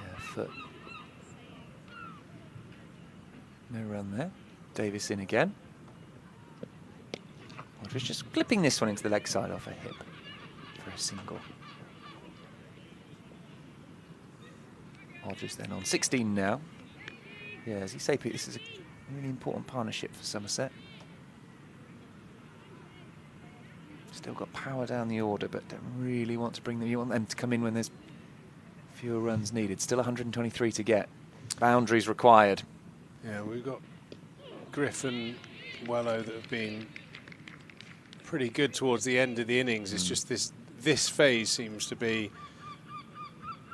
Yeah, foot. No run there. Davis in again. Odgers just clipping this one into the leg side off her hip for a single. Odgers then on 16 now. Yeah, as you say, Pete, this is a really important partnership for Somerset. Still got power down the order, but don't really want to bring them. You want them to come in when there's fewer runs needed. Still 123 to get. Boundaries required. Yeah, we've got Griffin, Wello that have been pretty good towards the end of the innings. It's just this phase seems to be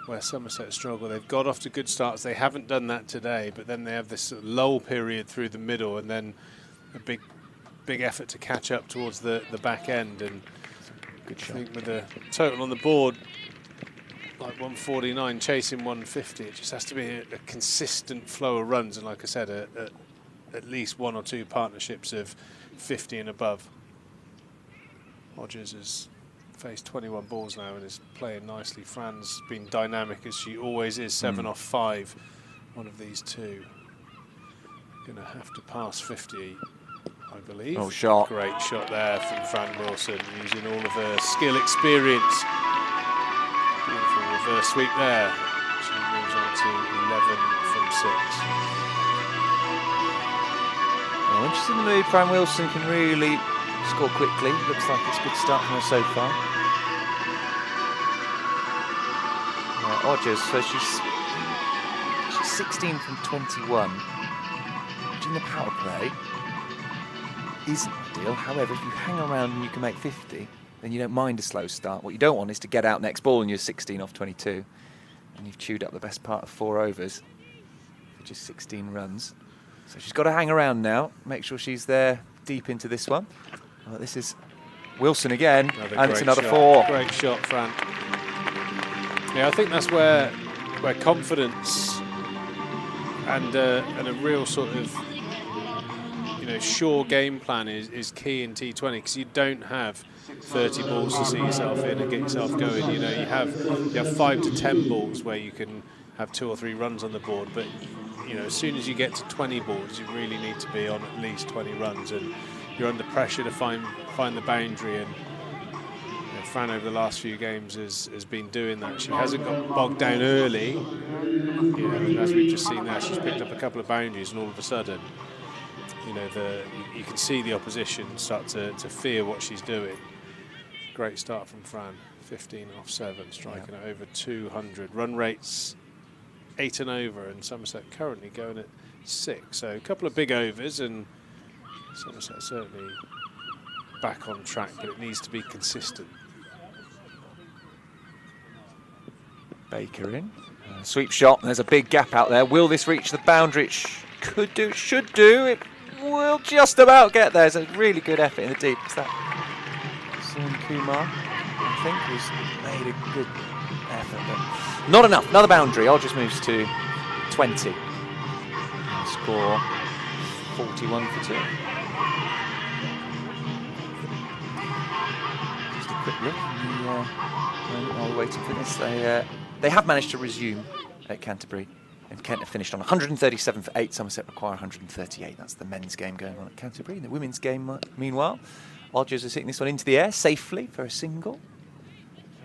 where Somerset struggle. They've got off to good starts. They haven't done that today, but then they have this sort of lull period through the middle, and then a big effort to catch up towards the back end. And good shot. I think with the total on the board, like 149, chasing 150, it just has to be a consistent flow of runs, and like I said, at least 1 or 2 partnerships of 50 and above. Odgers has faced 21 balls now and is playing nicely. Fran's been dynamic as she always is, 7 off 5, one of these two. Gonna have to pass 50, I believe. Oh, shot. Great shot there from Fran Wilson, using all of her skill experience. Beautiful reverse sweep there. She moves on to 11 from 6. Well, when she's in the mood, Fran Wilson can really score quickly. Looks like it's a good start from her so far. Odgers, so she's 16 from 21. Which in the power play isn't ideal. However, if you hang around and you can make 50, then you don't mind a slow start. What you don't want is to get out next ball and you're 16 off 22, and you've chewed up the best part of 4 overs for just 16 runs. So she's got to hang around now, make sure she's there deep into this one. Well, this is Wilson again, and it's another shot. 4. Great shot, Fran. Yeah, I think that's where confidence and a real sort of sure game plan is key in T20, because you don't have 30 balls to see yourself in and get yourself going. You have 5 to 10 balls where you can have 2 or 3 runs on the board, but as soon as you get to 20 balls, you really need to be on at least 20 runs, and you're under pressure to find the boundary. And Fran over the last few games has been doing that. She hasn't got bogged down early. As we've just seen there, she's picked up a couple of boundaries, and all of a sudden, you can see the opposition start to fear what she's doing. Great start from Fran, 15 off 7, striking at over 200. Run rates 8 and over, and Somerset currently going at 6. So a couple of big overs, and Somerset certainly back on track, but it needs to be consistent. Baker in. Sweep shot. There's a big gap out there. Will this reach the boundary? It could do. It should do. It will just about get there. It's a really good effort in the deep. Is that Sun Kumar? I think who's made a good effort, but not enough. Another boundary. Odgers moves to 20. Score 41 for 2. Just a quick look while we're waiting for this. They have managed to resume at Canterbury. And Kent have finished on 137 for 8. Somerset require 138. That's the men's game going on at Canterbury. The women's game, meanwhile, Odgers is hitting this one into the air safely for a single.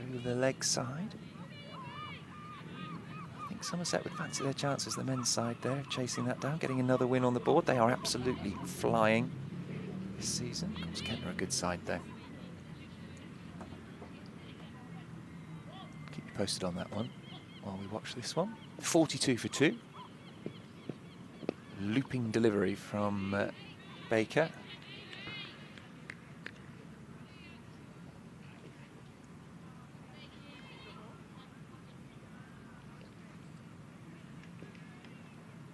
Through the leg side. I think Somerset would fancy their chances, the men's side there, chasing that down, getting another win on the board. They are absolutely flying this season. Of course, Kent are a good side though. Keep you posted on that one while we watch this one. 42 for 2. Looping delivery from Baker.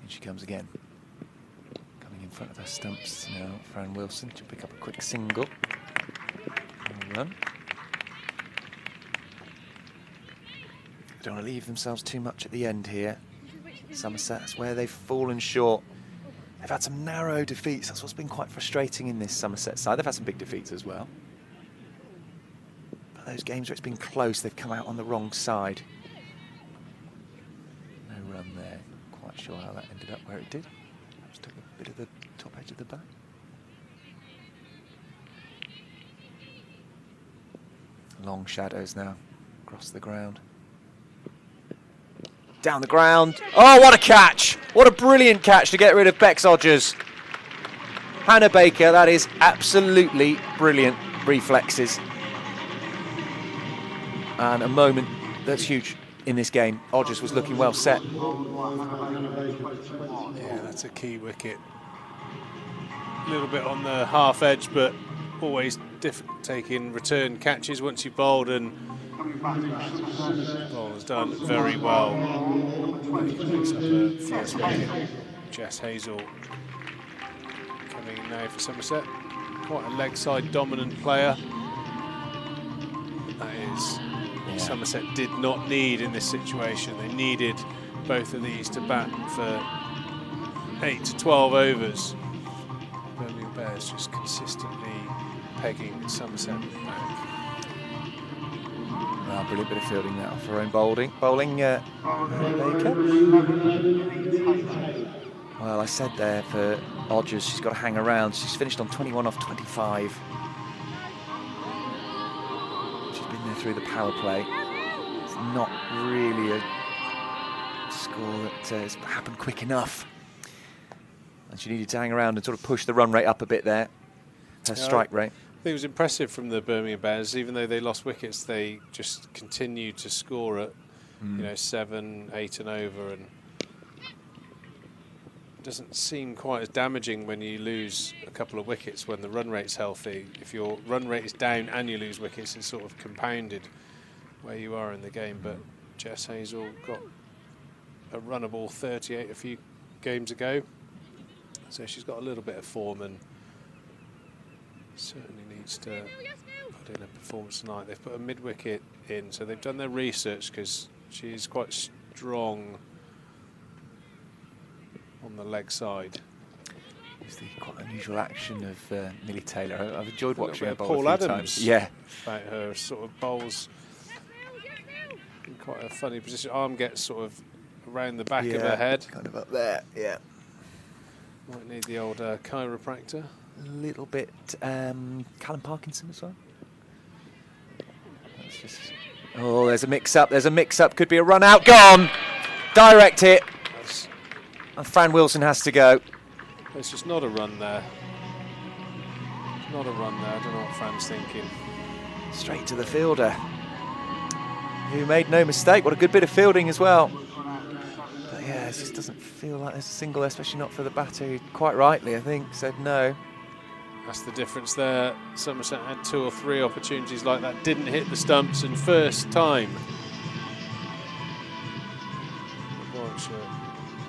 And she comes again. Coming in front of her stumps now, Fran Wilson to pick up a quick single. And run. They don't want to leave themselves too much at the end here. Somerset, that's where they've fallen short. They've had some narrow defeats. That's what's been quite frustrating in this Somerset side. They've had some big defeats as well. But those games where it's been close, they've come out on the wrong side. No run there. Not quite sure how that ended up where it did. Just took a bit of the top edge of the bat. Long shadows now across the ground. Down the ground. Oh, what a catch! What a brilliant catch to get rid of Bex Odgers. Hannah Baker, that is absolutely brilliant reflexes. And a moment that's huge in this game. Odgers was looking well set. Yeah, that's a key wicket. A little bit on the half edge, but always taking return catches once you bowled, and bowler's done very well. Picks up a first wicket. Jess Hazel coming in now for Somerset. Quite a leg side dominant player. That is what Somerset did not need in this situation. They needed both of these to bat for 8 to 12 overs. Birmingham Bears just consistently pegging Somerset back. Brilliant bit of fielding now for her own bowling. Baker. Well, I said there for Odgers, she's got to hang around. She's finished on 21 off 25. She's been there through the power play. It's not really a score that has happened quick enough. And she needed to hang around and sort of push the run rate up a bit there. Her strike rate. I think it was impressive from the Birmingham Bears. Even though they lost wickets, they just continued to score at, 7, 8 and over, and it doesn't seem quite as damaging when you lose a couple of wickets when the run rate's healthy. If your run rate is down and you lose wickets, it's sort of compounded where you are in the game. But Jess Hazel got a runnable 38 a few games ago, so she's got a little bit of form and certainly needs to put in a performance tonight. They've put a mid-wicket in, so they've done their research because she's quite strong on the leg side. It's the quite unusual action of Millie Taylor. I've enjoyed watching her bowl Paul a few Adams. times. Yeah. About her sort of bowls in quite a funny position. Arm gets sort of around the back of her head. Kind of up there, yeah. Might need the old chiropractor. A little bit Callum Parkinson as well. That's just, oh, there's a mix-up. There's a mix-up. Could be a run out. Gone. Direct hit. And Fran Wilson has to go. There's just not a run there. Not a run there. I don't know what Fran's thinking. Straight to the fielder, who made no mistake. What a good bit of fielding as well. But yeah, it just doesn't feel like there's a single there, especially not for the batter, who quite rightly, I think, said no. That's the difference there. Somerset had 2 or 3 opportunities like that, didn't hit the stumps, and first time.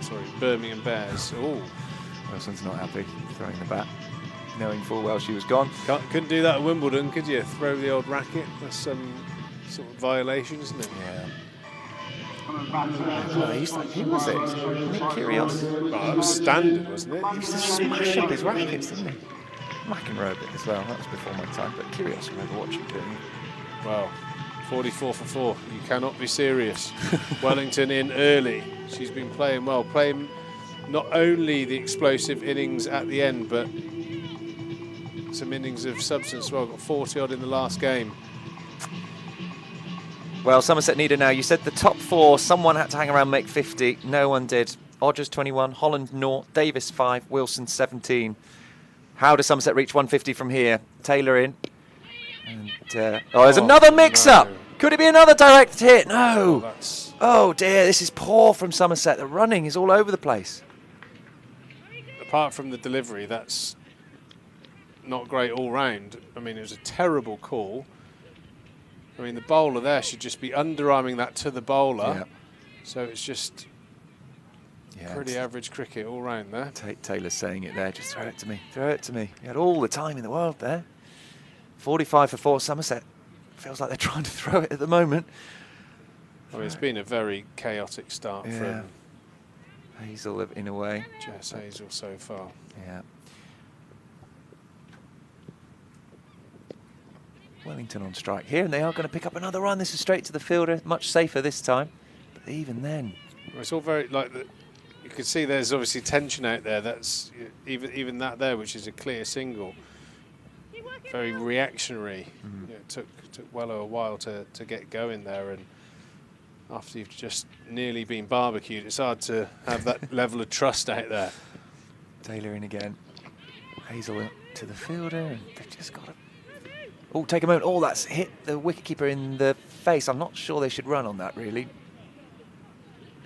Sorry, Birmingham Bears. Oh, Wilson's not happy throwing the bat, knowing full well she was gone. Couldn't do that at Wimbledon, could you? Throw the old racket. That's some sort of violation, isn't it? Yeah. Who was it? Nick Kyrgios. Oh, that was standard, wasn't it? He used to smash up his rackets, didn't he? McEnroe a bit as well. That was before my time, but Kyrgios, I remember watching doing it. Well, 44 for 4. You cannot be serious. Wellington in early. She's been playing well, playing not only the explosive innings at the end, but some innings of substance as well. Got 40 odd in the last game. Well, Somerset need her now. You said the top 4, someone had to hang around, make 50. No one did. Odgers 21, Holland 0, Davis 5, Wilson 17. How does Somerset reach 150 from here? Taylor in. And, there's another mix-up. No. Could it be another direct hit? No. Oh, dear, this is poor from Somerset. The running is all over the place. Apart from the delivery, that's not great all round. I mean, it was a terrible call. I mean, the bowler there should just be underarming that to the bowler. Yeah. So it's just pretty average cricket all round there. Taylor's saying it there. Just throw it to me. Throw it to me. He had all the time in the world there. 45 for 4 Somerset. Feels like they're trying to throw it at the moment. I mean, it's been a very chaotic start from Hazel in a way. Jess Hazel so far. Yeah. Wellington on strike here, and they are going to pick up another run. This is straight to the fielder, much safer this time. But even then, well, it's all very you can see there's obviously tension out there. That's even that there, which is a clear single. Very reactionary. Mm. It took Weller a while to get going there, and after you've just nearly been barbecued, it's hard to have that level of trust out there. Taylor in again. Hazel to the fielder, and they've just got to. Oh, take a moment. Oh, that's hit the wicketkeeper in the face. I'm not sure they should run on that, really.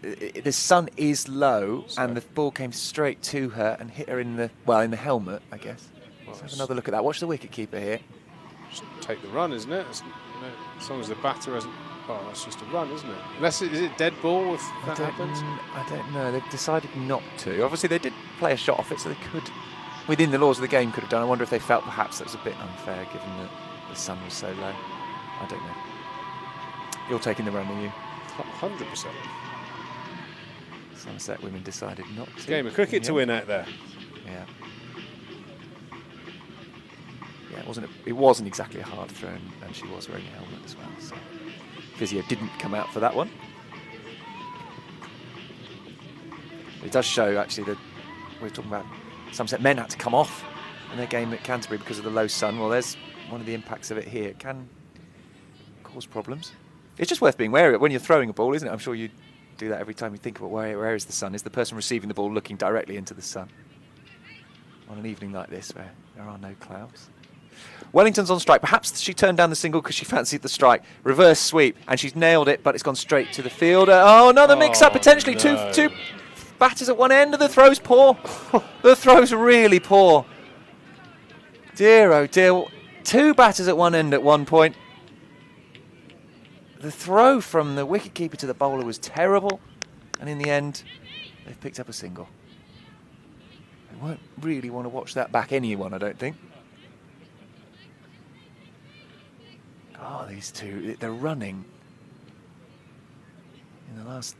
The sun is low, and the ball came straight to her and hit her in the helmet, I guess. Let's have another look at that. Watch the wicketkeeper here. Just take the run, isn't it? As long as the batter hasn't. Oh, that's just a run, isn't it? Unless is it dead ball if that happens? I don't know. They've decided not to. Obviously, they did play a shot off it, so they could, within the laws of the game, could have done. I wonder if they felt perhaps that was a bit unfair, given that the sun was so low. I don't know. You're taking the run, are you? 100%. Somerset women decided not to. Game of cricket to win out there. Yeah. Yeah, it wasn't exactly a hard throw, and she was wearing a helmet as well. So physio didn't come out for that one. It does show actually that we're talking about Somerset men had to come off in their game at Canterbury because of the low sun. Well, there's one of the impacts of it here. It can cause problems. It's just worth being wary of when you're throwing a ball, isn't it? I'm sure you do that every time you think about where is the sun. Is the person receiving the ball looking directly into the sun? On an evening like this where there are no clouds. Wellington's on strike. Perhaps she turned down the single because she fancied the strike. Reverse sweep, and she's nailed it, but it's gone straight to the fielder. Oh, another mix-up, potentially. No. Two batters at one end, and the throw's poor. The throw's really poor. Dear, oh dear. 2 batters at one end at one point. The throw from the wicketkeeper to the bowler was terrible, and in the end, they've picked up a single. They won't really want to watch that back, anyone, I don't think. Oh, these two, they're running. In the last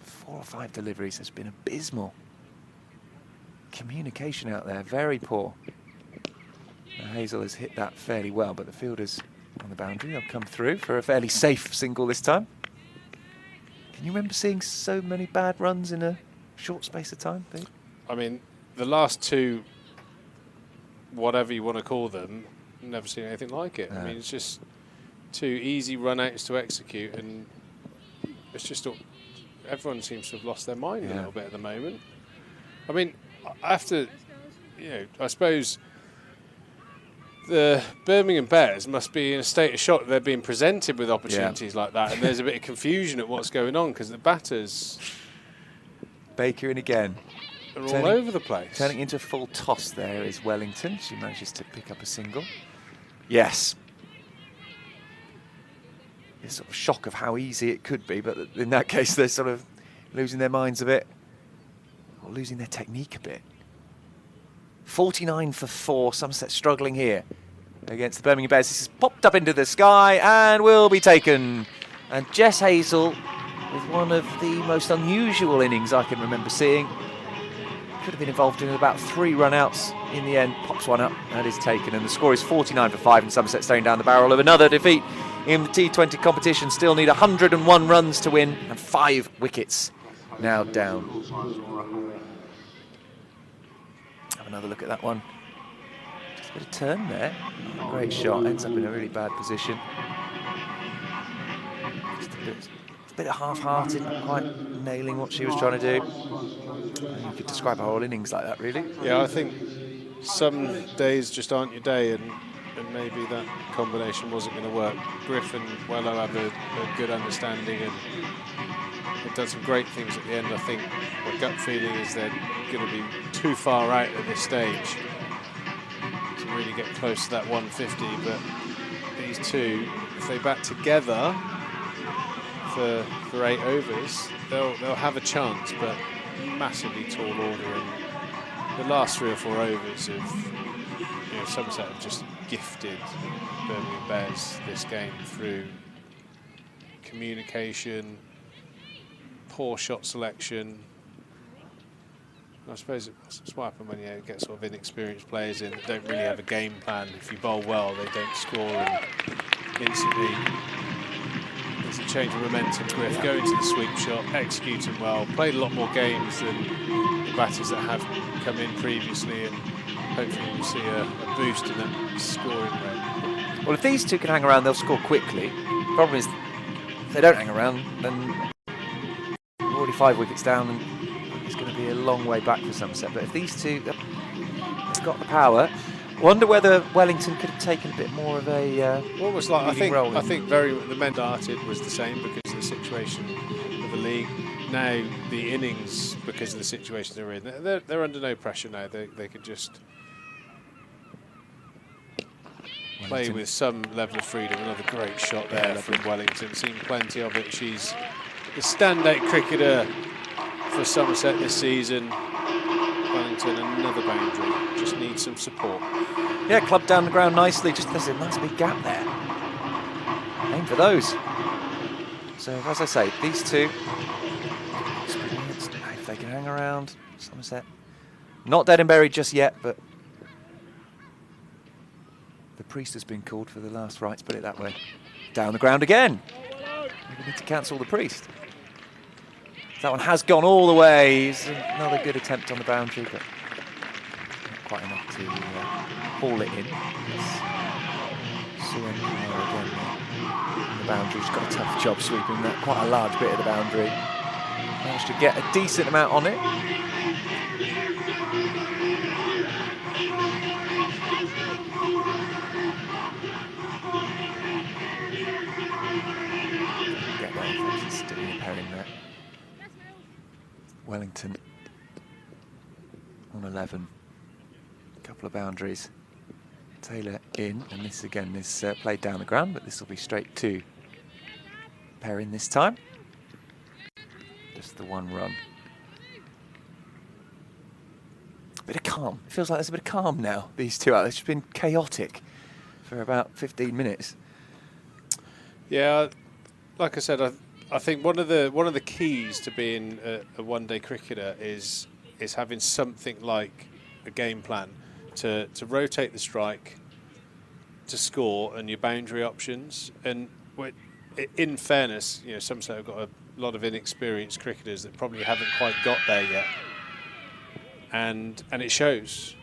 4 or 5 deliveries has been abysmal. Communication out there, very poor. Now, Hazel has hit that fairly well, but the fielder's on the boundary. They'll come through for a fairly safe single this time. Can you remember seeing so many bad runs in a short space of time, Pete? I mean, the last 2, whatever you want to call them, never seen anything like it. No. I mean, it's just 2 easy run-outs to execute, and it's just everyone seems to have lost their mind a little bit at the moment. I mean, after, I suppose the Birmingham Bears must be in a state of shock. They're being presented with opportunities like that, and there's a bit of confusion at what's going on because the batters. Baker in again. are all over the place. Turning into a full toss there is Wellington. She manages to pick up a single. Yes. It's sort of shock of how easy it could be, but in that case they're sort of losing their minds a bit, or losing their technique a bit. 49 for 4, Somerset struggling here against the Birmingham Bears. This is popped up into the sky and will be taken. And Jess Hazel, with one of the most unusual innings I can remember seeing, could have been involved in about 3 run-outs. In the end, pops one up and is taken. And the score is 49 for 5, and Somerset staring down the barrel of another defeat in the T20 competition. Still need 101 runs to win, and 5 wickets now down. Have another look at that one. Just a bit of turn there. Great shot. Ends up in a really bad position. Just a bit of half-hearted, not quite nailing what she was trying to do. You could describe her whole innings like that, really. Yeah, I think some days just aren't your day, and maybe that combination wasn't going to work. Griff and Wello have a good understanding, and they've done some great things at the end. I think my gut feeling is they're going to be too far out at this stage to really get close to that 150, but these two, if they bat together for 8 overs, they'll have a chance, but massively tall order. And the last 3 or 4 overs of Somerset have just gifted Birmingham Bears this game through communication, poor shot selection. I suppose it's what happens when you get sort of inexperienced players in that don't really have a game plan. If you bowl well, they don't score, and instantly there's a change of momentum. Griff going to the sweep shot, executing well, played a lot more games than the batters that have come in previously, and hopefully we'll see a boost in that scoring rate. Well, if these two can hang around, they'll score quickly. The problem is, if they don't hang around, then we're already 5 wickets down, and it's going to be a long way back for Somerset. But if these two have got the power, wonder whether Wellington could have taken a bit more of a almost like I think role the men started was the same because of the situation of the league. Now the innings, because of the situation they're in, they're under no pressure now. They could just play with some level of freedom. Another great shot there from Wellington. Seen plenty of it. She's the standout cricketer for Somerset this season. Wellington, another boundary. Just needs some support. Yeah, clubbed down the ground nicely. Just there's a nice big gap there. Aim for those. So as I say, these two, if they can hang around, Somerset, not dead and buried just yet, but the priest has been called for the last rites, put it that way. Down the ground again. We need to cancel the priest. That one has gone all the way. It's another good attempt on the boundary, but not quite enough to haul it in. Sue again on the boundary. She's got a tough job sweeping that, quite a large bit of the boundary. Managed to get a decent amount on it. Get there, she's still repairing that. Wellington on 11. A couple of boundaries. Taylor in, and this again is played down the ground, but this will be straight to Perrin this time. Just the 1 run. A bit of calm. It feels like there's a bit of calm now. These two out. It's just been chaotic for about 15 minutes. Yeah, like I said, I think one of the keys to being a one-day cricketer is having something like a game plan to rotate the strike, to score, and your boundary options. And in fairness, Somerset have got a lot of inexperienced cricketers that probably haven't quite got there yet, and it shows.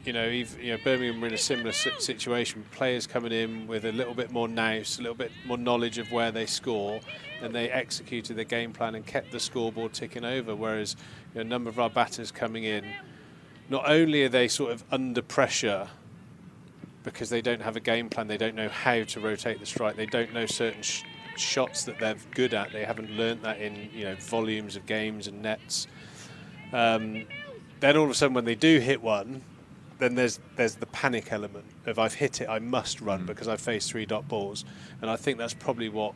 Birmingham were in a similar situation. Players coming in with a little bit more nous, a little bit more knowledge of where they score, and they executed their game plan and kept the scoreboard ticking over. Whereas a number of our batters coming in, not only are they sort of under pressure because they don't have a game plan, they don't know how to rotate the strike, they don't know certain shots that they're good at, they haven't learnt that in volumes of games and nets. then all of a sudden when they do hit one, then there's the panic element of I've hit it, I must run because I've faced 3 dot balls. And I think that's probably what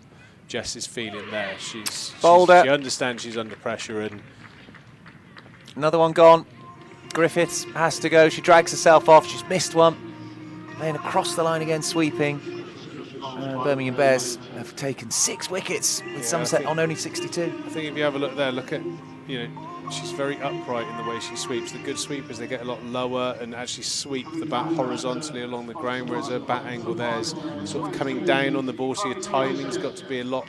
Jess is feeling there. She understands she's under pressure. And another one gone. Griffiths has to go. She drags herself off. She's missed one. Playing across the line again, sweeping. Birmingham Bears have taken 6 wickets with Somerset on only 62. I think if you have a look there, look at, she's very upright in the way she sweeps. The good sweepers, they get a lot lower and actually sweep the bat horizontally along the ground, whereas her bat angle there is sort of coming down on the ball, so your timing's got to be a lot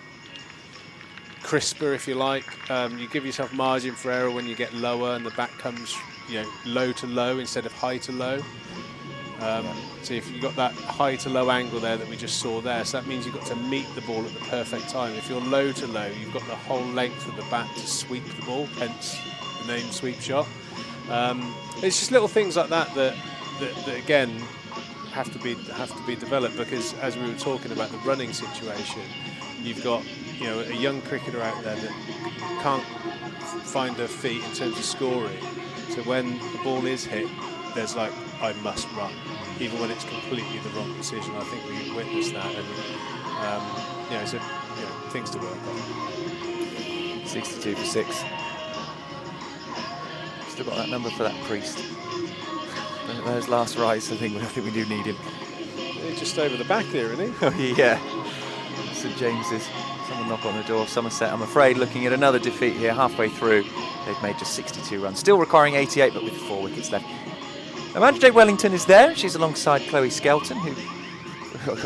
crisper, if you like. You give yourself margin for error when you get lower and the bat comes low to low instead of high to low. So if you've got that high to low angle there that we just saw there, so that means you've got to meet the ball at the perfect time. If you're low to low, you've got the whole length of the bat to sweep the ball, hence the name sweep shot. It's just little things like that that again have to be developed, because as we were talking about the running situation, you've got a young cricketer out there that can't find her feet in terms of scoring. So when the ball is hit, there's like, I must run, even when it's completely the wrong decision. I think we witnessed that, and so things to work on. 62 for 6. Still got that number for that Priest. Those last rights, I think we do need him. He's just over the back there, isn't he? Oh yeah. St James's. Someone knock on the door. Somerset, I'm afraid, looking at another defeat here halfway through. They've made just 62 runs. Still requiring 88, but with 4 wickets left. Amanda J. Wellington is there. She's alongside Chloe Skelton, who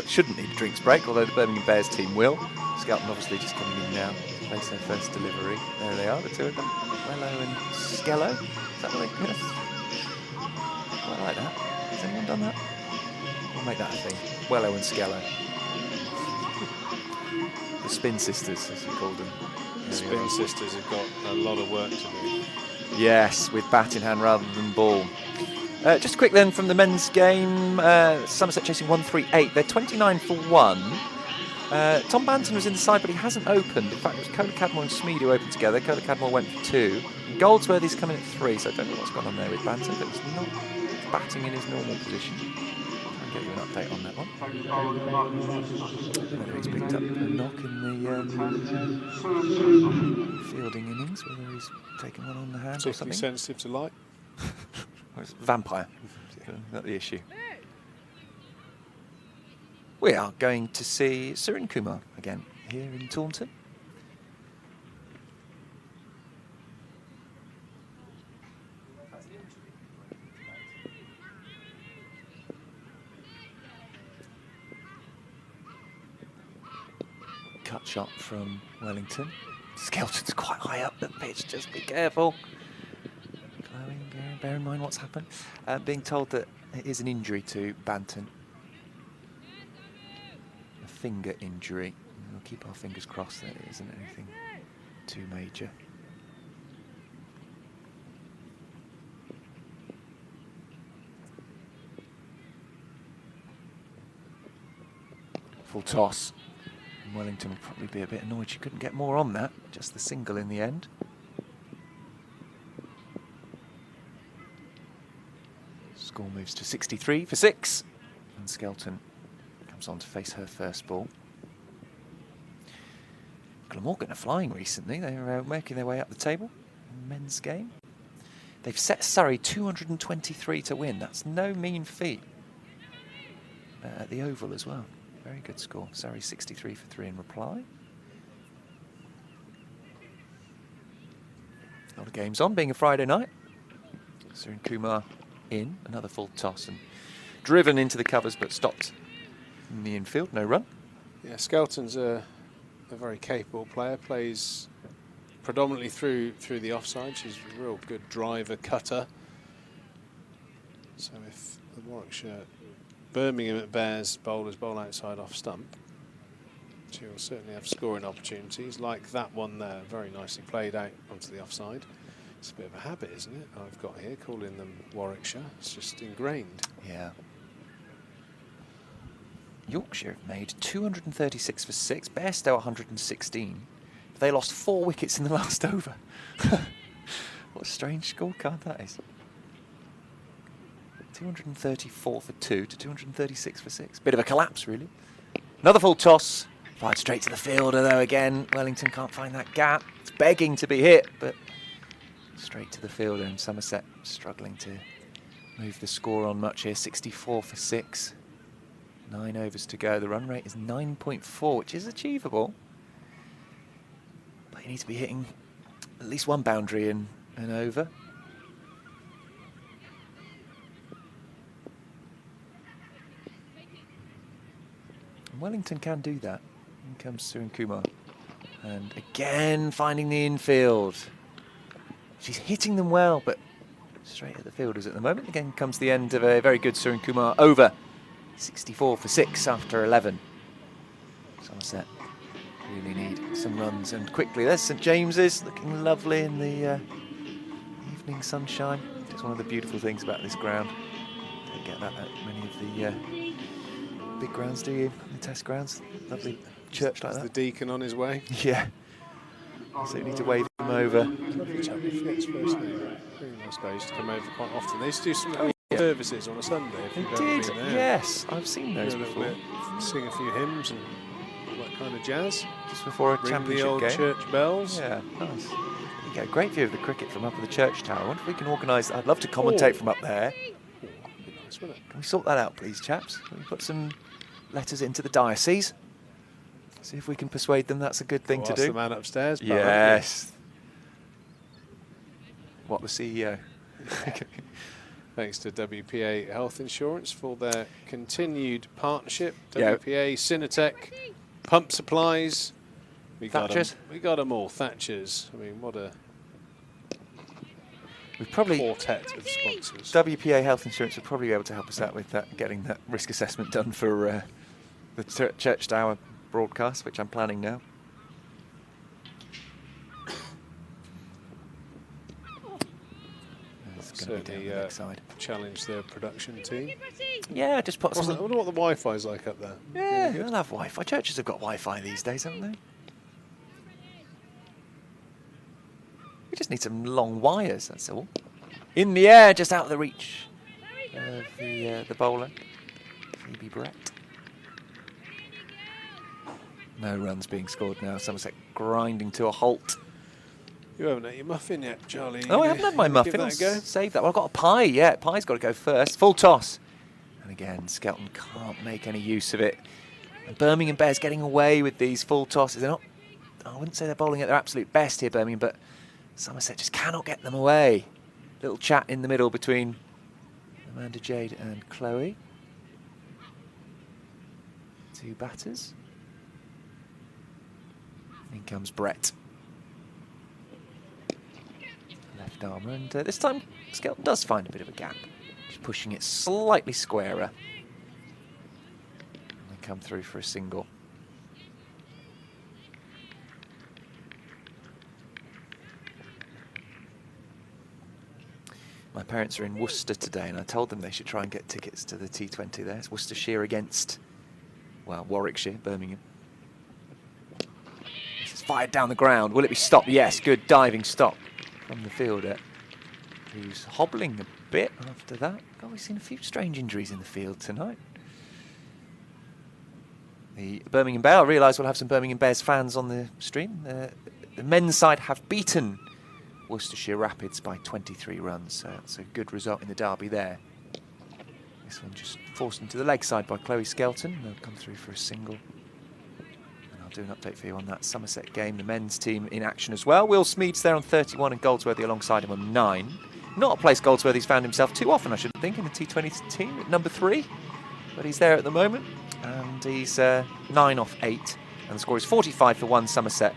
shouldn't need a drinks break, although the Birmingham Bears team will. Skelton obviously just coming in now to place their first delivery. There they are, the two of them. Wello and Skello. Is that what they... Yes. Quite like that. Has anyone done that? We'll make that a thing. Wello and Skello. The Spin Sisters, as you called them. The Spin Sisters have got a lot of work to do. Yes, with bat in hand rather than ball. Just quick then from the men's game, Somerset chasing 138. They're 29 for 1. Tom Banton was in the side, but he hasn't opened. In fact, it was Cola Cadmore and Smeed who opened together. Cola Cadmore went for 2. Goldsworthy's coming at 3, so I don't know what's gone on there with Banton, but he's not batting in his normal position. I'll get you an update on that one. Whether he's picked up a knock in the fielding innings, whether he's taken one on the hand or something. Sensitive to light. Vampire, not the issue. We are going to see Surin Kumar again here in Taunton. Cut shot from Wellington. Skelton's quite high up the pitch, just be careful. Bear in mind what's happened. Being told that it is an injury to Banton. A finger injury. We'll keep our fingers crossed that it isn't anything too major. Full toss. And Wellington will probably be a bit annoyed she couldn't get more on that. Just the single in the end. Score moves to 63 for 6. And Skelton comes on to face her first ball. Glamorgan are flying recently. They're making their way up the table in the men's game. They've set Surrey 223 to win. That's no mean feat. At the Oval as well. Very good score. Surrey 63 for 3 in reply. A lot of games on, being a Friday night. Surin Kumar in, another full toss and driven into the covers but stopped in the infield, no run. Yeah, Skelton's a very capable player, plays predominantly through the offside. She's a real good driver, cutter. So if the Warwickshire Birmingham Bears bowlers bowl outside off stump, she will certainly have scoring opportunities like that one there, very nicely played out onto the offside. It's a bit of a habit, isn't it? I've got here calling them Warwickshire. It's just ingrained. Yeah. Yorkshire have made 236 for 6. Bairstow 116. They lost 4 wickets in the last over. What a strange scorecard that is. 234 for 2 to 236 for 6. Bit of a collapse, really. Another full toss. Fired straight to the fielder, though, again. Wellington can't find that gap. It's begging to be hit, but straight to the fielder, and Somerset struggling to move the score on much here. 64 for 6. 9 overs to go. The run rate is 9.4, which is achievable. But you need to be hitting at least one boundary in an over. And Wellington can do that. In comes Surin Kumar. And again, finding the infield. She's hitting them well, but straight at the fielders at the moment. Again comes the end of a very good Surin Kumar over. 64 for 6 after 11. Somerset really need some runs, and quickly. There's St James's, looking lovely in the evening sunshine. It's one of the beautiful things about this ground. Don't get that at many of the big grounds, do you? The test grounds. Lovely church like that. The deacon on his way. Yeah. So you need to wave him over. Lovely chap. He forgets first name. Really nice guy. He used to come over quite often. They used to do some services on a Sunday. If They you've ever did, been there. yes. I've seen those Do a little before. bit, sing a few hymns and all that kind of jazz. Just before a Ring championship the old game. church bells. Yeah, nice. You get a great view of the cricket from up at the church tower. I wonder if we can organise. I'd love to commentate from up there. That'd be nice, wouldn't it? Can we sort that out, please, chaps? Can we put some letters into the diocese? See if we can persuade them that's a good thing Or to ask do. the man upstairs. but Yes. What, the CEO? Thanks to WPA Health Insurance for their continued partnership. Yeah. WPA, Cinetech, Pump Supplies. We got Thatchers. them all. Thatchers. I mean, what a We've probably quartet of sponsors. WPA Health Insurance would probably be able to help us out with that, getting that risk assessment done for the church tower broadcast, which I'm planning now. It's going to be down Certainly the next side. challenge their production team. Yeah, just put I some. wonder what the Wi-Fi's like up there. Yeah, Really good. they'll have Wi-Fi. Churches have got Wi-Fi these days, haven't they? We just need some long wires, that's all. In the air, just out of the reach of the bowler, Phoebe Brett. No runs being scored now. Somerset grinding to a halt. You haven't had your muffin yet, Charlie. Oh, I haven't had my muffin. Give I'll that a go. save that. Well, I've got a pie yet. Pie's got to go first. Full toss. And again, Skelton can't make any use of it. And Birmingham Bears getting away with these full tosses. They're not, I wouldn't say they're bowling at their absolute best here, Birmingham, but Somerset just cannot get them away. Little chat in the middle between Amanda Jade and Chloe. Two batters. In comes Brett. Left armour, and this time Skelton does find a bit of a gap. She's pushing it slightly squarer. And they come through for a single. My parents are in Worcester today, and I told them they should try and get tickets to the T20 there. It's Worcestershire against, well, Warwickshire, Birmingham. This is fired down the ground. Will it be stopped? Yes, good diving stop from the fielder, who's hobbling a bit after that. God, we've seen a few strange injuries in the field tonight. The Birmingham Bears, I realise we'll have some Birmingham Bears fans on the stream. The men's side have beaten Worcestershire Rapids by 23 runs, so that's a good result in the derby there. This one just forced into the leg side by Chloe Skelton. They'll come through for a single. And I'll do an update for you on that Somerset game. The men's team in action as well. Will Smead's there on 31 and Goldsworthy alongside him on 9. Not a place Goldsworthy's found himself too often, I should think, in the T20 team at number 3. But he's there at the moment, and he's 9 off 8. And the score is 45 for 1 Somerset.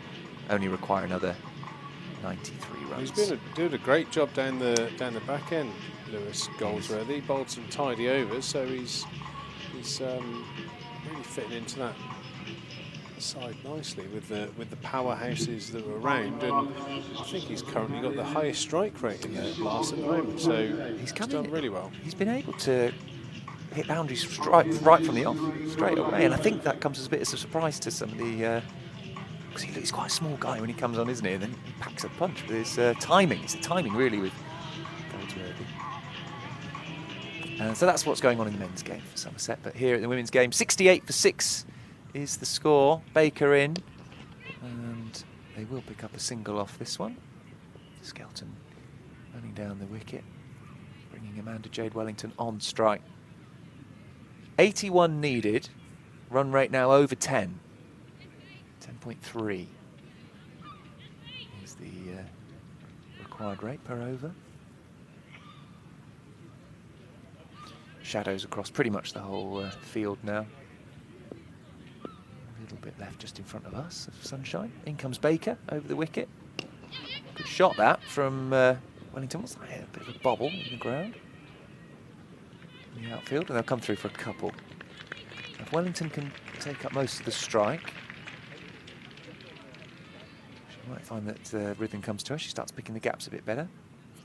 Only require another 93 runs. He's been doing a great job down the back end, Lewis Goldsworthy. He bowled some tidy overs, so he's really fitting into that side nicely with the powerhouses that were around, and I think he's currently got the highest strike rate in the blast at the moment. So he's done really well. He's been able to hit boundaries right from the off straight away, and I think that comes as a bit as a surprise to some of the. Because he's quite a small guy when he comes on, isn't he? And then he packs a punch with his timing. It's the timing, really, with Goldsworthy. So that's what's going on in the men's game for Somerset. But here at the women's game, 68 for 6 is the score. Baker in, and they will pick up a single off this one. Skelton running down the wicket, bringing Amanda Jade Wellington on strike. 81 needed, run rate now over 10. 10.3 is the required rate per over. Shadows across pretty much the whole field now. A little bit left just in front of us of sunshine. In comes Baker over the wicket. Good shot that from Wellington. What's that? A bit of a bobble in the ground. In the outfield, and they'll come through for a couple. If Wellington can take up most of the strike, she might find that rhythm comes to her. She starts picking the gaps a bit better.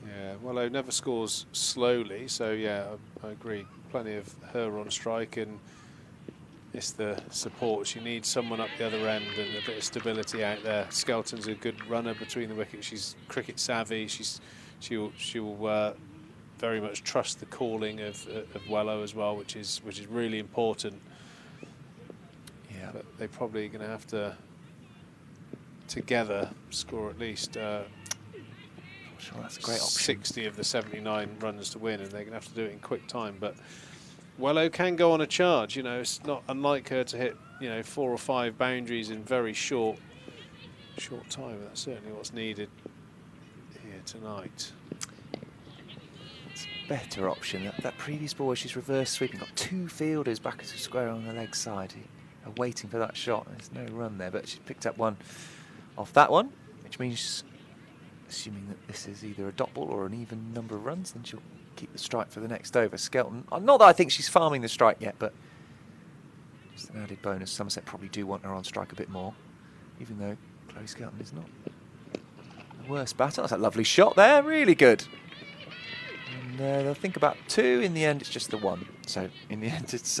Yeah, well, never scores slowly, so yeah, I agree. Plenty of her on strike, and it's the support. She needs someone up the other end and a bit of stability out there. Skelton's a good runner between the wickets. She's cricket savvy. She'll very much trust the calling of Wello as well, which is really important. Yeah, but they're probably going to have to together score at least. Sure, that's a great option. 60 of the 79 runs to win, and they're going to have to do it in quick time. But Wello can go on a charge. You know, it's not unlike her to hit 4 or 5 boundaries in very short time. That's certainly what's needed here tonight. It's a better option. That previous ball where she's reverse sweeping, got 2 fielders back at the square on the leg side who are waiting for that shot. There's no run there, but she's picked up one off that one, which means, assuming that this is either a dot ball or an even number of runs, then she'll keep the strike for the next over. Skelton, not that I think she's farming the strike yet, but just an added bonus. Somerset probably do want her on strike a bit more, even though Chloe Skelton is not the worst batter. That's a lovely shot there, really good. And they'll think about 2. In the end, it's just the 1. So in the end, it's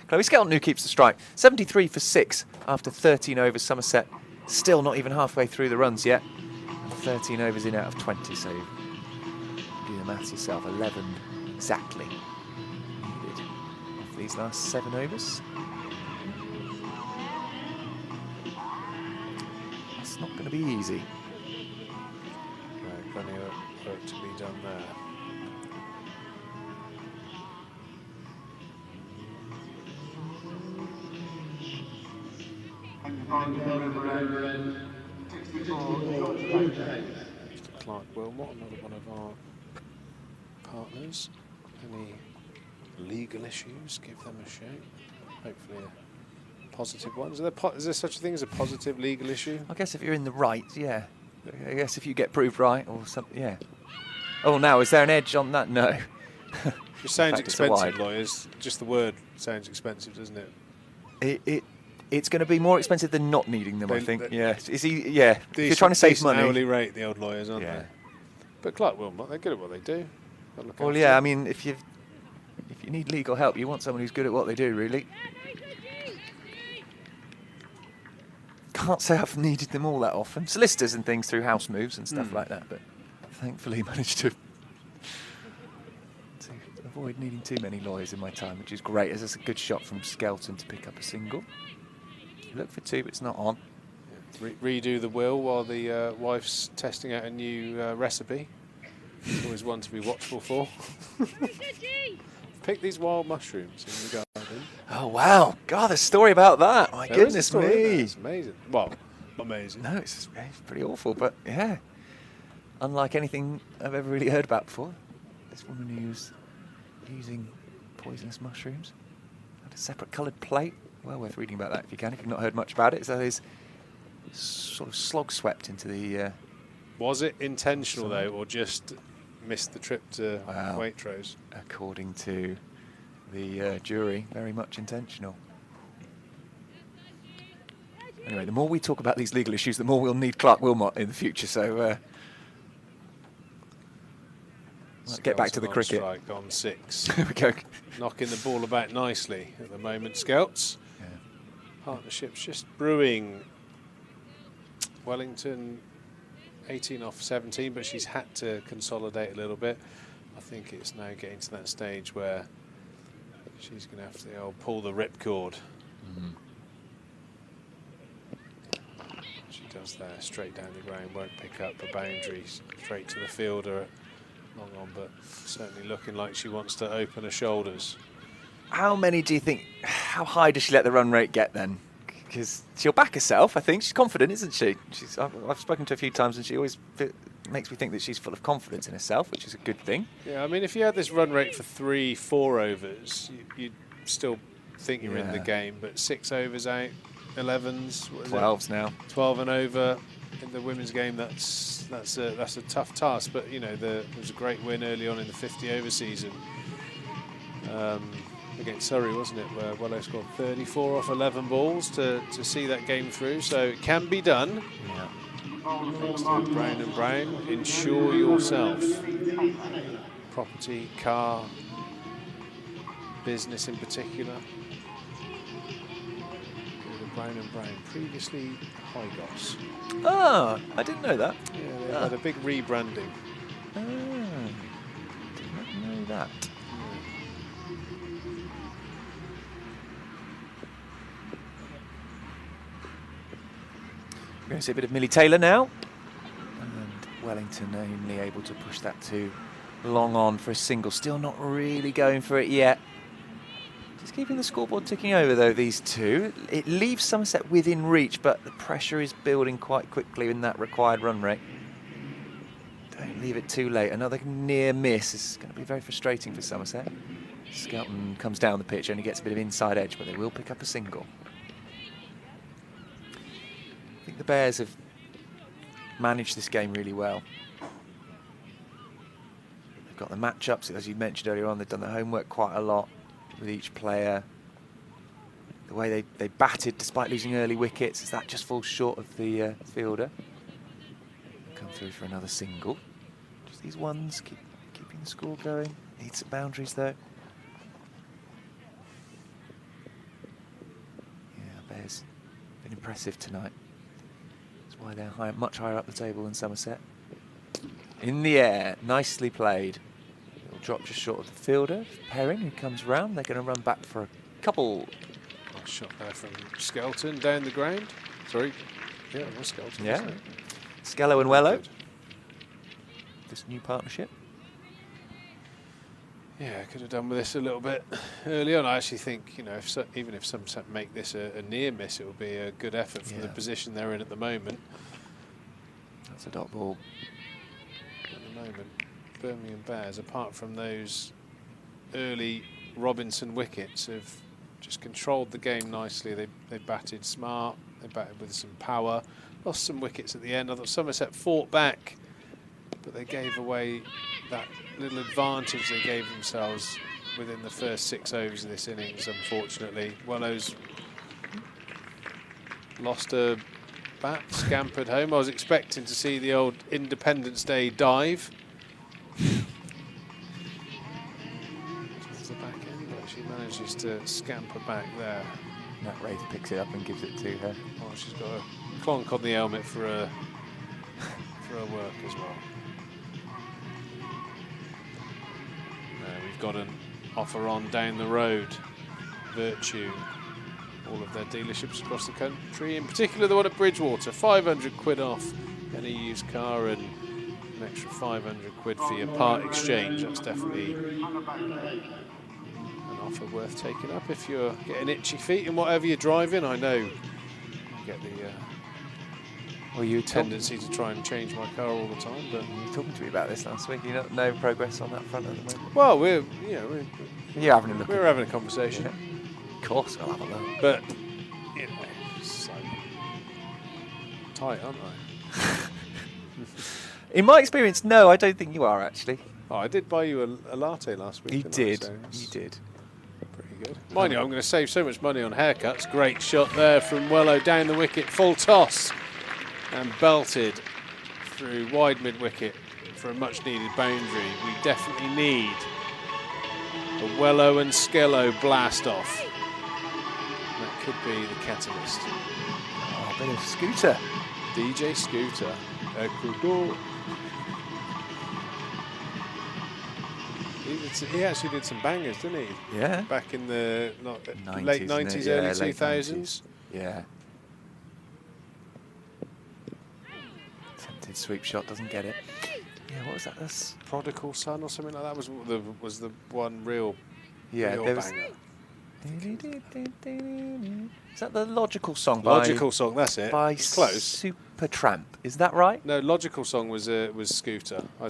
Chloe Skelton who keeps the strike. 73 for 6 after 13 overs. Somerset still not even halfway through the runs yet. 13 overs in out of 20, so do the maths yourself. 11 exactly needed off these last 7 overs. That's not going to be easy. No, plenty of work to be done there. Clark Wilmot, another one of our partners. Any legal issues, give them a shout. Hopefully positive ones. Is there such a thing as a positive legal issue? I guess if you're in the right, yeah. I guess if you get proved right or something, yeah. Oh, now, is there an edge on that? No. It sounds expensive, lawyers. Just the word sounds expensive, doesn't it? It's going to be more expensive than not needing them, I think. Yeah, if you're trying to save money. Hourly rate, the old lawyers, aren't they? But Clark Wilmot, they're good at what they do. Well, yeah, I mean, if you need legal help, you want someone who's good at what they do, really. Can't say I've needed them all that often. Solicitors and things through house moves and stuff like that, but thankfully managed to avoid needing too many lawyers in my time, which is great, as it's a good shot from Skelton to pick up a single. You look for 2, but it's not on. Yeah. Redo the will while the wife's testing out a new recipe. It's always one to be watchful for. Pick these wild mushrooms in the garden. Oh, wow. God, the story about that. My goodness me. It's amazing. Well, amazing. No, it's pretty awful, but yeah. Unlike anything I've ever really heard about before. This woman who's using poisonous mushrooms had a separate coloured plate. Well worth reading about that if you've not heard much about it. So there's sort of slog swept into the... Was it intentional, though, or just missed the trip to Waitrose? According to the jury, very much intentional. Anyway, the more we talk about these legal issues, the more we'll need Clark Wilmot in the future. So let's get back to the cricket. Strike on 6. There we go. Knocking the ball about nicely at the moment, Skelts. Yeah. Partnership's just brewing. Wellington 18 off 17, but she's had to consolidate a little bit. I think it's now getting to that stage where she's going to have to pull the ripcord. She does there, straight down the ground, won't pick up the boundaries, straight to the fielder, long on, but certainly looking like she wants to open her shoulders. How many do you think, how high does she let the run rate get then? Because she'll back herself, I think. She's confident, isn't she? I've spoken to her a few times and she always makes me think that she's full of confidence in herself, which is a good thing. Yeah, I mean, if you had this run rate for 3-4 overs, you'd still think you're in the game, but 6 overs out, 11s, 12s now. 12 and over in the women's game, that's a tough task. But you know, there was a great win early on in the 50-over season against Surrey, wasn't it? Where Wellow scored 34 off 11 balls to see that game through. So it can be done. Yeah. Thanks to Brown and Brown. Insure yourself. Property, car, business in particular. Brown and Brown, previously Hygos. Oh, I didn't know that. Yeah, they had a big rebranding. Did not know that. We're going to see a bit of Millie Taylor now. And Wellington only able to push that to long on for a single. Still not really going for it yet. Just keeping the scoreboard ticking over, though, these two. It leaves Somerset within reach, but the pressure is building quite quickly in that required run rate. Don't leave it too late. Another near miss is going to be very frustrating for Somerset. Skelton comes down the pitch, only gets a bit of inside edge, but they will pick up a single. I think the Bears have managed this game really well. They've got the matchups, as you mentioned earlier on, they've done the homework quite a lot with each player. The way they batted despite losing early wickets, as that just falls short of the fielder. Come through for another single. Just these ones, keeping the score going. Need some boundaries though. Yeah, Bears been impressive tonight. That's why they're much higher up the table than Somerset. In the air, nicely played. Drop just short of the fielder. Herring, who comes round, they're going to run back for a couple. Nice shot there from Skelton down the ground. Sorry, yeah, it was Skelton. Yeah, wasn't it? Skello and Wellow. This new partnership. Yeah, I could have done with this a little bit early on. I actually think, you know, even if Somerset make this a near miss, it will be a good effort from the position they're in at the moment. That's a dot ball. At the moment, Birmingham Bears, apart from those early Robinson wickets, have just controlled the game nicely. They batted smart, they batted with some power, lost some wickets at the end. I thought Somerset fought back, but they gave away that little advantage they gave themselves within the first 6 overs of this innings, unfortunately. Wellow's lost a bat, scampered home. I was expecting to see the old Independence Day dive. Towards the back end, but she manages to scamper back there. Nat Wraith picks it up and gives it to her. Oh, she's got a clonk on the helmet for her work as well. We've got an offer on down the road. Virtue, all of their dealerships across the country, in particular the one at Bridgewater, 500 quid off any used car and an extra 500 quid for your part exchange. That's definitely an offer worth taking up if you're getting itchy feet in whatever you're driving. I know you get the tendency to try and change my car all the time, but You were talking to me about this last week. You no progress on that front at the moment. well, we're You're having a look. we're having a conversation, Of course, I'll have a look. but you know, it's like tight, aren't I? In my experience, no, I don't think you are actually. Oh, I did buy you a latte last week. You didn't I? did. So it's You did. pretty good. Mind you, I'm going to save so much money on haircuts. Great shot there from Wellow down the wicket, full toss, and belted through wide mid-wicket for a much-needed boundary. We definitely need a Wellow and Skello blast-off. That could be the catalyst. Oh, a bit of Scooter. DJ Scooter, Ecuador. He actually did some bangers, didn't he? Yeah. Back in the 90s, late isn't it? 90s, Yeah, early late 2000s. Yeah. Attempted sweep shot, doesn't get it. Yeah, what was that? That's Prodigal Son or something like that was the one real there was. banger. Is that the Logical Song? Logical Song, that's it. By It's close. Supertramp. Is that right? No, Logical Song was Scooter. I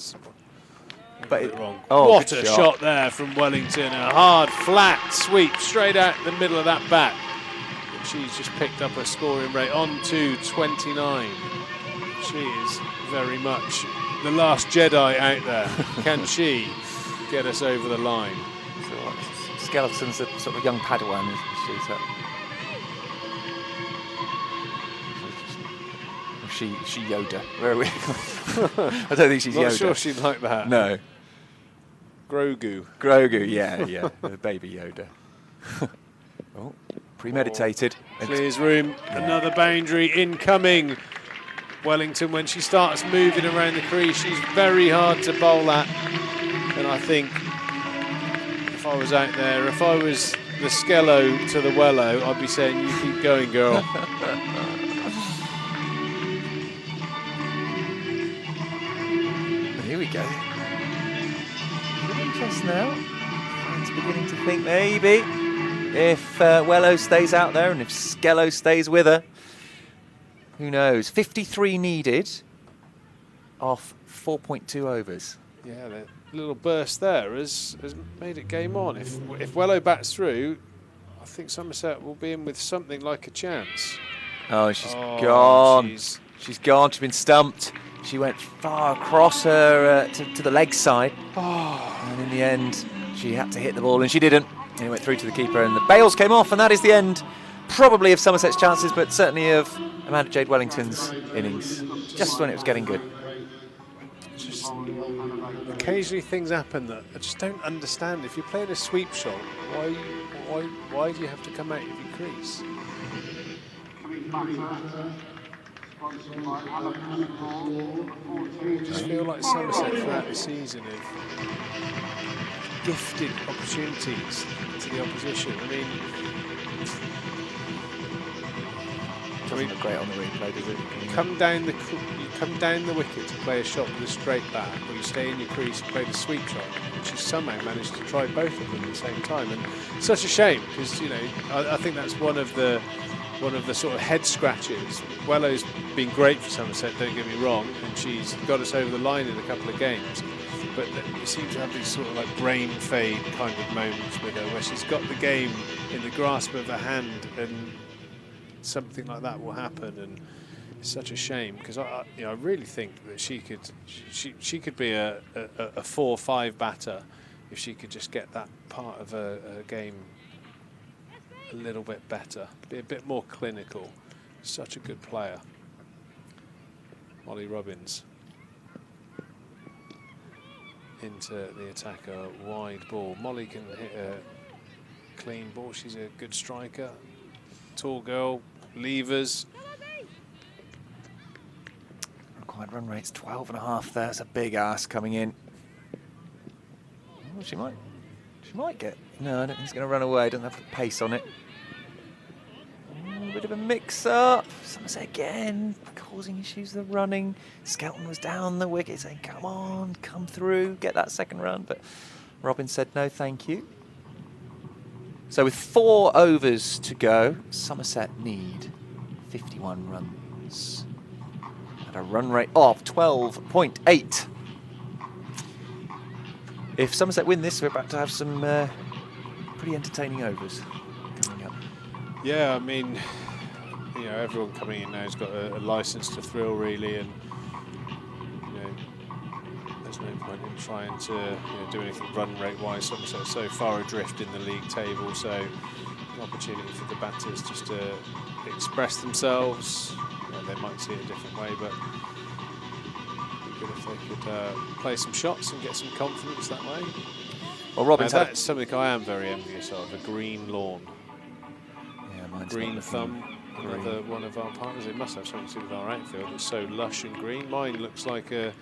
But got it wrong. Oh, what good a shot there from Wellington. A hard, flat sweep straight out the middle of that bat. And she's just picked up her scoring rate on to 29. She is very much the last Jedi out there. Can she get us over the line? So what, Skeleton's a sort of young Padawan, isn't she? So she Yoda. Where are we? I don't think she's Yoda. Not sure she'd like that. No. Grogu. Grogu, yeah, the baby Yoda. Oh, premeditated. Clears room. Another boundary incoming. Wellington, when she starts moving around the crease, she's very hard to bowl at. And I think if I was out there, if I was the Skello to the Wello, I'd be saying, you keep going, girl. Here we go. Good interest now. Fans beginning to think maybe if Wello stays out there and if Skello stays with her, who knows? 53 needed off 4.2 overs. Yeah, the little burst there has made it game on. If Wello bats through, I think Somerset will be in with something like a chance. Oh, she's gone. She's gone. She's been stumped. She went far across her to the leg side. And in the end, she had to hit the ball, and she didn't. And it went through to the keeper, and the bails came off, and that is the end, probably of Somerset's chances, but certainly of Amanda Jade Wellington's innings, just when it was getting good. Just occasionally things happen that I just don't understand. If you're playing a sweep shot, why do you have to come out of your crease? I just feel like Somerset throughout the season have gifted opportunities to the opposition. Doesn't look great on the replay, does it? You come down the wicket to play a shot with a straight bat, or you stay in your crease and play the sweep shot. And she somehow managed to try both of them at the same time, and it's such a shame because I think that's one of the sort of head scratches. Wello's been great for Somerset, don't get me wrong, and she's got us over the line in a couple of games. But you seem to have these sort of like brain fade kind of moments with her, where she's got the game in the grasp of her hand, and something like that will happen, and it's such a shame because I really think that she could be a 4-5 batter if she could just get that part of her game a little bit better, be a bit more clinical. Such a good player. Molly Robbins into the attacker, wide ball. Molly can hit a clean ball. She's a good striker. Tall girl, levers. Required run rate's 12.5 there. That's a big ask coming in. Oh, she might get. No, I don't think he's going to run away. Doesn't have the pace on it. A bit of a mix-up. Somerset again causing issues. The running. Skelton was down the wicket saying, "Come on, come through, get that second run." But Robin said, "No, thank you." So with 4 overs to go, Somerset need 51 runs at a run rate of 12.8. If Somerset win this, we're about to have some pretty entertaining overs coming up. Yeah, I mean, everyone coming in now has got a license to thrill, really, and there's no point in trying to do anything run rate wise. Somerset so far adrift in the league table, so an opportunity for the batters just to express themselves. They might see it a different way, but it'd be good if they could play some shots and get some confidence that way. Well, Robin's that's something I am very envious of, a green lawn. Yeah, mine's Green not Thumb, green. another one of our partners. It must have something to do with our outfield. It's so lush and green. Mine looks like a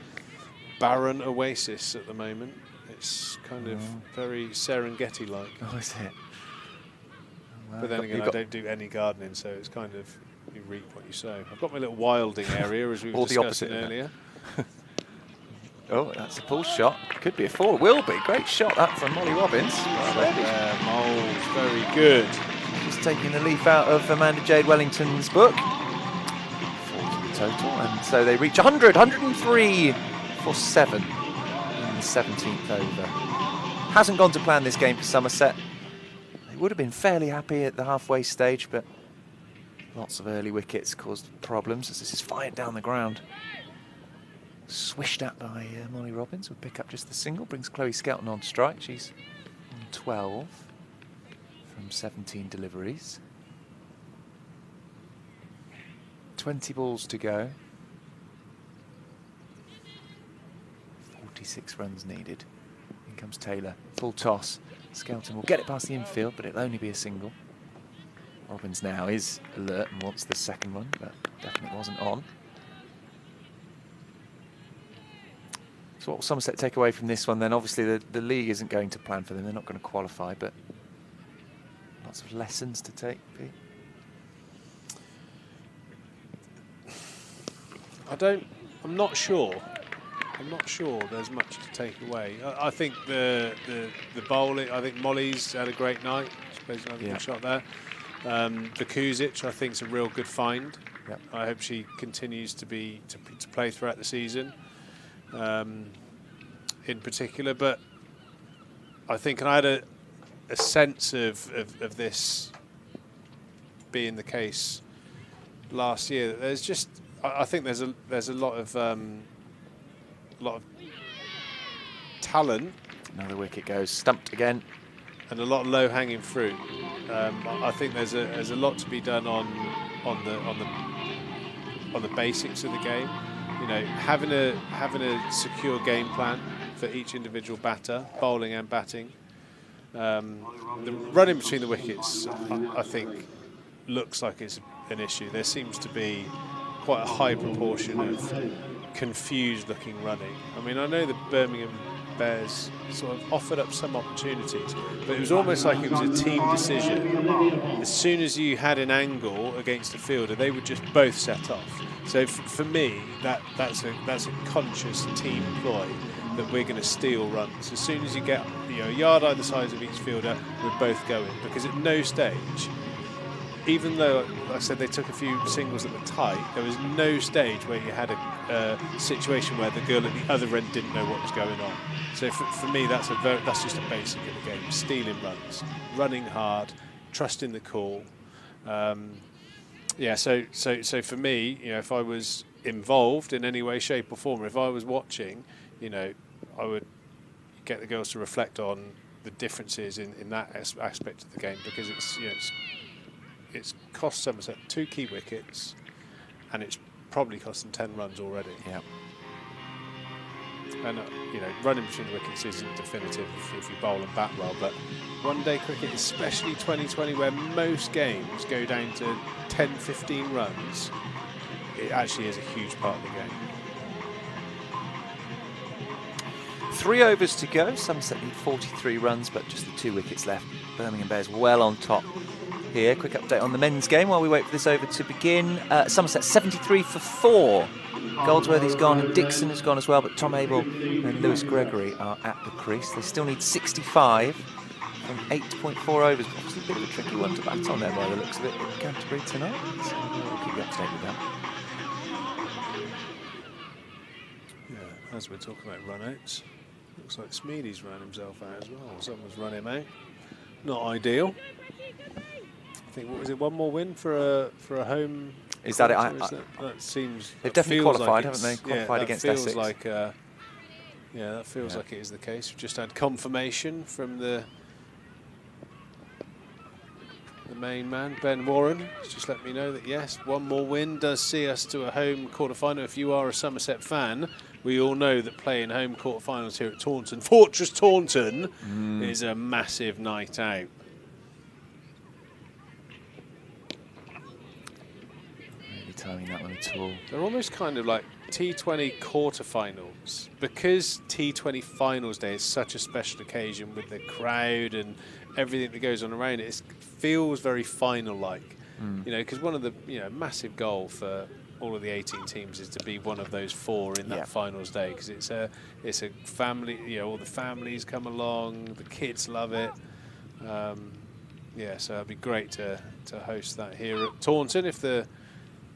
barren oasis at the moment. It's kind of very Serengeti-like. Oh, is it? But then again, I don't do any gardening, so it's kind of you reap what you sow. I've got my little wilding area, as we were discussing earlier. Oh, that's a pull shot. Could be a 4. Will be. Great shot that from Molly Robbins. Moles, very good. Just taking a leaf out of Amanda Jade Wellington's book. 40 total, and so they reach 100, 103 for 7 in the 17th over. Hasn't gone to plan this game for Somerset. They would have been fairly happy at the halfway stage, but lots of early wickets caused problems as this is fired down the ground. Swished at by Molly Robbins, will pick up just the single, brings Chloe Skelton on strike. She's on 12 from 17 deliveries. 20 balls to go. 46 runs needed. In comes Taylor, full toss. Skelton will get it past the infield, but it'll only be a single. Robbins now is alert and wants the second one, but definitely wasn't on. So what will Somerset take away from this one then? Obviously the league isn't going to plan for them, they're not going to qualify, but lots of lessons to take, Pete. I'm not sure. I'm not sure there's much to take away. I think the bowling, I think Molly's had a great night. She plays another good shot there. The Kuzic, I think, is a real good find. Yep. I hope she continues to play throughout the season. In particular, but I think, and I had a sense of this being the case last year. That there's just, I think there's a lot of talent. Another wicket goes stumped again, and a lot of low-hanging fruit. I think there's a lot to be done on the basics of the game. You know, having a secure game plan for each individual batter, bowling and batting. The running between the wickets, I think, looks like it's an issue. There seems to be quite a high proportion of confused-looking running. I mean, I know the Birmingham Bears sort of offered up some opportunities, but it was almost like it was a team decision. As soon as you had an angle against a fielder, they would just both set off. So for me, that's a conscious team ploy that we're going to steal runs. As soon as you get a yard either side of each fielder, we're both going, because at no stage, even though, like I said, they took a few singles that were tight, there was no stage where you had a situation where the girl at the other end didn't know what was going on. So for me, that's just a basic of the game: stealing runs, running hard, trusting the call. Yeah. So for me, if I was involved in any way, shape, or form, or if I was watching, I would get the girls to reflect on the differences in that aspect of the game, because it's cost Somerset 2 key wickets, and it's probably cost them 10 runs already. Yeah. And running between the wickets isn't definitive if you bowl and bat well, but one-day cricket, especially 2020, where most games go down to 10, 15 runs, it actually is a huge part of the game. 3 overs to go. Somerset need 43 runs, but just the 2 wickets left. Birmingham Bears well on top here. Quick update on the men's game while we wait for this over to begin. Somerset 73 for 4. Goldsworthy's gone and Dixon has gone as well, but Tom Abel and Lewis Gregory are at the crease. They still need 65 from 8.4 overs. Obviously a bit of a tricky one to bat on there by the looks of it at Canterbury tonight. So we'll keep you up to date with that. Yeah, as we're talking about run-outs, looks like Smeady's run himself out as well. Someone's run him out. Not ideal. I think, what was it, one more win for a home? Is that it? That seems. They've definitely qualified, haven't they? Qualified against feels Essex. like. That feels like it is the case. We've just had confirmation from the main man, Ben Warren. He's just let me know that yes, one more win does see us to a home quarter-final. If you are a Somerset fan, we all know that playing home quarter-finals here at Taunton, Fortress Taunton, is a massive night out. timing that one at all. They're almost kind of like T20 quarterfinals, because T20 finals day is such a special occasion with the crowd and everything that goes on around it. It feels very final-like, you know, because one of the massive goal for all of the 18 teams is to be one of those 4 in that finals day, because it's a family. You know, all the families come along, the kids love it. Yeah, so it'd be great to host that here at Taunton if the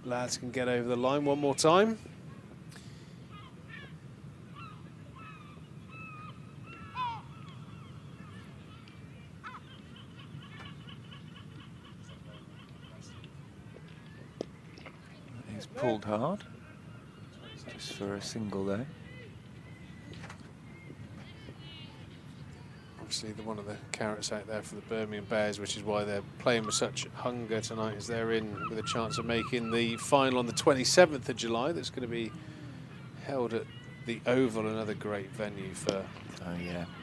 lads can get over the line one more time. He's pulled hard, just for a single there. Obviously, one of the carrots out there for the Birmingham Bears, which is why they're playing with such hunger tonight, is they're in with a chance of making the final on the 27th of July. That's going to be held at the Oval, another great venue for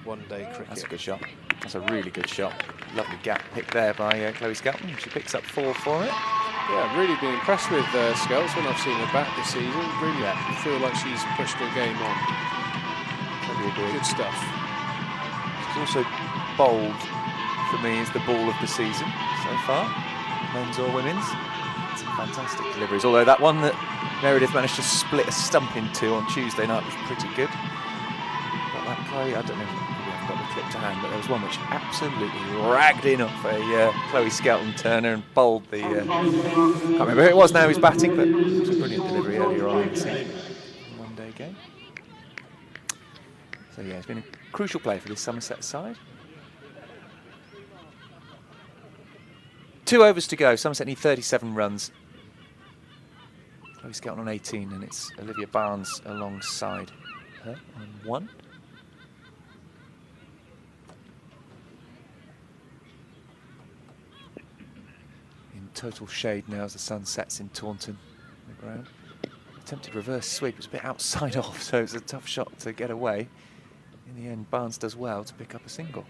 one-day cricket. That's a good shot. That's a really good shot. Lovely gap pick there by Chloe Skelton. She picks up 4 for it. Yeah, really been impressed with Skelton when I've seen her back this season. Really feel like she's pushed her game on. Good stuff. She's also bowled, for me, is the ball of the season so far, men's or women's. It's fantastic deliveries, although that one that Meredith managed to split a stump into on Tuesday night was pretty good. But that play, I don't know if we haven't got the clip to hand, but there was one which absolutely ragged in off a Chloe Skelton Turner and bowled the, can't remember who it was now who's batting, but it was a brilliant delivery earlier on in the season. One-day game. So yeah, it's been a crucial play for this Somerset side. 2 overs to go. Somerset need 37 runs. Chloe Skelton on 18, and it's Olivia Barnes alongside her on 1. In total shade now as the sun sets in Taunton on the ground. Attempted reverse sweep, it was a bit outside off, so it was a tough shot to get away. In the end, Barnes does well to pick up a single.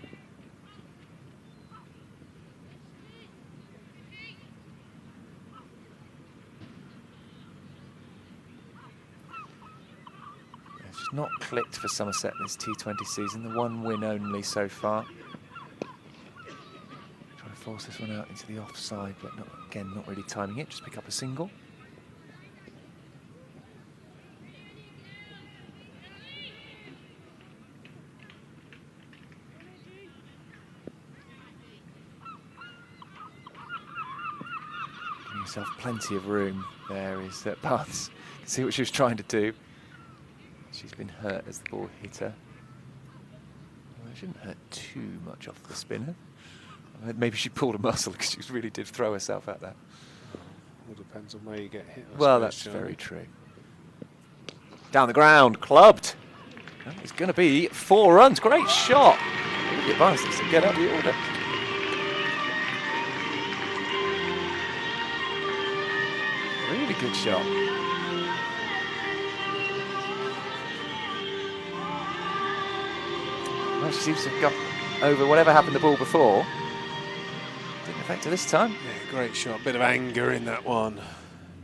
It's just not clicked for Somerset this T20 season. The 1 win only so far. Try to force this one out into the offside, but again, not really timing it. Just pick up a single. Herself plenty of room there is that Barnes. You can see what she was trying to do. She's been hurt as the ball hit her. Well, it shouldn't hurt too much off the spinner. Maybe she pulled a muscle because she really did throw herself at that. It depends on where you get hit. Well, that's very true. Down the ground, clubbed. It's going to be 4 runs. Great shot. Olivia Barnes needs to get up the order. Really good shot. Well, she seems to have got over whatever happened to the ball before. Didn't affect her this time. Yeah, great shot. Bit of anger in that one.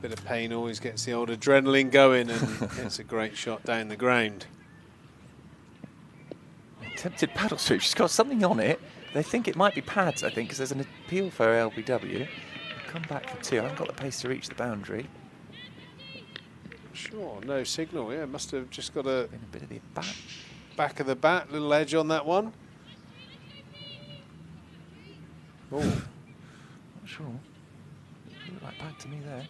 Bit of pain always gets the old adrenaline going, and it's a great shot down the ground. Attempted paddle sweep. She's got something on it. They think it might be pads, I think, because there's an appeal for LBW. Come back for 2. I haven't got the pace to reach the boundary. Sure, no signal. Yeah, must have just got a bit of the back of the bat, little edge on that one. Oh, not sure. Looked like bad to me there.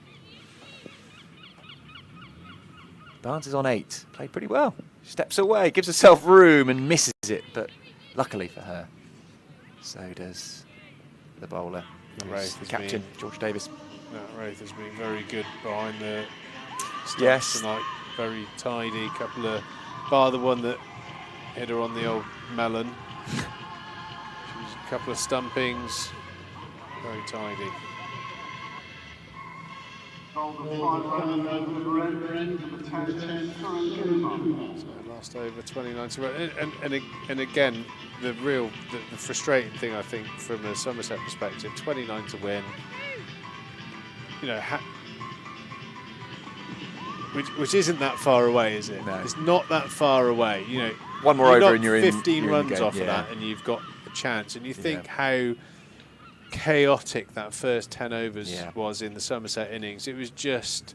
Barnes is on 8. Played pretty well. Steps away, gives herself room and misses it, but luckily for her, so does the bowler. The captain, George Davis. Wraith has been very good behind the stumps tonight. Very tidy. Couple of, bar the one that hit her on the old melon. A couple of stumpings. Very tidy. So last over 29 to run. And again, the frustrating thing, I think, from a Somerset perspective, 29 to win. You know, which isn't that far away, is it? No. It's not that far away. You know, one more you over knock and you're 15 in runs the game. off of that, and you've got a chance. And you think how chaotic that first 10 overs was in the Somerset innings. It was just,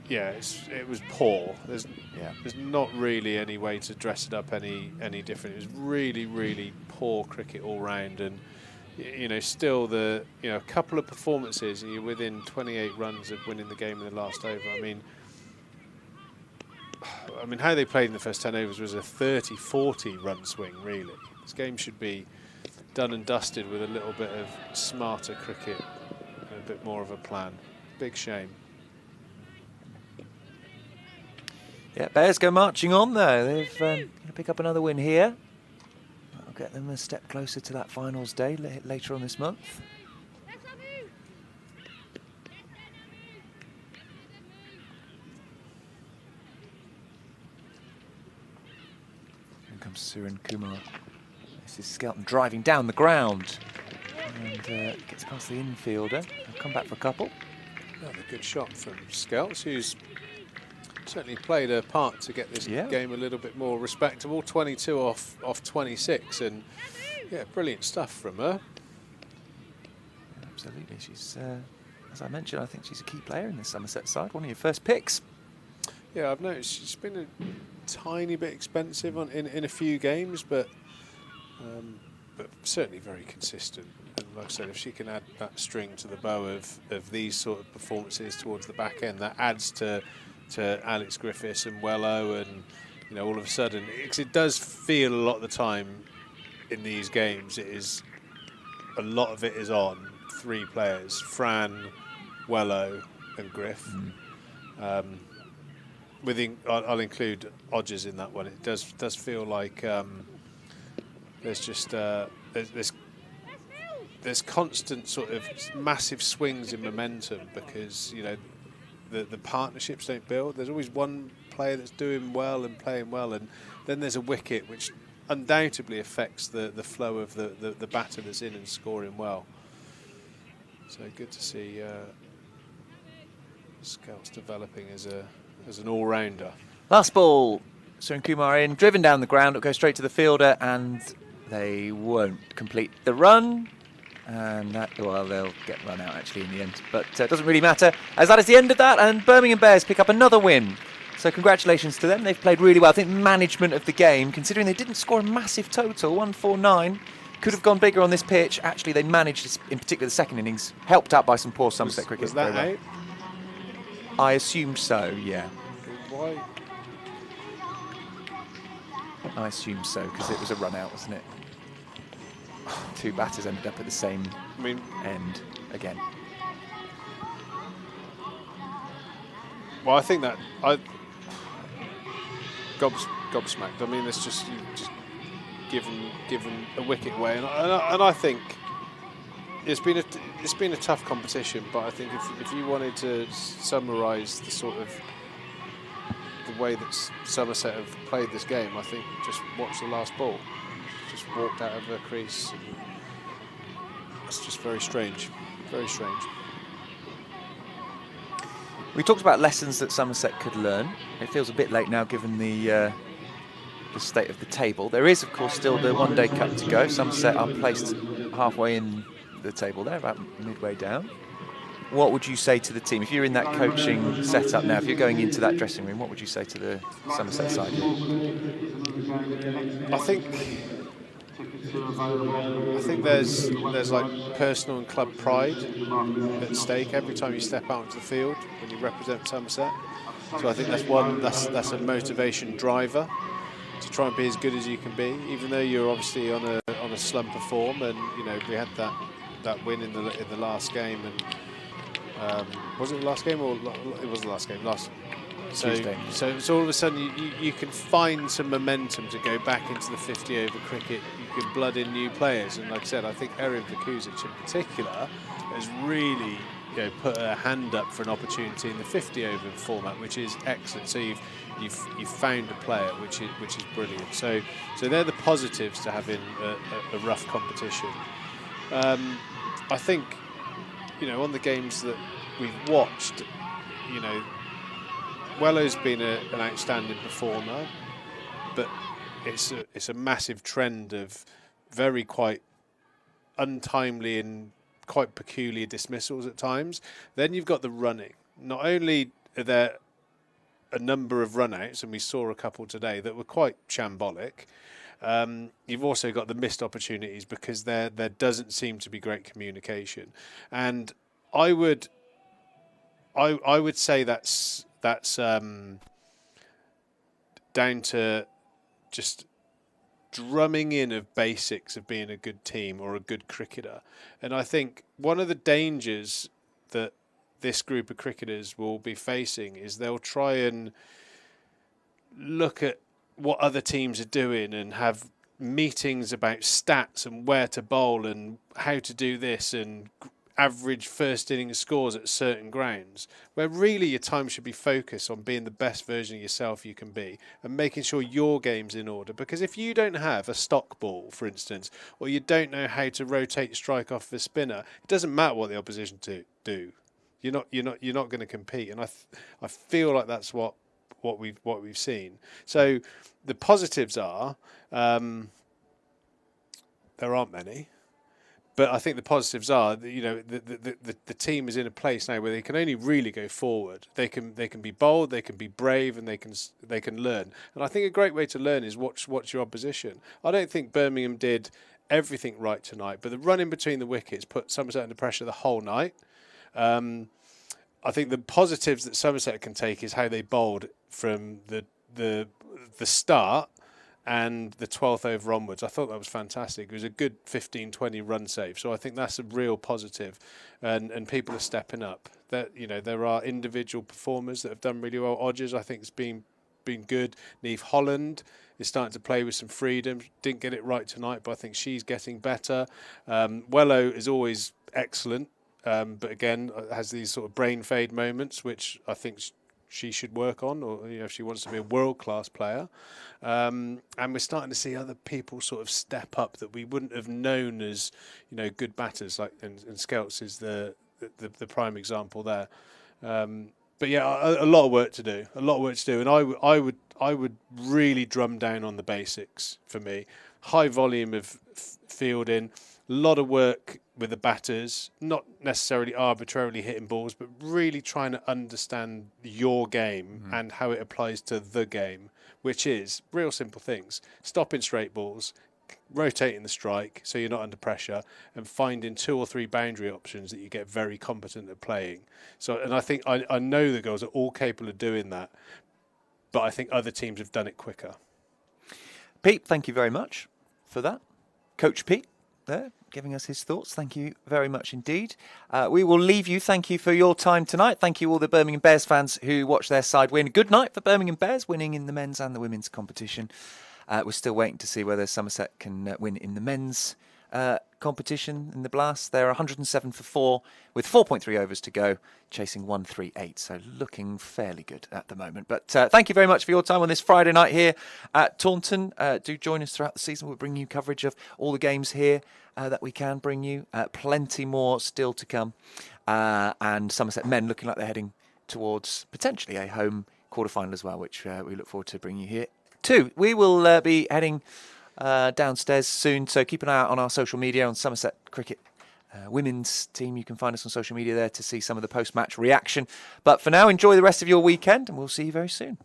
it was poor. There's not really any way to dress it up any different. It was really, really poor cricket all round, and you know, still a couple of performances and you're within 28 runs of winning the game in the last over. I mean, how they played in the first 10 overs was a 30-40 run swing, really. This game should be done and dusted with a little bit of smarter cricket and a bit more of a plan. Big shame. Yeah, Bears go marching on though. They've going to pick up another win here. That'll get them a step closer to that finals day later on this month. Here comes Suren Kumar. This is Skelton driving down the ground and gets past the infielder. He'll come back for a couple. Another good shot from Skelts, who's certainly played a part to get this game a little bit more respectable. 22 off 26, and brilliant stuff from her. Yeah, absolutely, she's as I mentioned, I think she's a key player in this Somerset side. One of your first picks. Yeah, I've noticed she's been a tiny bit expensive in a few games, but certainly very consistent. And like I said, if she can add that string to the bow of these sort of performances towards the back end, that adds to Alex Griffiths and Wello, and all of a sudden, because it does feel a lot of the time in these games, a lot of it is on three players: Fran, Wello, and Griff. I'll include Odgers in that one. It does feel like there's just there's constant sort of massive swings in momentum because the partnerships don't build. There's always one player that's doing well and playing well, and then there's a wicket which undoubtedly affects the flow of the batter that's in and scoring well. So good to see Scouts developing as an all-rounder. Last ball, Suren Kumar in, driven down the ground. It'll go straight to the fielder, and they won't complete the run. And they'll get run out actually in the end, but it doesn't really matter, as that is the end of that, and Birmingham Bears pick up another win. So congratulations to them. They've played really well. I think management of the game, considering they didn't score a massive total, 149, could have gone bigger on this pitch. Actually, they managed, in particular the second innings, helped out by some poor Somerset cricket. Was that out? I assumed so, yeah. Why? I assumed so, because it was a run out, wasn't it? Two batters ended up at the same end again. Well, I think that gobsmacked. I mean, it's just given a wicket away, and I think it's been a tough competition. But I think if you wanted to summarise the sort of the way that Somerset have played this game, I think just watch the last ball. Just walked out of the crease. It's just very strange. Very strange. We talked about lessons that Somerset could learn. It feels a bit late now given the state of the table. There is, of course, still the one-day cup to go. Somerset are placed halfway in the table there, about midway down. What would you say to the team? If you're in that coaching setup now, if you're going into that dressing room, what would you say to the Somerset side? I think there's like personal and club pride at stake every time you step out into the field when you represent Somerset. So I think that's a motivation driver to try and be as good as you can be, even though you're obviously on a slump of form. And we had that win in the last game, and was it the last game or it was the last game? So all of a sudden you can find some momentum to go back into the 50 over cricket. You can blood in new players, and like I said, I think Erin Vukuzic in particular has really put her hand up for an opportunity in the 50 over format, which is excellent. So you've found a player which is brilliant. So they're the positives to having a rough competition. I think on the games that we've watched, you know, Wello's been an outstanding performer, but it's a massive trend of very quite untimely and quite peculiar dismissals at times. Then you've got the running. Not only are there a number of run-outs, and we saw a couple today that were quite shambolic, you've also got the missed opportunities because there doesn't seem to be great communication. And I would say that's down to just drumming in of basics of being a good team or a good cricketer. And I think one of the dangers that this group of cricketers will be facing is they'll try and look at what other teams are doing and have meetings about stats and where to bowl and how to do this and average first innings scores at certain grounds, where really your time should be focused on being the best version of yourself you can be and making sure your game's in order. Because if you don't have a stock ball, for instance, or you don't know how to rotate strike off the spinner, it doesn't matter what the opposition do. You're not going to compete. And I feel like that's what we've seen. So the positives are there aren't many. But I think the positives are that, you know, the team is in a place now where they can only really go forward. They can be bold, they can be brave, and they can learn. And I think a great way to learn is watch your opposition. I don't think Birmingham did everything right tonight, but the run in between the wickets put Somerset under pressure the whole night. I think the positives that Somerset can take is how they bowled from the start and the 12th over onwards. I thought that was fantastic. It was a good 15-20 run save. So I think that's a real positive, and people are stepping up. That, you know, there are individual performers that have done really well. Odgers, I think, has been good. Neve Holland is starting to play with some freedom. Didn't get it right tonight, but I think she's getting better. Wello is always excellent, but again has these sort of brain fade moments, which I think she should work on, or, you know, if she wants to be a world-class player. And we're starting to see other people sort of step up that we wouldn't have known as, you know, good batters. Like, and Skelts is the prime example there. But yeah, a lot of work to do. And I would really drum down on the basics for me. High volume of fielding, a lot of work with the batters, not necessarily arbitrarily hitting balls, but really trying to understand your game and how it applies to the game, which is real simple things. Stopping straight balls, rotating the strike so you're not under pressure, and finding 2 or 3 boundary options that you get very competent at playing. So, and I think I know the girls are all capable of doing that, but I think other teams have done it quicker. Pete, thank you very much for that. Coach Pete there, giving us his thoughts. Thank you very much indeed. We will leave you. Thank you for your time tonight. Thank you all the Birmingham Bears fans who watched their side win. Good night for Birmingham Bears, winning in the men's and the women's competition. We're still waiting to see whether Somerset can win in the men's competition in the Blast. They're 107 for 4 with 4.3 overs to go, chasing 138. So looking fairly good at the moment. But thank you very much for your time on this Friday night here at Taunton. Do join us throughout the season. We'll bring you coverage of all the games here that we can bring you. Plenty more still to come. And Somerset men looking like they're heading towards potentially a home quarter-final as well, which we look forward to bringing you here too. We will be heading downstairs soon, so keep an eye out on our social media on Somerset Cricket women's team. You can find us on social media there to see some of the post-match reaction. But for now, enjoy the rest of your weekend, and we'll see you very soon.